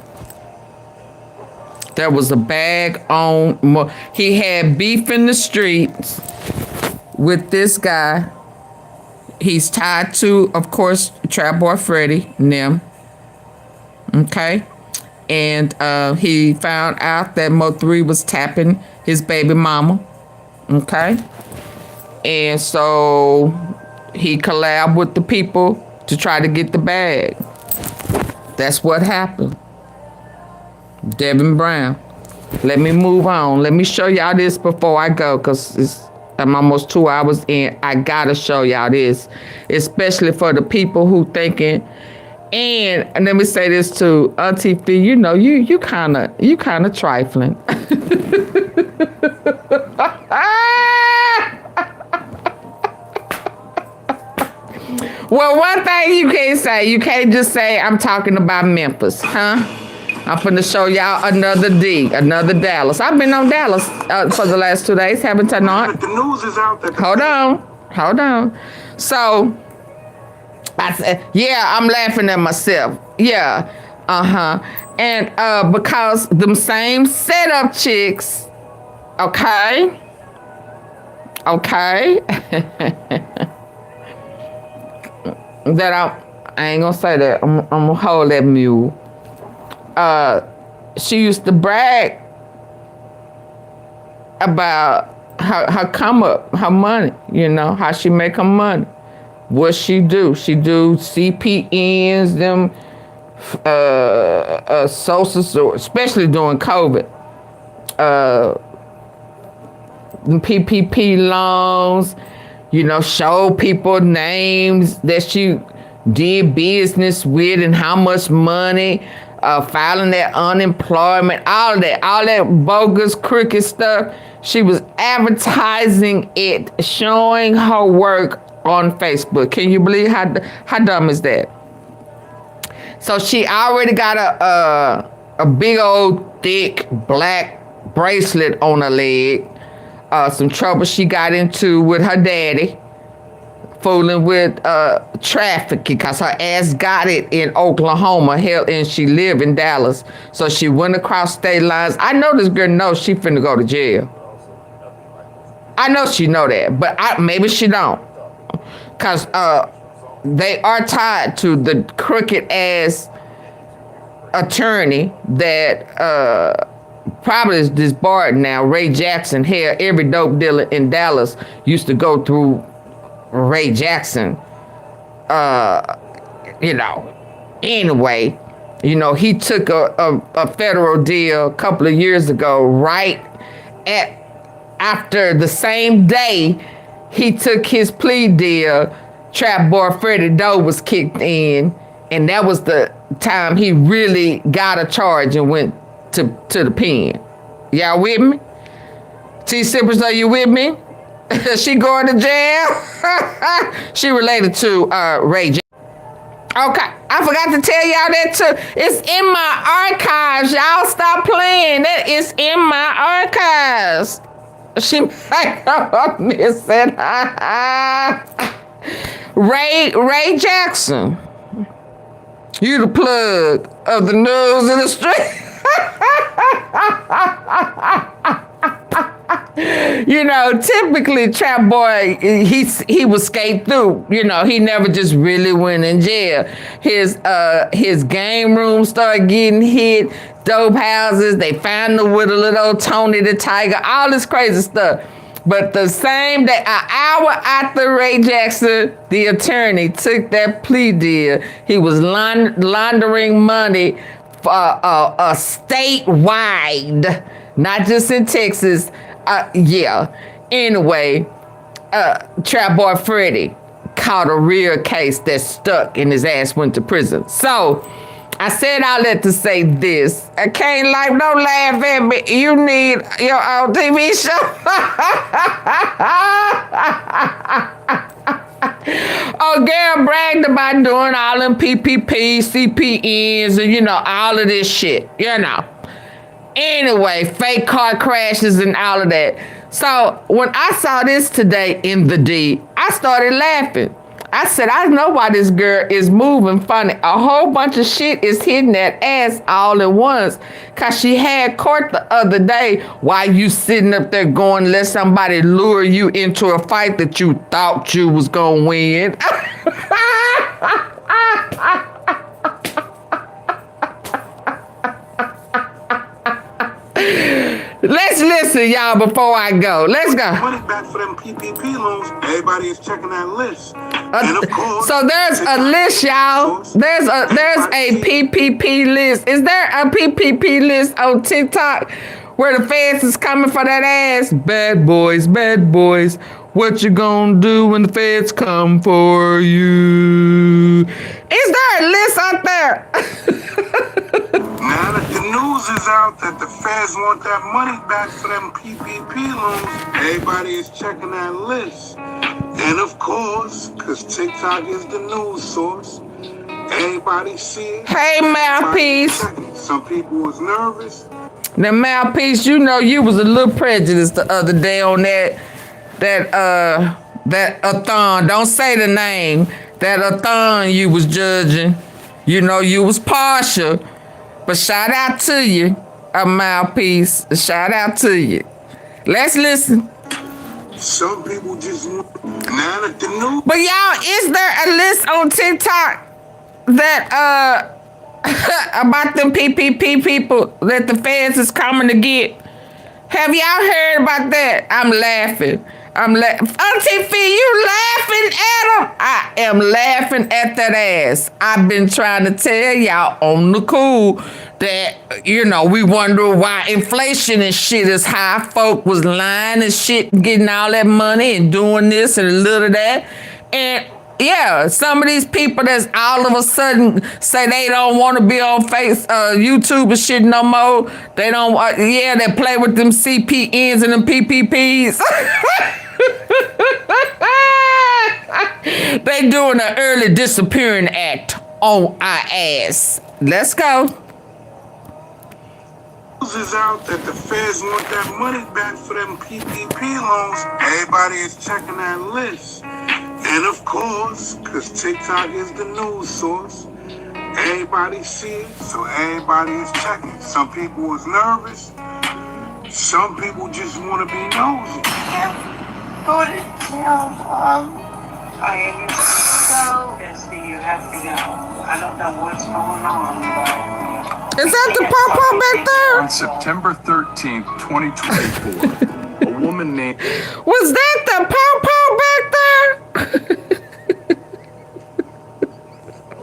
Speaker 1: There was a bag on. He had beef in the streets with this guy. He's tied to, of course, Trap Boy Freddy and them. Okay. And he found out that Mo3 was tapping his baby mama. Okay. And so he collabed with the people to try to get the bag. That's what happened. Devin Brown. Let me move on. Let me show y'all this before I go, because I'm almost 2 hours in. I gotta show y'all this, especially for the people who thinking. And let me say this too, AunTeaFee, you know, you kind of trifling. Well, one thing you can't just say I'm talking about Memphis, huh? I'm finna show y'all another Dallas. I've been on Dallas for the last 2 days, haven't I not? The news is out there. Hold on. So, I said, yeah, I'm laughing at myself. Yeah, And because them same setup chicks, okay? That I ain't gonna say that. I'm gonna hold that mule. She used to brag about her come up, her money, you know, how she make her money. What she do? She do CPNs, them social, especially during COVID. PPP loans, show people names that you did business with and how much money, filing that unemployment, all that bogus, crooked stuff. She was advertising it, showing her work on Facebook. Can you believe how dumb is that? So she already got a big old thick black bracelet on her leg. Some trouble she got into with her daddy, fooling with trafficking, because her ass got it in Oklahoma, and she lived in Dallas. So she went across state lines. I know this girl knows she finna go to jail. I know she know that, but maybe she don't. Because they are tied to the crooked ass attorney that probably is disbarred now, Ray Jackson. Hell, every dope dealer in Dallas used to go through Ray Jackson. Anyway, he took a federal deal a couple of years ago, right after the same day he took his plea deal. Trap boy Freddie Doe was kicked in, and that was the time he really got a charge and went to the pen. Y'all with me? T-Sippers, are you with me? She going to jail? She related to Ray J. Okay, I forgot to tell y'all that too. It's in my archives. Y'all stop playing. That is in my archives. She might go missing. Ray Jackson. You the plug of the news in the street. Typically Trap Boy, he would skate through. He never just really went in jail. His game room started getting hit, dope houses, they found him with a little old Tony the Tiger, all this crazy stuff. But the same day, an hour after Ray Jackson, the attorney, took that plea deal, he was laundering money statewide, not just in Texas. Anyway, Trap Boy Freddie caught a real case that stuck and his ass went to prison. So I said all that to say this. I can't don't laugh at me. You need your own TV show. Oh, girl bragged about doing all them PPP, CPNs, and all of this shit, Anyway, fake car crashes and all of that. So when I saw this today in the D, I started laughing. I said, I know why this girl is moving funny. A whole bunch of shit is hitting that ass all at once. Because she had court the other day while you sitting up there going, let somebody lure you into a fight that you thought you was going to win. Let's listen, y'all, before I go. Let's go.
Speaker 3: Money back for them PPP loans. Everybody is checking that list. And of course,
Speaker 1: so there's a list, y'all. There's a PPP list. Is there a PPP list on TikTok where the feds is coming for that ass? Bad boys, what you gonna do when the feds come for you? Is there a list out there?
Speaker 3: Now that the news is out that the feds want that money back for them PPP loans, everybody is checking that list. And of course, because TikTok is the news source, everybody see it.
Speaker 1: Hey, Mouthpiece.
Speaker 3: Some people was nervous.
Speaker 1: Now, Mouthpiece, you was a little prejudiced the other day on that a-thon. Don't say the name. That a-thon you was judging. You was partial. But shout out to you, a Mouthpiece. Shout out to you. Let's listen.
Speaker 3: Some people just want now that the news.
Speaker 1: But y'all, is there a list on TikTok that about them PPP people that the feds is coming to get? Have y'all heard about that? I'm laughing. AunTeaFee, you laughing at him? I am laughing at that ass. I've been trying to tell y'all on the cool that, you know, we wonder why inflation and shit is high. Folk was lying and shit, getting all that money and doing this and a little of that. And yeah, some of these people that's all of a sudden say they don't want to be on YouTube and shit no more. They don't, they play with them CPNs and them PPPs. They doing an early disappearing act on our ass. Let's go.
Speaker 3: Is out that the feds want that money back for them PPP loans. Everybody is checking that list. And of course, because TikTok is the news source, everybody see it, so everybody is checking. Some people was nervous. Some people just want to be nosy.
Speaker 10: Go to town, I am so busy, you have to go. I don't know what's going on, but...
Speaker 1: Is that the pop-up back there?
Speaker 17: On September 13th, 2024, a woman named...
Speaker 1: Was that the pop-up back there?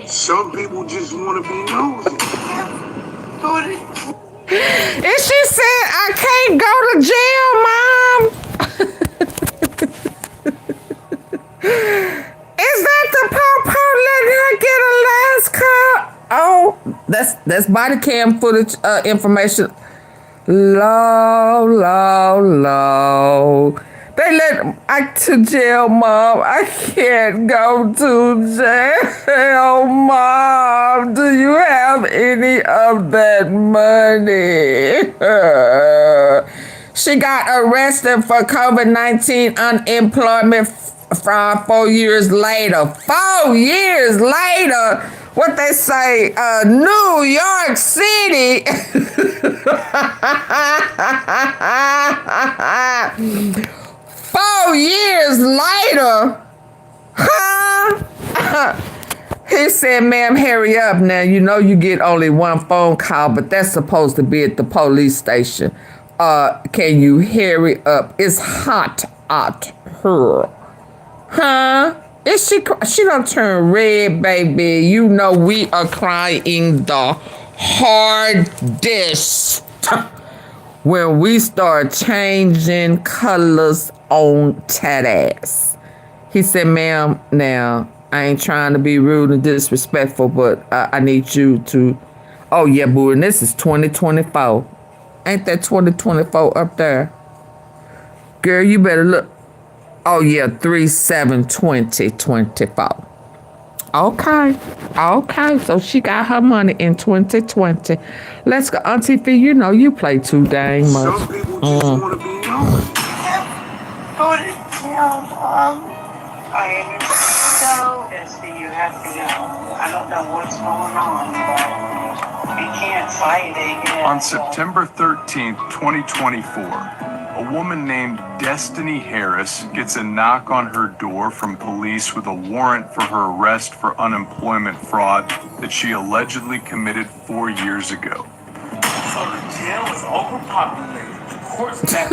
Speaker 3: Some people just want to be nosy.
Speaker 1: And she said, I can't go to jail, Mom. Is that the pop-up letting her get a last cut? Oh, that's body cam footage information. Low. They let I to jail, Mom. I can't go to jail, Mom. Do you have any of that money? She got arrested for COVID-19 unemployment fraud 4 years later. 4 years later. What they say, New York City. 4 years later, huh? He said, ma'am, hurry up now. You know you get only one phone call, but that's supposed to be at the police station. Can you hurry up? It's hot out here. Huh? Is she done turned red, baby. You know we are crying the hardest when we start changing colors on that ass. He said, ma'am, now, I ain't trying to be rude and disrespectful, but I need you to... Oh, yeah, boo, and this is 2024. Ain't that 2024 up there? Girl, you better look. Oh, yeah, 3/7/2024. Okay, so she got her money in 2020. Let's go. AunTeaFee, you know you play too dang much.
Speaker 3: Some people just want to be nosy.
Speaker 10: Go to town, I am so busy, you have to go. I don't know what's going on, but we can't fight it yet.
Speaker 17: On September 13th, 2024, a woman named Destiny Harris gets a knock on her door from police with a warrant for her arrest for unemployment fraud that she allegedly committed 4 years ago.
Speaker 18: So the jail is overpopulated. Court's back.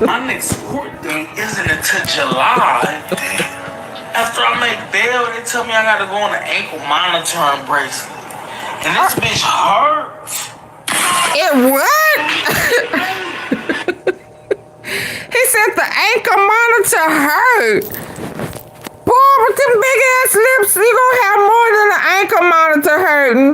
Speaker 18: My next court date isn't until July. After I make bail, they tell me I gotta go on an ankle monitoring bracelet. And this bitch hurts.
Speaker 1: It what? He said the ankle monitor hurt. Boy, with them big ass lips, you gonna have more than an ankle monitor hurting.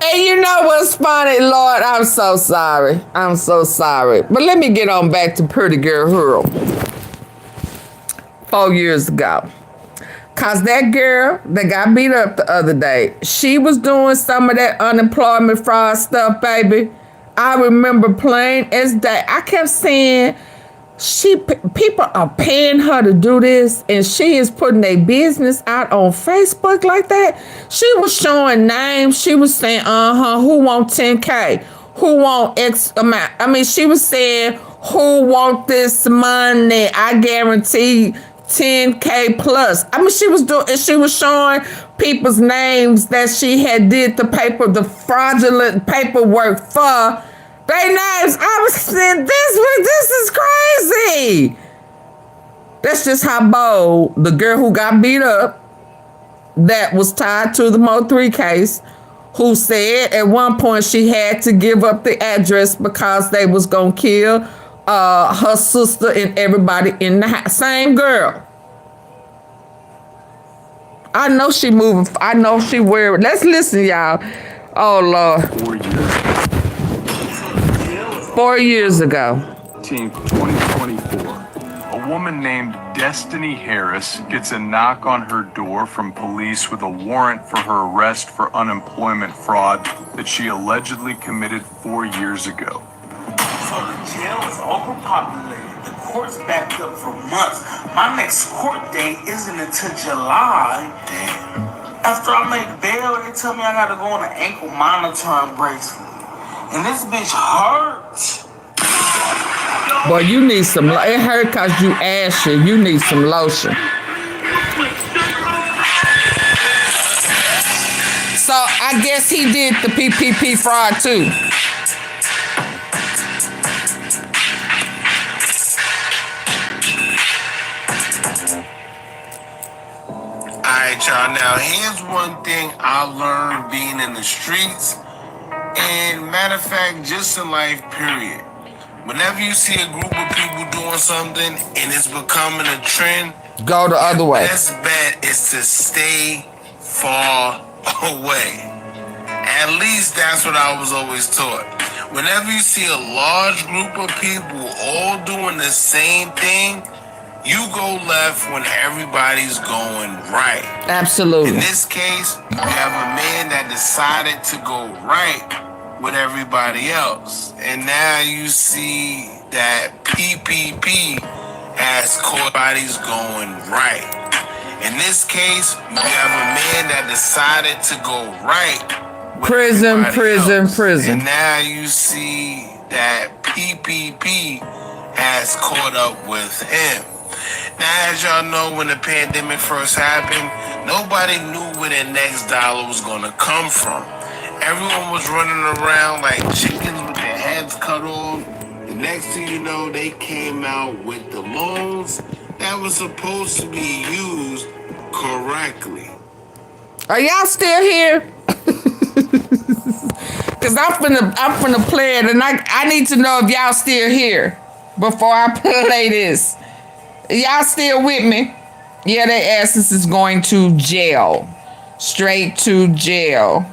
Speaker 1: And you know what's funny, Lord? I'm so sorry. But let me get on back to Pretty Girl Hurl. 4 years ago. Cause that girl that got beat up the other day, she was doing some of that unemployment fraud stuff, baby. I remember plain as day. I kept saying, people are paying her to do this, and she is putting their business out on Facebook like that. She was showing names. She was saying, who want 10K? Who want X amount? I mean, she was saying, who want this money? I guarantee 10K plus. I mean, she was showing people's names that she had did the fraudulent paperwork for. Their names. I was saying, this is crazy. That's just how bold the girl who got beat up, that was tied to the Mo3 case, who said at one point she had to give up the address because they was gonna kill her sister and everybody in the house. Same girl. I know she moving. I know she wearing. Let's listen, y'all. Oh Lord. 4 years ago.
Speaker 17: 2024. A woman named Destiny Harris gets a knock on her door from police with a warrant for her arrest for unemployment fraud that she allegedly committed 4 years ago.
Speaker 18: So the jail is overpopulated. The court's backed up for months. My next court date isn't until July. Damn. After I make bail, they tell me I gotta go on an ankle monitoring bracelet. And this bitch hurts.
Speaker 1: Boy, you need some. It hurt because you ashy. You need some lotion. So I guess he did the PPP fraud too.
Speaker 3: Alright, y'all. Now, here's one thing I learned being in the streets. And matter of fact, just in life, period. Whenever you see a group of people doing something and it's becoming a trend,
Speaker 1: go the other way.
Speaker 3: Best bet is to stay far away. At least that's what I was always taught. Whenever you see a large group of people all doing the same thing, you go left when everybody's going right.
Speaker 1: Absolutely.
Speaker 3: In this case, you have a man that decided to go right with everybody else. And now you see that PPP has caught bodies going right. In this case, you have a man that decided to go right with
Speaker 1: prison.
Speaker 3: And now you see that PPP has caught up with him. Now, as y'all know, when the pandemic first happened, nobody knew where their next dollar was gonna come from. Everyone was running around like chickens with their heads cut off. The next thing you know, they came out with the loans that was supposed to be used correctly.
Speaker 1: Are y'all still here? Cause I'm finna play it, and I need to know if y'all still here before I play this. Y'all still with me? Yeah, their asses is going to jail. Straight to jail.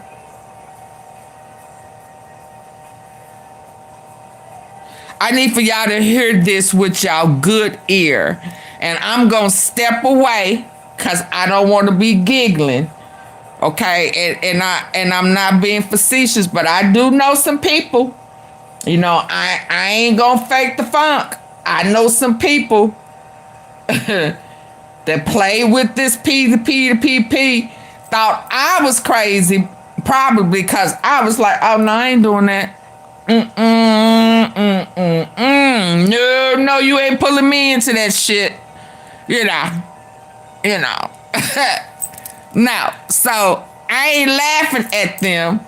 Speaker 1: I need for y'all to hear this with y'all good ear. And I'm going to step away because I don't want to be giggling. Okay? And I'm not being facetious, but I do know some people. You know, I ain't going to fake the funk. I know some people that play with this P2P, thought I was crazy, probably because I was like, oh, no, I ain't doing that. No, you ain't pulling me into that shit. You know. No, so I ain't laughing at them,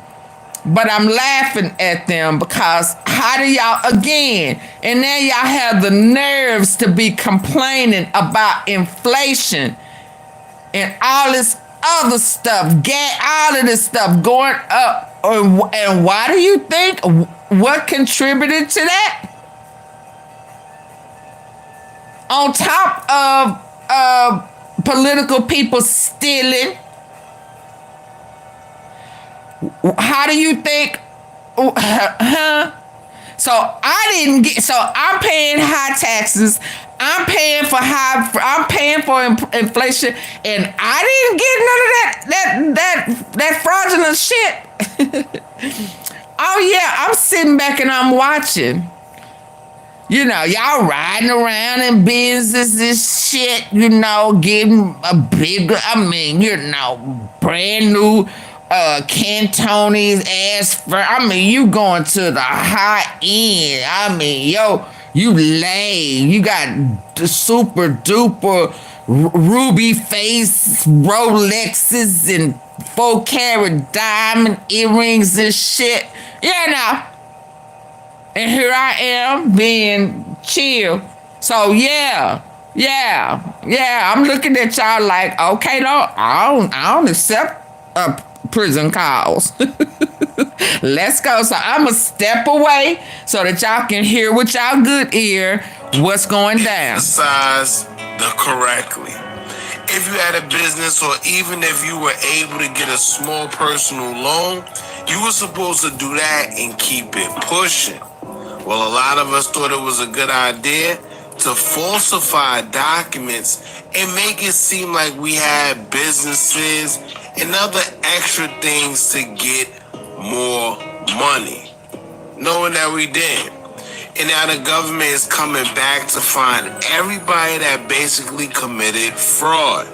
Speaker 1: but I'm laughing at them because how do y'all, again, and then y'all have the nerves to be complaining about inflation and all this other stuff, all of this stuff going up. And why do you think, what contributed to that? On top of political people stealing, how do you think, So I'm paying high taxes. I'm paying for inflation, and I didn't get none of that fraudulent shit. Oh yeah, I'm sitting back and I'm watching. You know, y'all riding around in business and shit, you know, getting a bigger, brand new Cantonese ass. You going to the high end. You lay. You got the super duper ruby face Rolexes and 4-carat diamond earrings and shit. You know. And here I am being chill. So yeah, I'm looking at y'all like, okay, I don't accept prison calls. Let's go. So I'm going to step away so that y'all can hear with y'all good ear what's going down.
Speaker 3: Emphasize the correctly. If you had a business or even if you were able to get a small personal loan, you were supposed to do that and keep it pushing. Well, a lot of us thought it was a good idea to falsify documents and make it seem like we had businesses and other extra things to get more money, knowing that we did. And now the government is coming back to find everybody that basically committed fraud.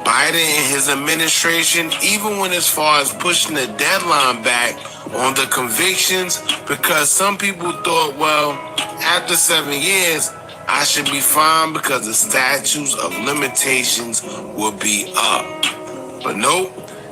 Speaker 3: Biden and his administration even went as far as pushing the deadline back on the convictions because some people thought, well, after 7 years, I should be fine because the statutes of limitations will be up. But nope,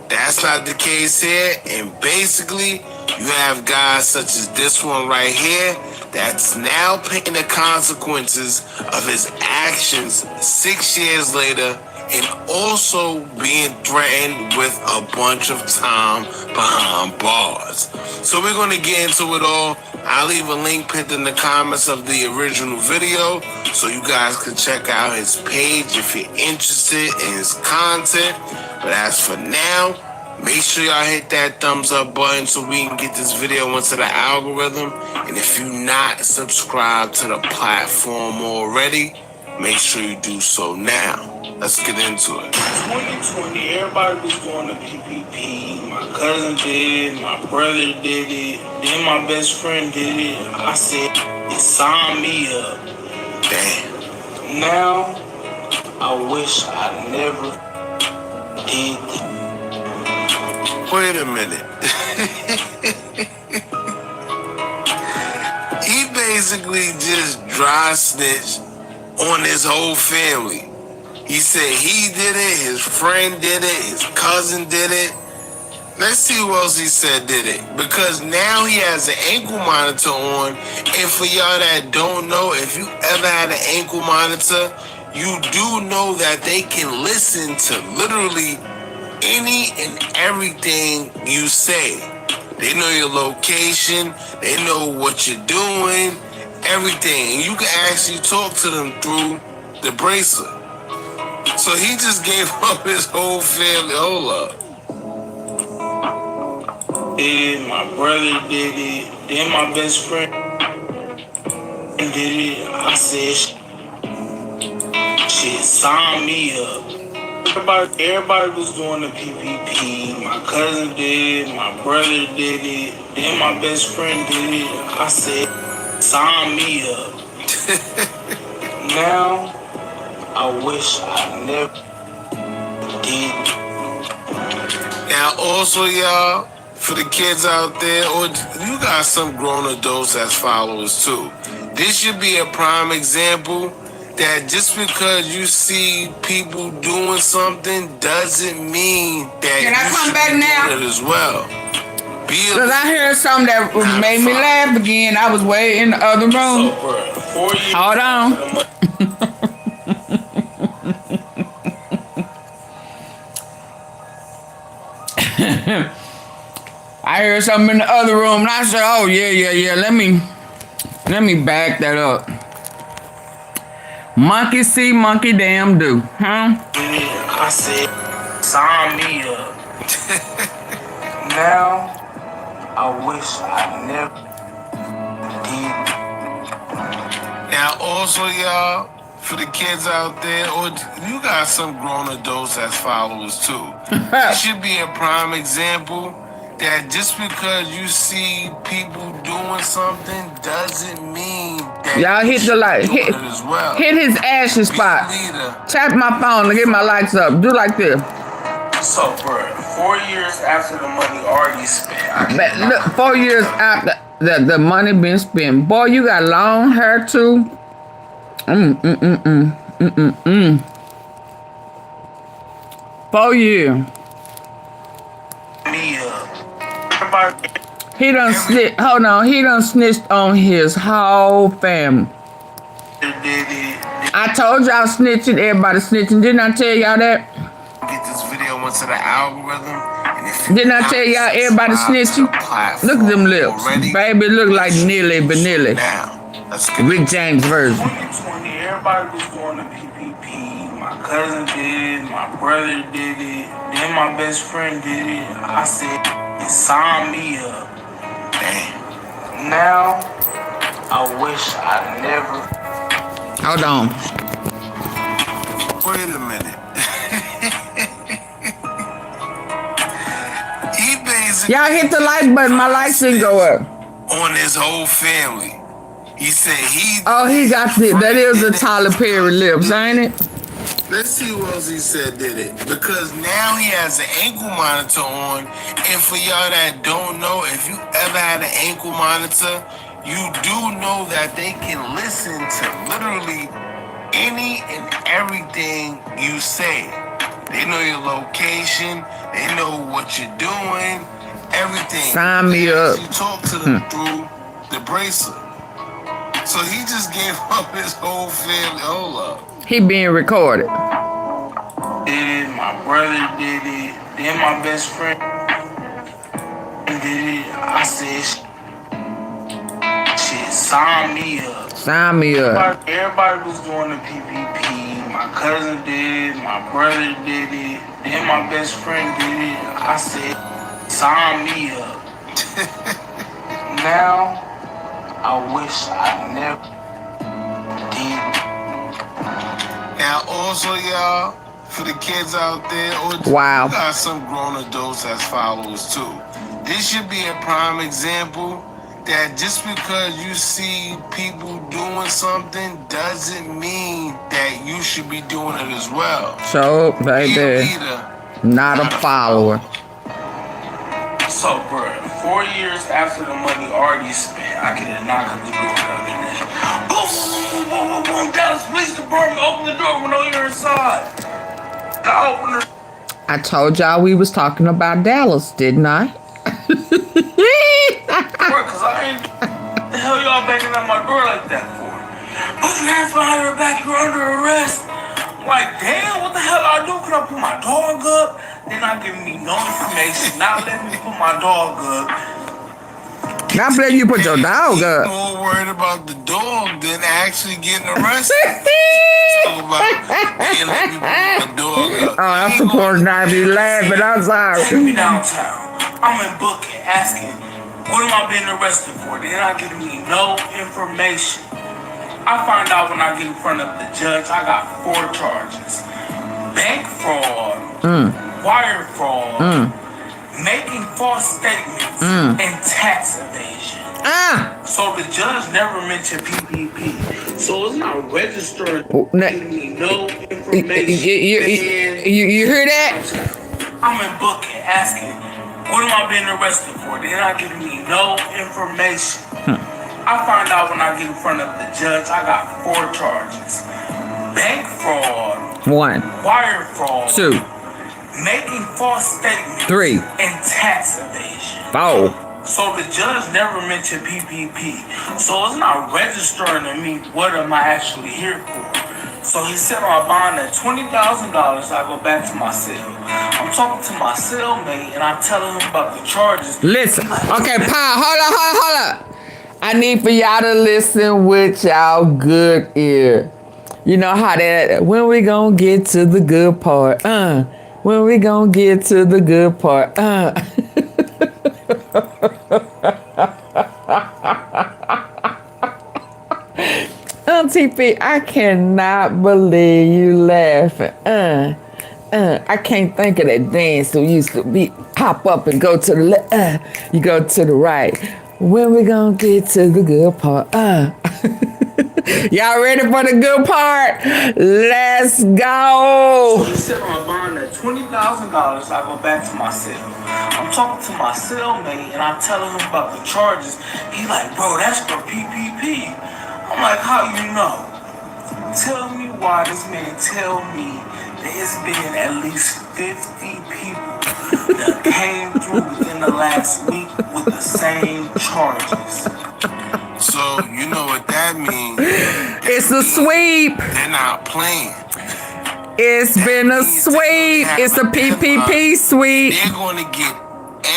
Speaker 3: that's not the case here. And basically, you have guys such as this one right here that's now paying the consequences of his actions 6 years later and also being threatened with a bunch of time behind bars. So we're going to get into it all. I'll leave a link pinned in the comments of the original video so you guys can check out his page if you're interested in his content. But as for now, make sure y'all hit that thumbs up button so we can get this video into the algorithm. And if you're not subscribed to the platform already, make sure you do so now. Let's get into it.
Speaker 18: 2020, everybody was going to PPP. My cousin did it, my brother did it, then my best friend did it. I said, it signed me up.
Speaker 3: Damn.
Speaker 18: Now, I wish I never did that.
Speaker 3: Wait a minute. He basically just dry snitched on his whole family. He said he did it, his friend did it, his cousin did it. Let's see who else he said did it. Because now he has an ankle monitor on. And for y'all that don't know, if you ever had an ankle monitor, you do know that they can listen to literally any and everything you say. They know your location, they know what you're doing, everything. And you can actually talk to them through the bracelet. So he just gave up his whole family. Hold up.
Speaker 18: Did my brother did it, then my best friend did it. I said, shit, sign me up. Everybody was doing the PPP. My cousin did it, my brother did it, then my best friend did it. I said, sign me up. Now, I wish I never did.
Speaker 3: Now, also, y'all, for the kids out there, or you got some grown adults as followers too. This should be a prime example that just because you see people doing something doesn't mean that
Speaker 1: Can I come back now?
Speaker 3: do it as well.
Speaker 1: Because I heard something that made me laugh again. I was way in the other room. Hold on. I heard something in the other room and I said, oh yeah, let me back that up. Monkey see, monkey damn do, huh?
Speaker 18: I said, sign me up. Now, I wish I never did.
Speaker 3: Now, also, y'all, for the kids out there, or you got some grown adults as followers too. This should be a prime example that just because you see people doing something doesn't mean that
Speaker 1: y'all hit the like, hit his ashy spot. Tap my phone to get my lights up. Do like this.
Speaker 18: So, bro, 4 years after the money already spent.
Speaker 1: But look, 4 years after the money been spent. Boy, you got long hair too. 4 years.
Speaker 18: Me everybody
Speaker 1: He done snitched. Hold on. He done snitched on his whole family.
Speaker 18: did it.
Speaker 1: I told y'all snitching. Everybody snitching. Didn't I tell y'all that?
Speaker 3: Get this video into the algorithm. And if
Speaker 1: Didn't I tell y'all everybody snitching? Look at them lips. Baby, look like Nilly Vanilli. Rick James version.
Speaker 18: 2020, everybody was going to PPP. My cousin did it, my brother did it, then my best friend did it. I said, sign me up. Damn. Now, I wish I never.
Speaker 1: Hold on.
Speaker 3: Wait a minute. He basically
Speaker 1: Y'all hit the like button. My likes didn't go up.
Speaker 3: on his whole family. He said he.
Speaker 1: Oh, he got the. That is the Tyler Perry lips, ain't it?
Speaker 3: Let's see who else he said did it. Because now he has an ankle monitor on. And for y'all that don't know, if you ever had an ankle monitor, you do know that they can listen to literally any and everything you say. They know your location. They know what you're doing. Everything.
Speaker 1: Sign me up.
Speaker 3: You talk to them through the bracelet. So he just gave up his whole family. Hold up.
Speaker 1: He being recorded.
Speaker 18: Did it, my brother did it, then my best friend did it. I said, shit, sign me up.
Speaker 1: Sign me up.
Speaker 18: Everybody was going to PPP. My cousin did it, my brother did it, then my best friend did it. I said, sign me up. Now, I wish I never did.
Speaker 3: Now, also, y'all, for the kids out there, or
Speaker 1: wow,
Speaker 3: you got some grown adults as followers too. This should be a prime example that just because you see people doing something doesn't mean that you should be doing it as well.
Speaker 1: So, baby, not a follower.
Speaker 18: So, bro, 4 years after the money already spent, I get a knock on the door the other day. Boom, boom, boom, boom, boom, Dallas Police Department, open the door when you're inside. I open the
Speaker 1: I told y'all we was talking about Dallas, didn't I?
Speaker 18: door, cause I ain't. The hell y'all banging on my door like that for? Put your hands behind your back, you're under arrest. I'm like, damn, what the hell I do? Can I put my dog up? They're not giving me no information, not letting me put my dog up.
Speaker 1: Not letting you put your dog up.
Speaker 3: More worried about the dog than actually getting arrested. Talk about can't let me put my dog up.
Speaker 1: Oh, I'm supposed not be laughing. I'm sorry.
Speaker 18: Take me downtown. I'm in booking, asking, what am I being arrested for? They're not giving me no information. I find out when I get in front of the judge, I got 4 charges. Bank fraud, wire fraud, making false statements, and tax evasion. So the judge never mentioned PPP. So it's not registered, giving me no information.
Speaker 1: You hear that?
Speaker 18: I'm in booking, asking, what am I being arrested for? They're not giving me no information. I find out when I get in front of the judge, I got 4 charges. Bank fraud,
Speaker 1: 1,
Speaker 18: wire fraud,
Speaker 1: 2,
Speaker 18: making false statements,
Speaker 1: 3,
Speaker 18: and tax evasion.
Speaker 1: 4.
Speaker 18: So the judge never mentioned PPP. So it's not registering to me what am I actually here for. So he set my bond at $20,000. I go back to my cell. I'm talking to my cellmate and I'm telling him about the charges.
Speaker 1: Listen. Okay, Pa, hold up. I need for y'all to listen with y'all good ear. You know how that, when we gonna get to the good part? When we gonna get to the good part? AunTeaFee, I cannot believe you laughing. I can't think of that dance that used to be pop up and go to the left. You go to the right. When we gonna get to the good part? Y'all ready for the good part? Let's go.
Speaker 18: So he set my bond at $20,000. I go back to my cell. I'm talking to my cellmate and I'm telling him about the charges. He's like, bro, that's for PPP. I'm like, how you know? Tell me why this man tell me there's been at least 50 people that came through within the last week with the same charges.
Speaker 13: So you know what that means?
Speaker 1: It's a sweep.
Speaker 13: They're not playing.
Speaker 1: It's been a sweep. It's a PPP sweep.
Speaker 13: They're going to get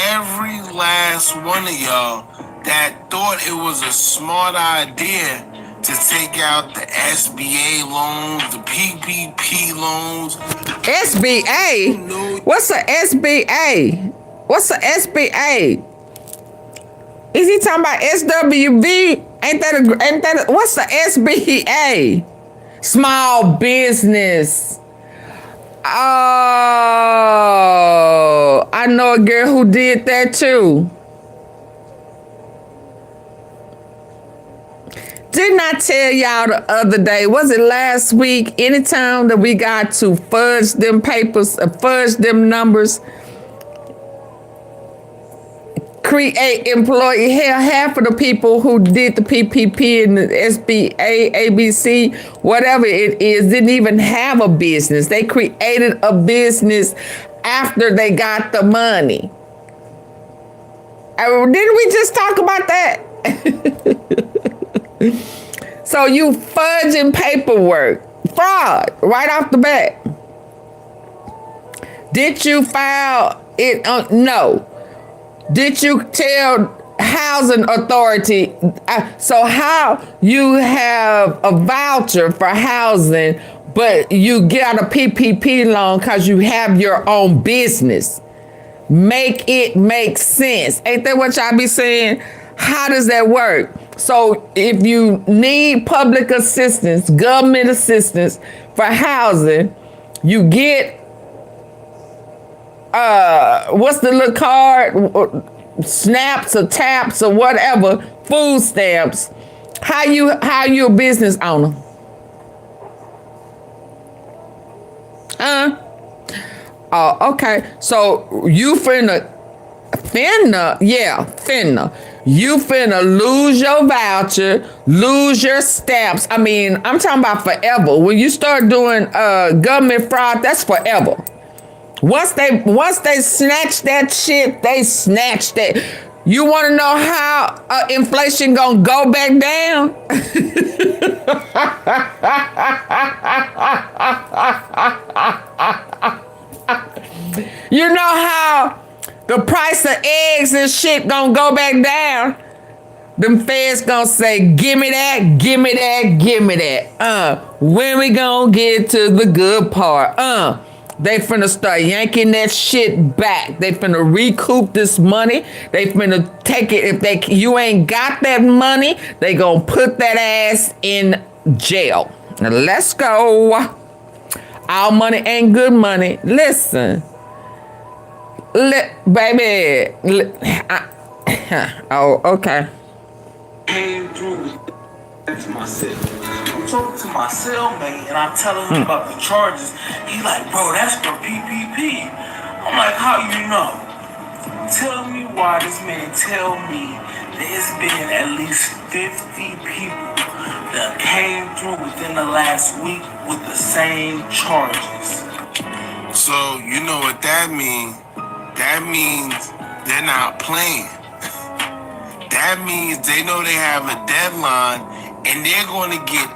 Speaker 13: every last one of y'all that thought it was a smart idea to take out the SBA loans, the PPP loans.
Speaker 1: SBA? What's a SBA? What's a SBA? Is he talking about SWV? Ain't that what's the SBA? Small business. Oh, I know a girl who did that too. Didn't I tell y'all the other day, was it last week, anytime that we got to fudge them papers, fudge them numbers, create employee, hell, half of the people who did the PPP and the SBA, ABC, whatever it is, didn't even have a business. They created a business after they got the money. Didn't we just talk about that? So you fudging paperwork, fraud, right off the bat. Did you file it? No. Did you tell housing authority? So how you have a voucher for housing, but you get a PPP loan because you have your own business? Make it make sense. Ain't that what y'all be saying? How does that work? So if you need public assistance, government assistance for housing, you get what's the little card? Snaps or taps or whatever, food stamps. How you a business owner? Oh, okay. So you finna. You finna lose your voucher, lose your stamps. I mean, I'm talking about forever. When you start doing government fraud, that's forever. Once they snatch that shit, they snatch that. You want to know how inflation gonna go back down? You know how the price of eggs and shit gonna go back down? Them feds gonna say, give me that, give me that, give me that. When we gonna get to the good part? They finna start yanking that shit back. They finna recoup this money. They finna take it. If you ain't got that money, they gonna put that ass in jail. Now let's go. Our money ain't good money. Listen. Baby. Oh, okay.
Speaker 18: Came through to myself. I'm talking to my cellmate and I'm telling him about the charges. He like, bro, that's for PPP. I'm like, how you know? Tell me why this man tell me there's been at least 50 people that came through within the last week with the same charges.
Speaker 13: So you know what that means? That means they're not playing. That means they know they have a deadline and they're going to get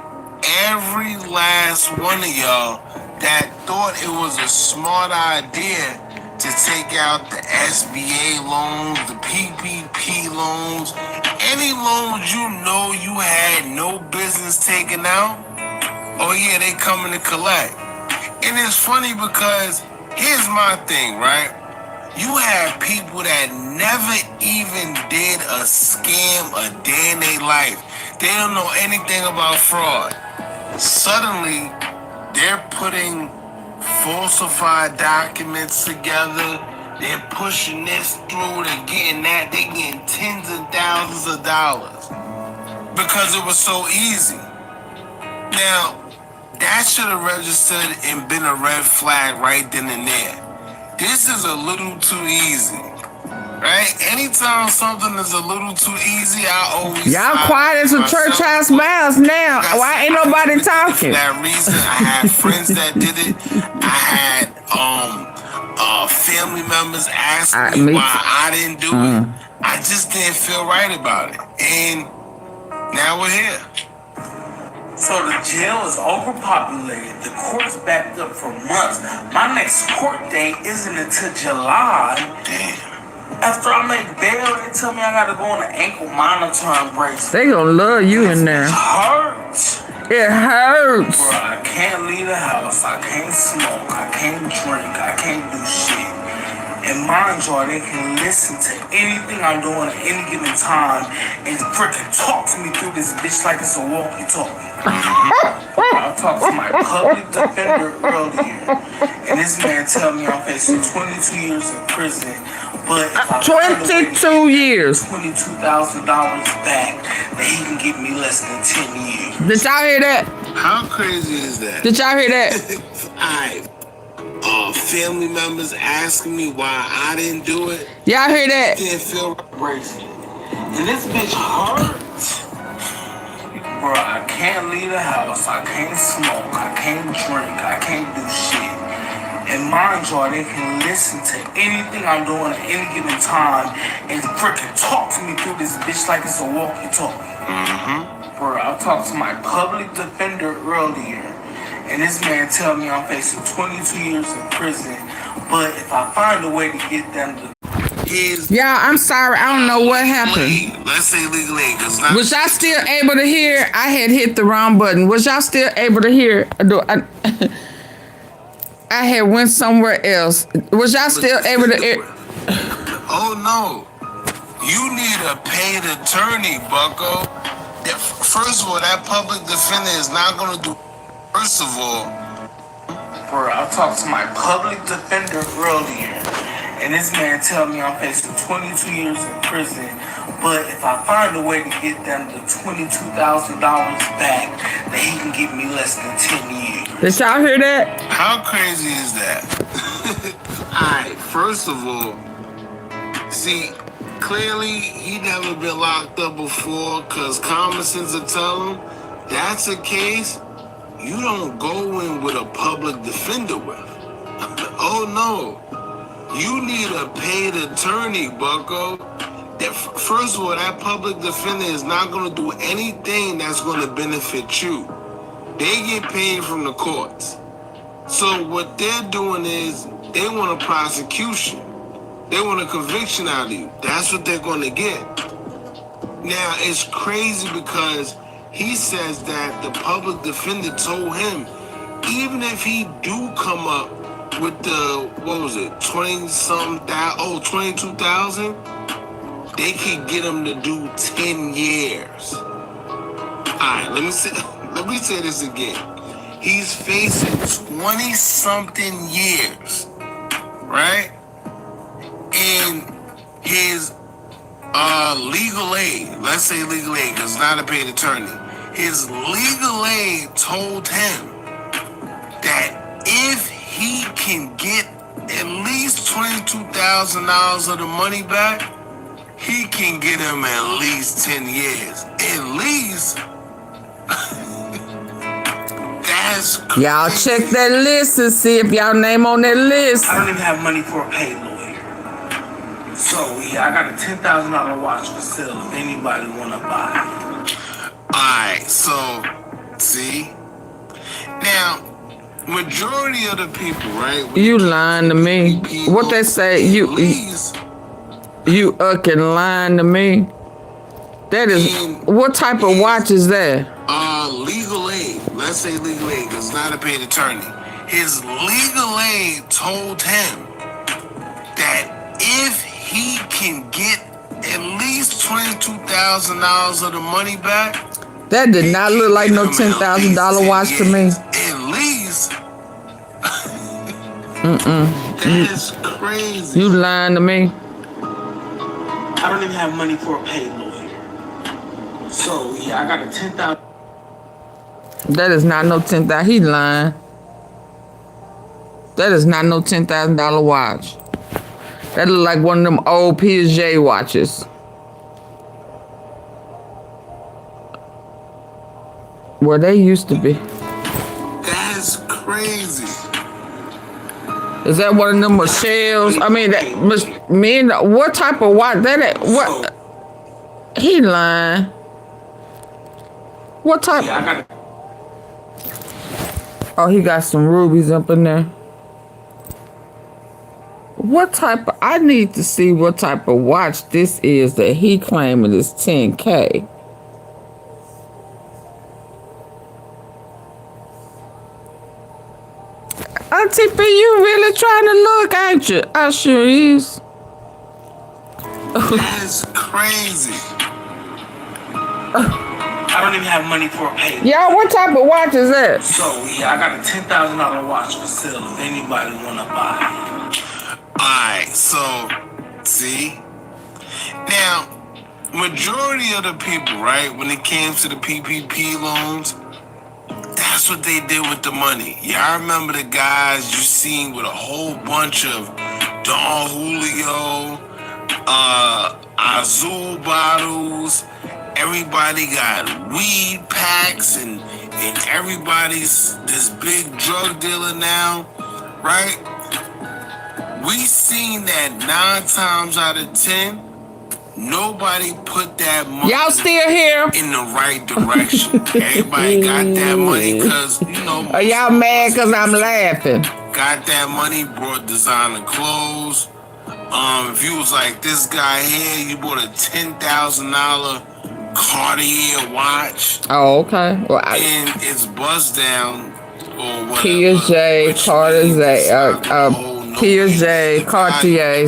Speaker 13: every last one of y'all that thought it was a smart idea to take out the SBA loans, the PPP loans, any loans you know you had no business taking out. Oh yeah, they coming to collect. And it's funny because here's my thing, right? You have people that never even did a scam a day in their life. They don't know anything about fraud. Suddenly, they're putting falsified documents together. They're pushing this through. They're getting that. They're getting tens of thousands of dollars because it was so easy. Now, that should have registered and been a red flag right then and there. This is a little too easy, right?
Speaker 3: right? Anytime something is a little too easy, I always
Speaker 1: Y'all quiet as a church house mouse now. Why ain't nobody talking?
Speaker 3: For that reason, I had friends that did it. I had family members ask me why I didn't do it. I just didn't feel right about it, and now we're here.
Speaker 18: So the jail is overpopulated. The court's backed up for months. My next court date isn't until July.
Speaker 3: Damn.
Speaker 18: After I make bail, they tell me I gotta go on an ankle monitoring bracelet.
Speaker 1: They gonna love you in there.
Speaker 18: It hurts.
Speaker 1: It hurts.
Speaker 18: Bro, I can't leave the house. I can't smoke. I can't drink. I can't do shit. And mind you, they can listen to anything I'm doing at any given time and freaking talk to me through this bitch like it's a walkie-talkie. I talked to my public defender earlier, and this man tell me I'm facing 22 years in prison, but if I
Speaker 1: 22 years.
Speaker 18: $22,000 back, that he can give me less than 10 years.
Speaker 1: Did y'all hear that?
Speaker 3: How crazy is that?
Speaker 1: Did y'all hear that?
Speaker 3: Alright. Family members asking me why I didn't do it.
Speaker 1: Y'all hear that?
Speaker 3: Didn't feel
Speaker 18: racing. And this bitch hurts. Bro, I can't leave the house. I can't smoke. I can't drink. I can't do shit. And mind you, they can listen to anything I'm doing at any given time and freaking talk to me through this bitch like it's a walkie-talkie. Bro, I talked to my public defender earlier. And this man tell me I'm facing 22 years in prison, but if I find a way to get them to
Speaker 1: yeah, I'm sorry, I don't know what happened.
Speaker 3: Let's say legally,
Speaker 1: was y'all still able to hear? I had hit the wrong button. Was y'all still able to hear? I had went somewhere else. Was y'all still able to hear?
Speaker 3: Oh no, you need a paid attorney, bucko. First of all, that public defender is not gonna do. First of all,
Speaker 18: bro, I talked to my public defender earlier, and this man tell me I'm facing 22 years in prison, but if I find a way to get them the $22,000 back, that he can give me less than 10 years.
Speaker 1: Did y'all hear that?
Speaker 3: How crazy is that? Alright, first of all, see, clearly he never been locked up before, because common sense will tell him that's the case. You don't go in with a public defender with. Oh no. You need a paid attorney, bucko. First of all, that public defender is not going to do anything that's going to benefit you. They get paid from the courts. So what they're doing is they want a prosecution. They want a conviction out of you. That's what they're going to get. Now, it's crazy because he says that the public defender told him, even if he do come up with the, 22,000, they could get him to do 10 years. Alright, let me say this again. He's facing 20-something years, right? And his legal aid, let's say legal aid, because it's not a paid attorney. His legal aid told him that if he can get at least $22,000 of the money back, he can get him at least 10 years. At least. That's crazy.
Speaker 1: Y'all check that list and see if y'all name on that list.
Speaker 18: I don't even have money for a paid lawyer. So, yeah, I got a $10,000 watch for sale if anybody want to buy it.
Speaker 3: Alright, so, see? Now, majority of the people, right?
Speaker 1: You lying to me. What they say, you can lying to me. That is, what type of watch is that?
Speaker 3: Legal aid. Let's say legal aid, because it's not a paid attorney. His legal aid told him that if he can get at least $22,000 of the money back.
Speaker 1: That did not look like no $10,000 watch to me.
Speaker 3: At least.
Speaker 1: That
Speaker 3: is crazy.
Speaker 1: You lying to me.
Speaker 18: I don't even have money for a paid lawyer. So, yeah, I got a $10,000.
Speaker 1: That is not no $10,000. He lying. That is not no $10,000 watch. That look like one of them old Piaget watches. Where they used to be.
Speaker 13: That's crazy.
Speaker 1: Is that one of them Michelle's? I mean, that what type of watch? What? He lying. What type? Oh, he got some rubies up in there. What type of, I need to see what type of watch this is that he claiming is 10K. AunTeaFee, you really trying to look, ain't you? I sure is.
Speaker 13: That's crazy.
Speaker 18: I don't even have money for a pay.
Speaker 1: Y'all, what type of watch is that?
Speaker 18: So, yeah, I got a $10,000 watch for sale if anybody want to buy.
Speaker 13: Alright, so, see? Now, majority of the people, right, when it came to the PPP loans, that's what they did with the money. Y'all remember the guys you seen with a whole bunch of Don Julio, Azul bottles. Everybody got weed packs and everybody's this big drug dealer now, right? We seen that 9 times out of 10, nobody put that money.
Speaker 1: Y'all still here?
Speaker 13: In the right direction. Everybody got that money because, you know.
Speaker 1: Are y'all mad because I'm laughing?
Speaker 13: Got that money, brought designer clothes. If you was like this guy here, you bought a $10,000 Cartier watch.
Speaker 1: Oh, okay. Well,
Speaker 13: and it's bust down or whatever.
Speaker 1: Piaget, Piaget, Cartier.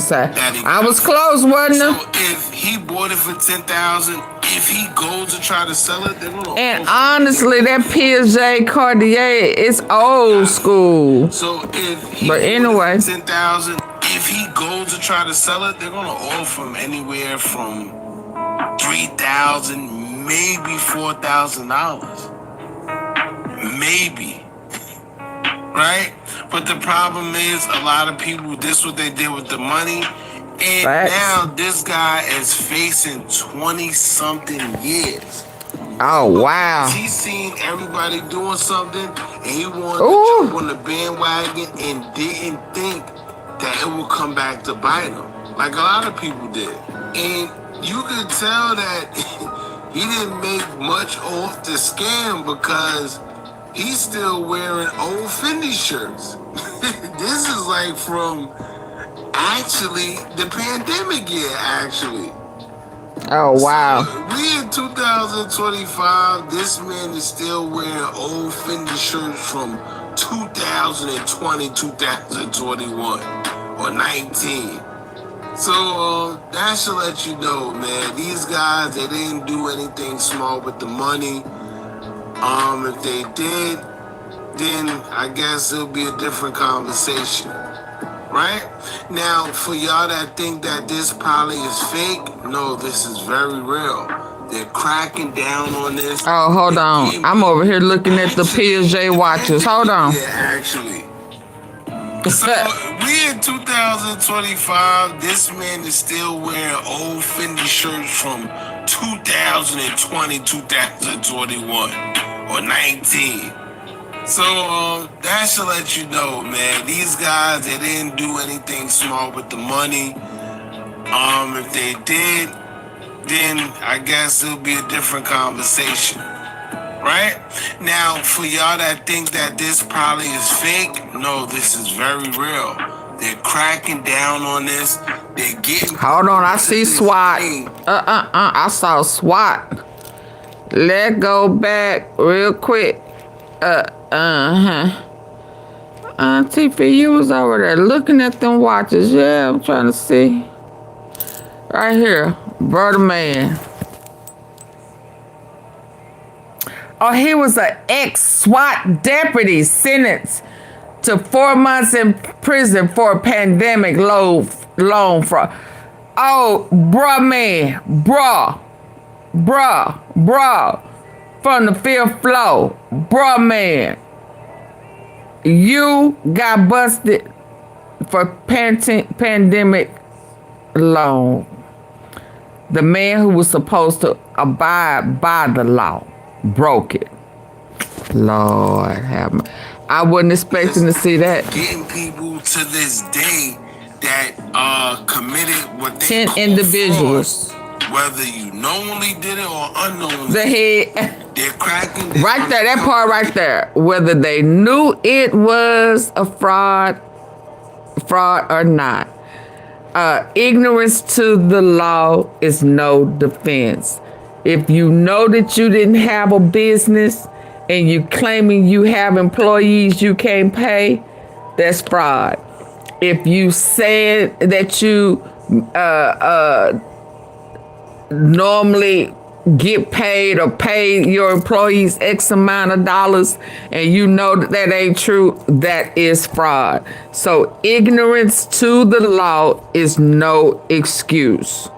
Speaker 1: I was close, wasn't I?
Speaker 13: So if he bought it for $10,000, if he goes to try to sell it, they're gonna.
Speaker 1: And honestly, that Piaget Cartier is old school.
Speaker 13: So if he
Speaker 1: but anyway,
Speaker 13: $10,000, if he goes to try to sell it, they're gonna offer him anywhere from $3,000, maybe $4,000, maybe. Right? But the problem is a lot of people, this is what they did with the money. And now this guy is facing 20-something years.
Speaker 1: Oh, wow.
Speaker 13: He's seen everybody doing something and he wanted to jump on the bandwagon and didn't think that it would come back to bite him. Like a lot of people did. And you could tell that he didn't make much off the scam because he's still wearing old Fendi shirts. This is like from actually the pandemic year, actually.
Speaker 1: Oh, wow.
Speaker 13: So we in 2025, this man is still wearing old Fendi shirts from 2020, 2021, or 19. So that should let you know, man, these guys, they didn't do anything small with the money. If they did, then I guess it'll be a different conversation, right? Now, for y'all that think that this probably is fake, no, this is very real. They're cracking down on this.
Speaker 1: Oh, hold on. I'm over here looking at the Piaget watches. Hold on.
Speaker 13: Yeah, actually. So, we in 2025, this man is still wearing old Fendi shirts from 2020, 2021, or 19. So, that should let you know, man, these guys, they didn't do anything small with the money. If they did, then I guess it'll be a different conversation. Right? Now, for y'all that think that this probably is fake, no, this is very real. They're cracking down on this. They're getting...
Speaker 1: Hold on, I see SWAT. I saw SWAT. Let's go back real quick. AunTeaFee, you was over there looking at them watches. Yeah, I'm trying to see. Right here. Brother man. Oh, he was an ex-SWAT deputy sentenced to 4 months in prison for a pandemic loan fraud. Oh, bruh man. Bruh. From the 5th floor. Bruh man. You got busted for pandemic loan. The man who was supposed to abide by the law broke it. Lord have mercy. I wasn't expecting to see that.
Speaker 18: Getting people to this day that committed what they
Speaker 1: 10
Speaker 18: call
Speaker 1: individuals.
Speaker 18: fraud, whether you knowingly did it or unknowingly.
Speaker 1: The head.
Speaker 18: They're cracking down.
Speaker 1: Right there, that part right there. Whether they knew it was a fraud or not. Ignorance to the law is no defense. If you know that you didn't have a business and you claiming you have employees you can't pay, that's fraud. If you said that you normally get paid or pay your employees X amount of dollars and you know that ain't true, that is fraud. So ignorance to the law is no excuse.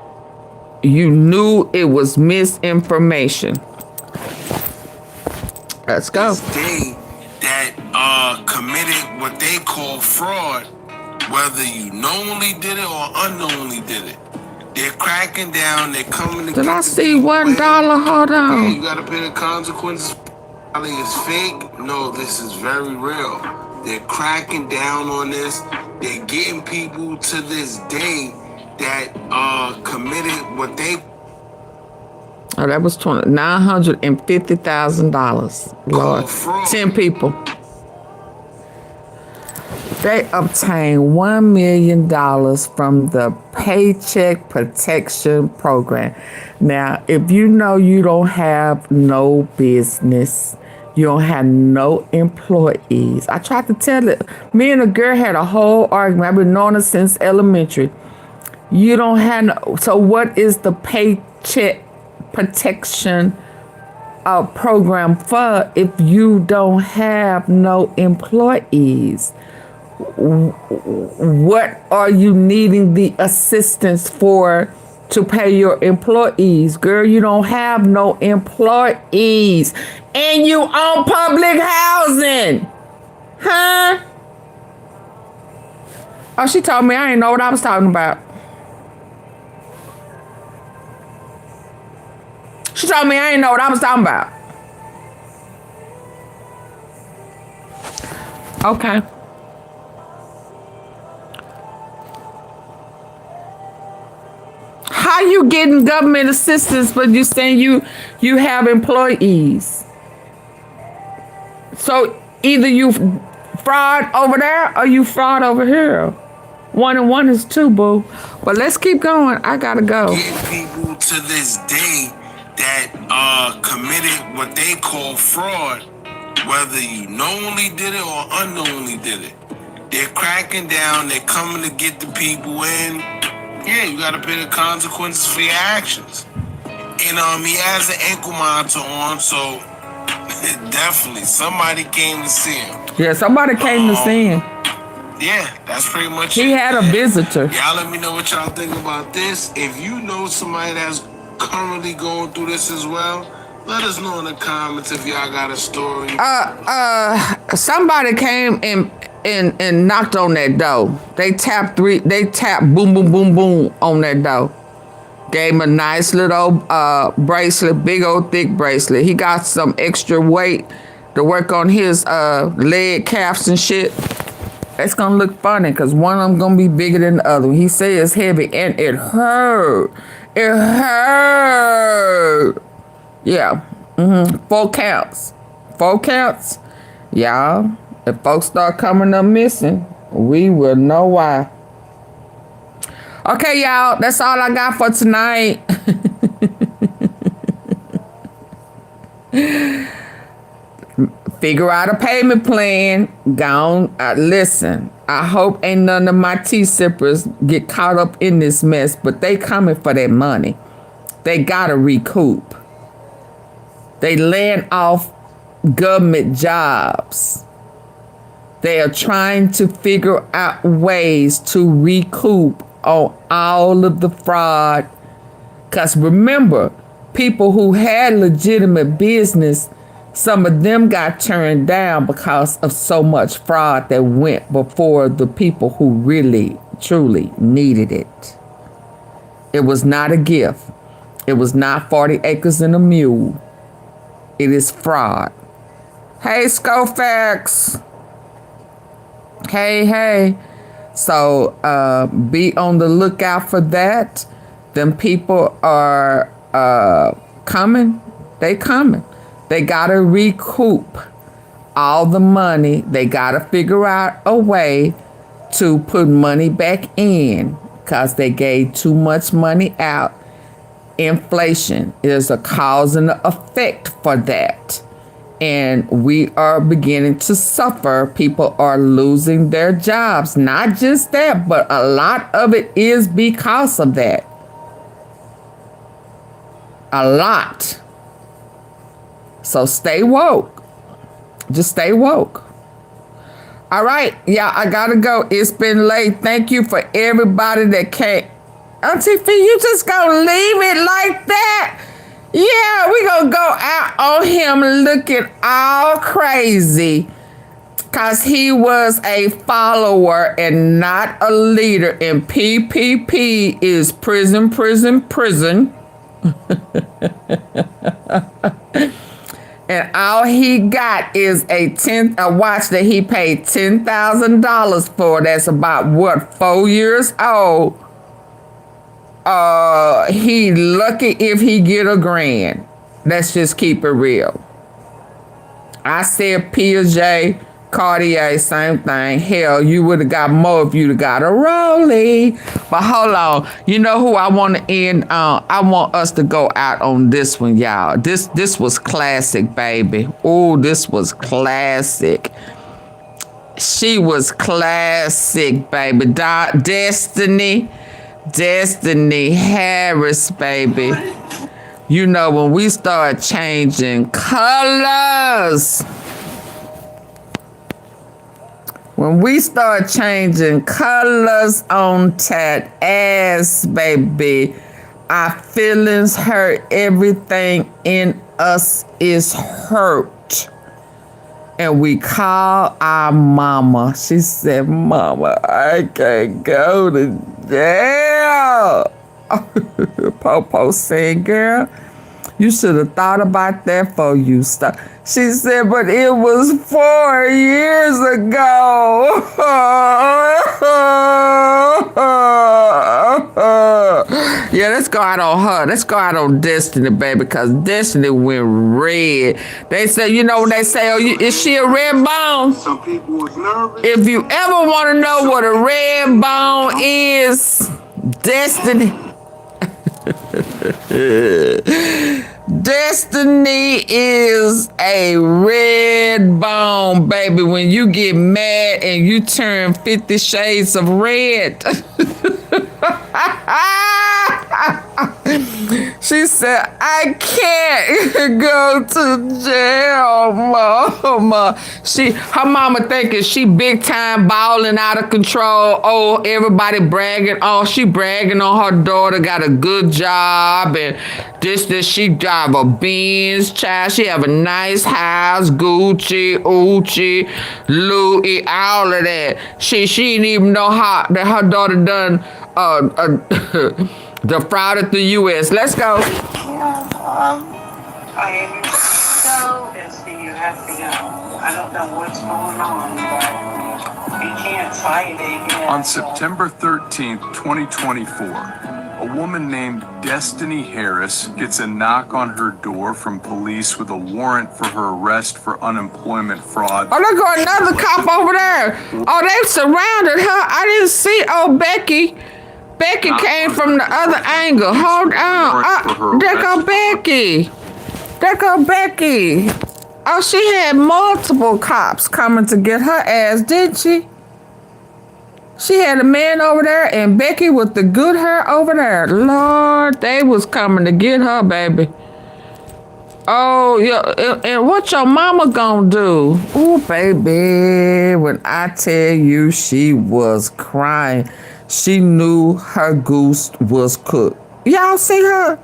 Speaker 1: You knew it was misinformation. Let's go.
Speaker 18: They that committed what they call fraud, whether you knowingly did it or unknowingly did it. They're cracking down. They're coming to
Speaker 1: Did I see $1? Hold
Speaker 18: Yeah,
Speaker 1: on.
Speaker 18: you gotta pay the consequences. It's fake. No, this is very real. They're cracking down on this. They're getting people to this day that committed what they.
Speaker 1: Oh, that was $950,000. Lord, 10 people. They obtained $1 million from the Paycheck Protection Program. Now, if you know you don't have no business, you don't have no employees. I tried to tell it. Me and a girl had a whole argument. I've been knowing her since elementary. You don't have no. So what is the Paycheck Protection program for if you don't have no employees? What are you needing the assistance for to pay your employees? Girl, you don't have no employees and you own public housing. Huh? Oh, she told me I didn't know what I was talking about. She told me I didn't know what I was talking about. Okay. How you getting government assistance but you saying you have employees? So either you fraud over there or you fraud over here. 1 and 1 is 2, boo. But let's keep going. I gotta go.
Speaker 18: Getting people to this day that committed what they call fraud, whether you knowingly did it or unknowingly did it. They're cracking down. They're coming to get the people in. Yeah, you gotta pay the consequences for your actions. And he has an ankle monitor on, so definitely somebody came to see him.
Speaker 1: Yeah, somebody came to see him.
Speaker 18: Yeah, that's pretty much
Speaker 1: He had a visitor.
Speaker 18: Y'all let me know what y'all think about this. If you know somebody that's currently going through this as well, let us know in the comments if y'all got a story.
Speaker 1: Somebody came and knocked on that door. They tapped boom, boom, boom, boom on that door. Gave him a nice little bracelet, big old thick bracelet. He got some extra weight to work on his leg, calves and shit. It's gonna look funny because one of them gonna be bigger than the other. He said it's heavy and it hurt. It hurt. Yeah. 4 counts. 4 counts. Y'all, if folks start coming up missing, we will know why. Okay, y'all, that's all I got for tonight. Figure out a payment plan. Gone. Listen, I hope ain't none of my tea sippers get caught up in this mess, but they coming for their money. They gotta recoup. They laying off government jobs. They are trying to figure out ways to recoup on all of the fraud. Because remember, people who had legitimate business, some of them got turned down because of so much fraud that went before the people who really, truly needed it. It was not a gift. It was not 40 acres and a mule. It is fraud. Hey, Scofax. Hey. So be on the lookout for that. Them people are coming. They coming. They got to recoup all the money. They got to figure out a way to put money back in because they gave too much money out. Inflation is a cause and effect for that. And we are beginning to suffer. People are losing their jobs. Not just that, but a lot of it is because of that. A lot. So stay woke. Just stay woke. All right. Yeah, I got to go. It's been late. Thank you for everybody that came. AunTeaFee, you just gonna leave it like that? Yeah, we gonna go out on him looking all crazy because he was a follower and not a leader. And PPP is prison. And all he got is a watch that he paid $10,000 for. That's about what, 4 years old. He lucky if he get $1,000. Let's just keep it real. I said Piaget, Cartier, same thing. Hell, you would have got more if you'd have got a Rollie. But hold on. You know who I want to end on? I want us to go out on this one, y'all. This was classic, baby. Oh, this was classic. She was classic, baby. Destiny Harris, baby. You know, when we start changing colors, on that ass, baby, our feelings hurt. Everything in us is hurt. And we call our mama. She said, Mama, I can't go to jail. Popo said, girl, you should have thought about that before you start. She said, but it was 4 years ago. Yeah, let's go out on her. Let's go out on Destiny, baby, because Destiny went red. They say, you know, they say, oh, is she a red bone? Some people was nervous. If you ever want to know what a red bone is, Destiny. Destiny is a red bone, baby. When you get mad and you turn 50 shades of red. She said, I can't go to jail, Mama. Her mama thinking she big time balling out of control. Oh, everybody bragging. Oh, she bragging on her daughter, got a good job. And this, she drive a Benz, child. She have a nice house, Gucci, Louis, all of that. She didn't even know how that her daughter done defrauded the U.S. Let's go.
Speaker 10: I so you have to go. I don't know what's going on, but you can't fight it again.
Speaker 17: On September 13th, 2024, a woman named Destiny Harris gets a knock on her door from police with a warrant for her arrest for unemployment fraud.
Speaker 1: Oh, look, got another cop over there. Oh, they surrounded her. I didn't see. Oh, Becky. Becky came from the other angle. Hold on. There go Becky. Oh, she had multiple cops coming to get her ass, didn't she? She had a man over there and Becky with the good hair over there. Lord, they was coming to get her, baby. Oh, yeah, and what your mama gonna do? Oh, baby, when I tell you she was crying. She knew her goose was cooked. Y'all see her?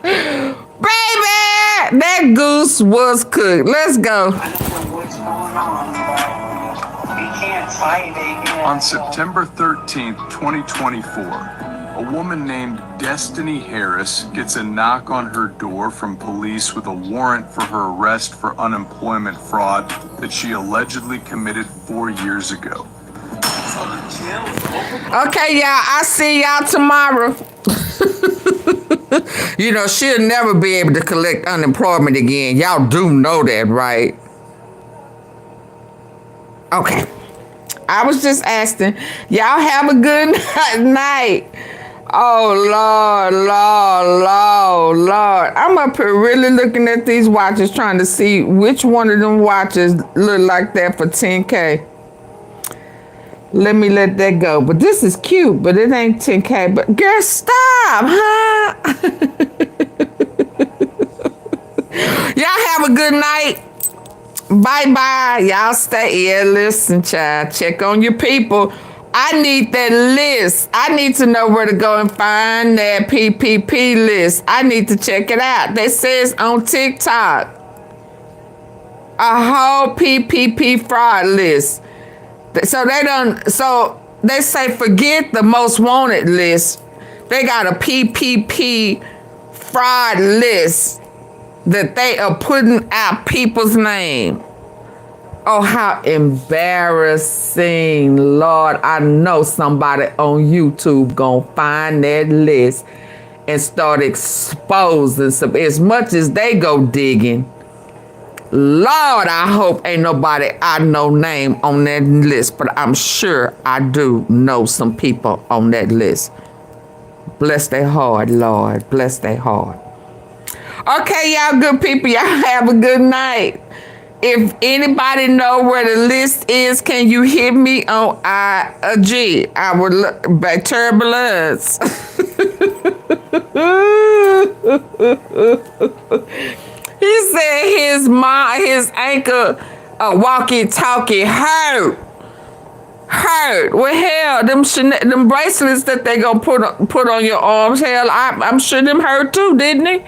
Speaker 1: Baby! that goose was cooked. Let's go.
Speaker 17: On September 13th, 2024, a woman named Destiny Harris gets a knock on her door from police with a warrant for her arrest for unemployment fraud that she allegedly committed 4 years ago.
Speaker 1: Okay, y'all, I see y'all tomorrow. You know, she'll never be able to collect unemployment again. Y'all do know that, right? Okay. I was just asking. Y'all have a good night. Oh, Lord. I'm up here really looking at these watches, trying to see which one of them watches look like that for 10K. Let me let that go. But this is cute, but it ain't 10K. But girl, stop, huh? Y'all have a good night. Bye-bye. Y'all stay here. Listen, child. Check on your people. I need that list. I need to know where to go and find that PPP list. I need to check it out. They says on TikTok. A whole PPP fraud list. So they say forget the most wanted list. They got a PPP fraud list that they are putting out people's name. Oh, how embarrassing. Lord, I know somebody on YouTube gonna find that list and start exposing some. As much as they go digging, Lord, I hope ain't nobody I know name on that list, but I'm sure I do know some people on that list. Bless their heart, Lord. Bless their heart. Okay, y'all good people. Y'all have a good night. If anybody know where the list is, can you hit me on IG? I would look by turbulence. He said his ankle walkie-talkie hurt. Well, hell, them bracelets that they gonna put on your arms, hell, I'm sure them hurt too, didn't they?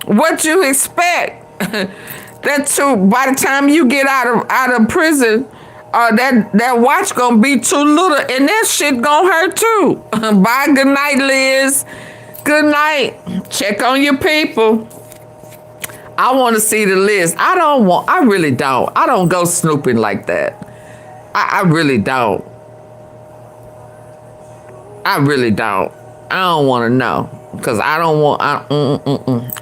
Speaker 1: What you expect? That too, by the time you get out of prison, that watch gonna be too little, and that shit gonna hurt too. Bye, good night, Liz. Good night. Check on your people. I want to see the list. I really don't. I don't go snooping like that. I really don't. I don't want to know. Because I don't want...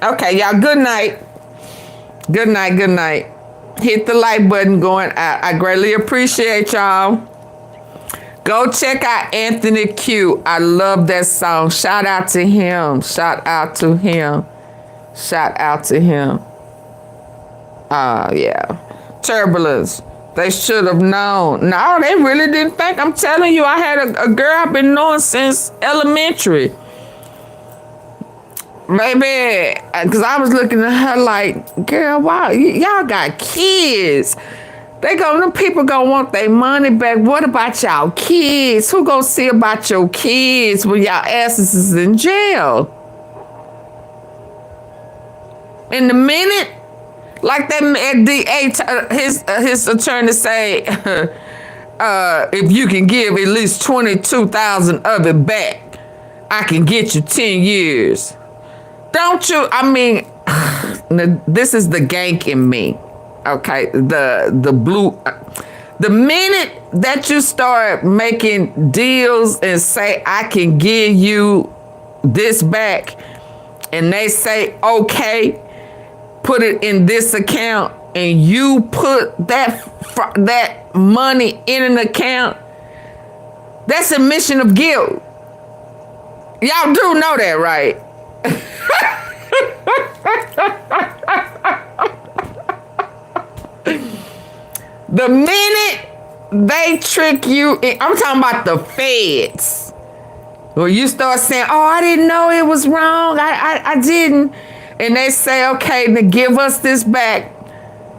Speaker 1: Okay, y'all, good night. Good night. Hit the like button going out. I greatly appreciate y'all. Go check out Anthony Q. I love that song. Shout out to him. Yeah. Turbulence. They should have known. No, they really didn't think. I'm telling you, I had a girl I've been knowing since elementary. Maybe, because I was looking at her like, girl, wow, y'all got kids. Them people gonna want their money back. What about y'all kids? Who gonna see about your kids when y'all asses is in jail? In the minute, like that DA, his attorney say, if you can give at least 22,000 of it back, I can get you 10 years. Don't you? I mean, this is the gank in me. Okay, the blue. The minute that you start making deals and say I can give you this back, and they say okay, put it in this account, and you put that money in an account, that's admission of guilt. Y'all do know that, right? The minute they trick you, I'm talking about the feds. Where you start saying, oh, I didn't know it was wrong. I didn't. And they say, okay, to give us this back,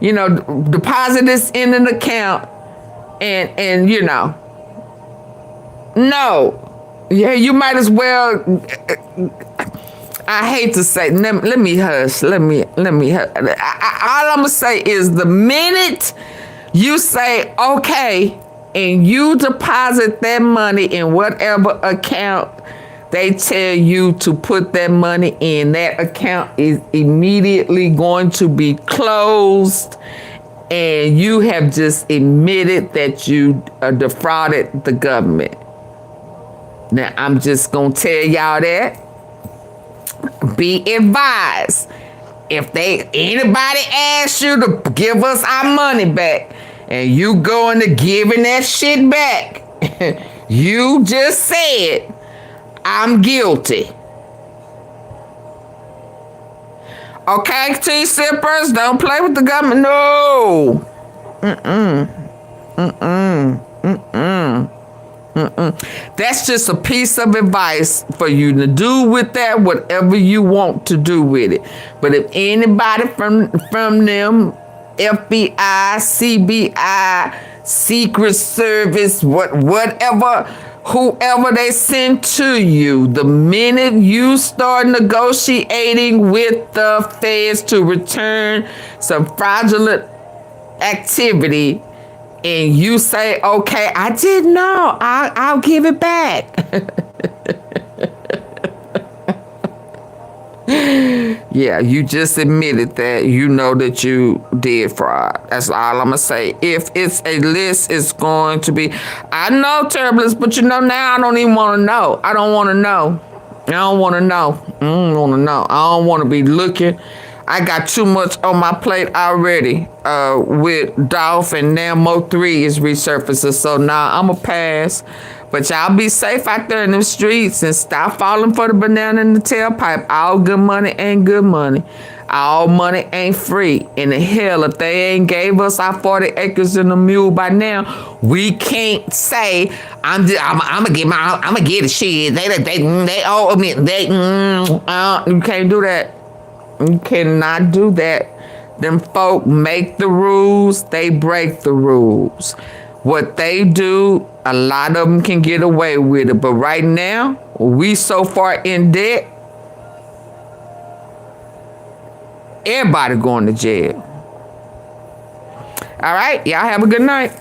Speaker 1: deposit this in an account. And no. Yeah, you might as well. I hate to say, let me hush. Let me hush. All I'm going to say is the minute you say, okay, and you deposit that money in whatever account they tell you to put that money in, that account is immediately going to be closed, and you have just admitted that you defrauded the government. Now, I'm just going to tell y'all that. Be advised. If anybody asks you to give us our money back, and you going to giving that shit back, you just said, I'm guilty. Okay, tea sippers, don't play with the government. No. That's just a piece of advice for you to do with that whatever you want to do with it. But if anybody from them, FBI, CBI, Secret Service, whatever, whoever they send to you, the minute you start negotiating with the feds to return some fraudulent activity, and you say, okay, I didn't know, I'll give it back. Yeah, you just admitted that you know that you did fraud. That's all I'm going to say. If it's a list, it's going to be, I know, Terriblest, but you know, now I don't even want to know. I don't want to know. I don't want to know. I don't want to know. I don't want to be looking. I got too much on my plate already with Dolph, and now Mo3 is resurfacing. So now I'm going to pass. But y'all be safe out there in the streets and stop falling for the banana in the tailpipe. All good money ain't good money. All money ain't free. And the hell, if they ain't gave us our 40 acres and a mule by now, we can't say I'm gonna get a shit. They owe me. You can't do that. You cannot do that. Them folk make the rules, they break the rules. What they do, a lot of them can get away with it. But right now, we so far in debt, everybody going to jail. All right, y'all have a good night.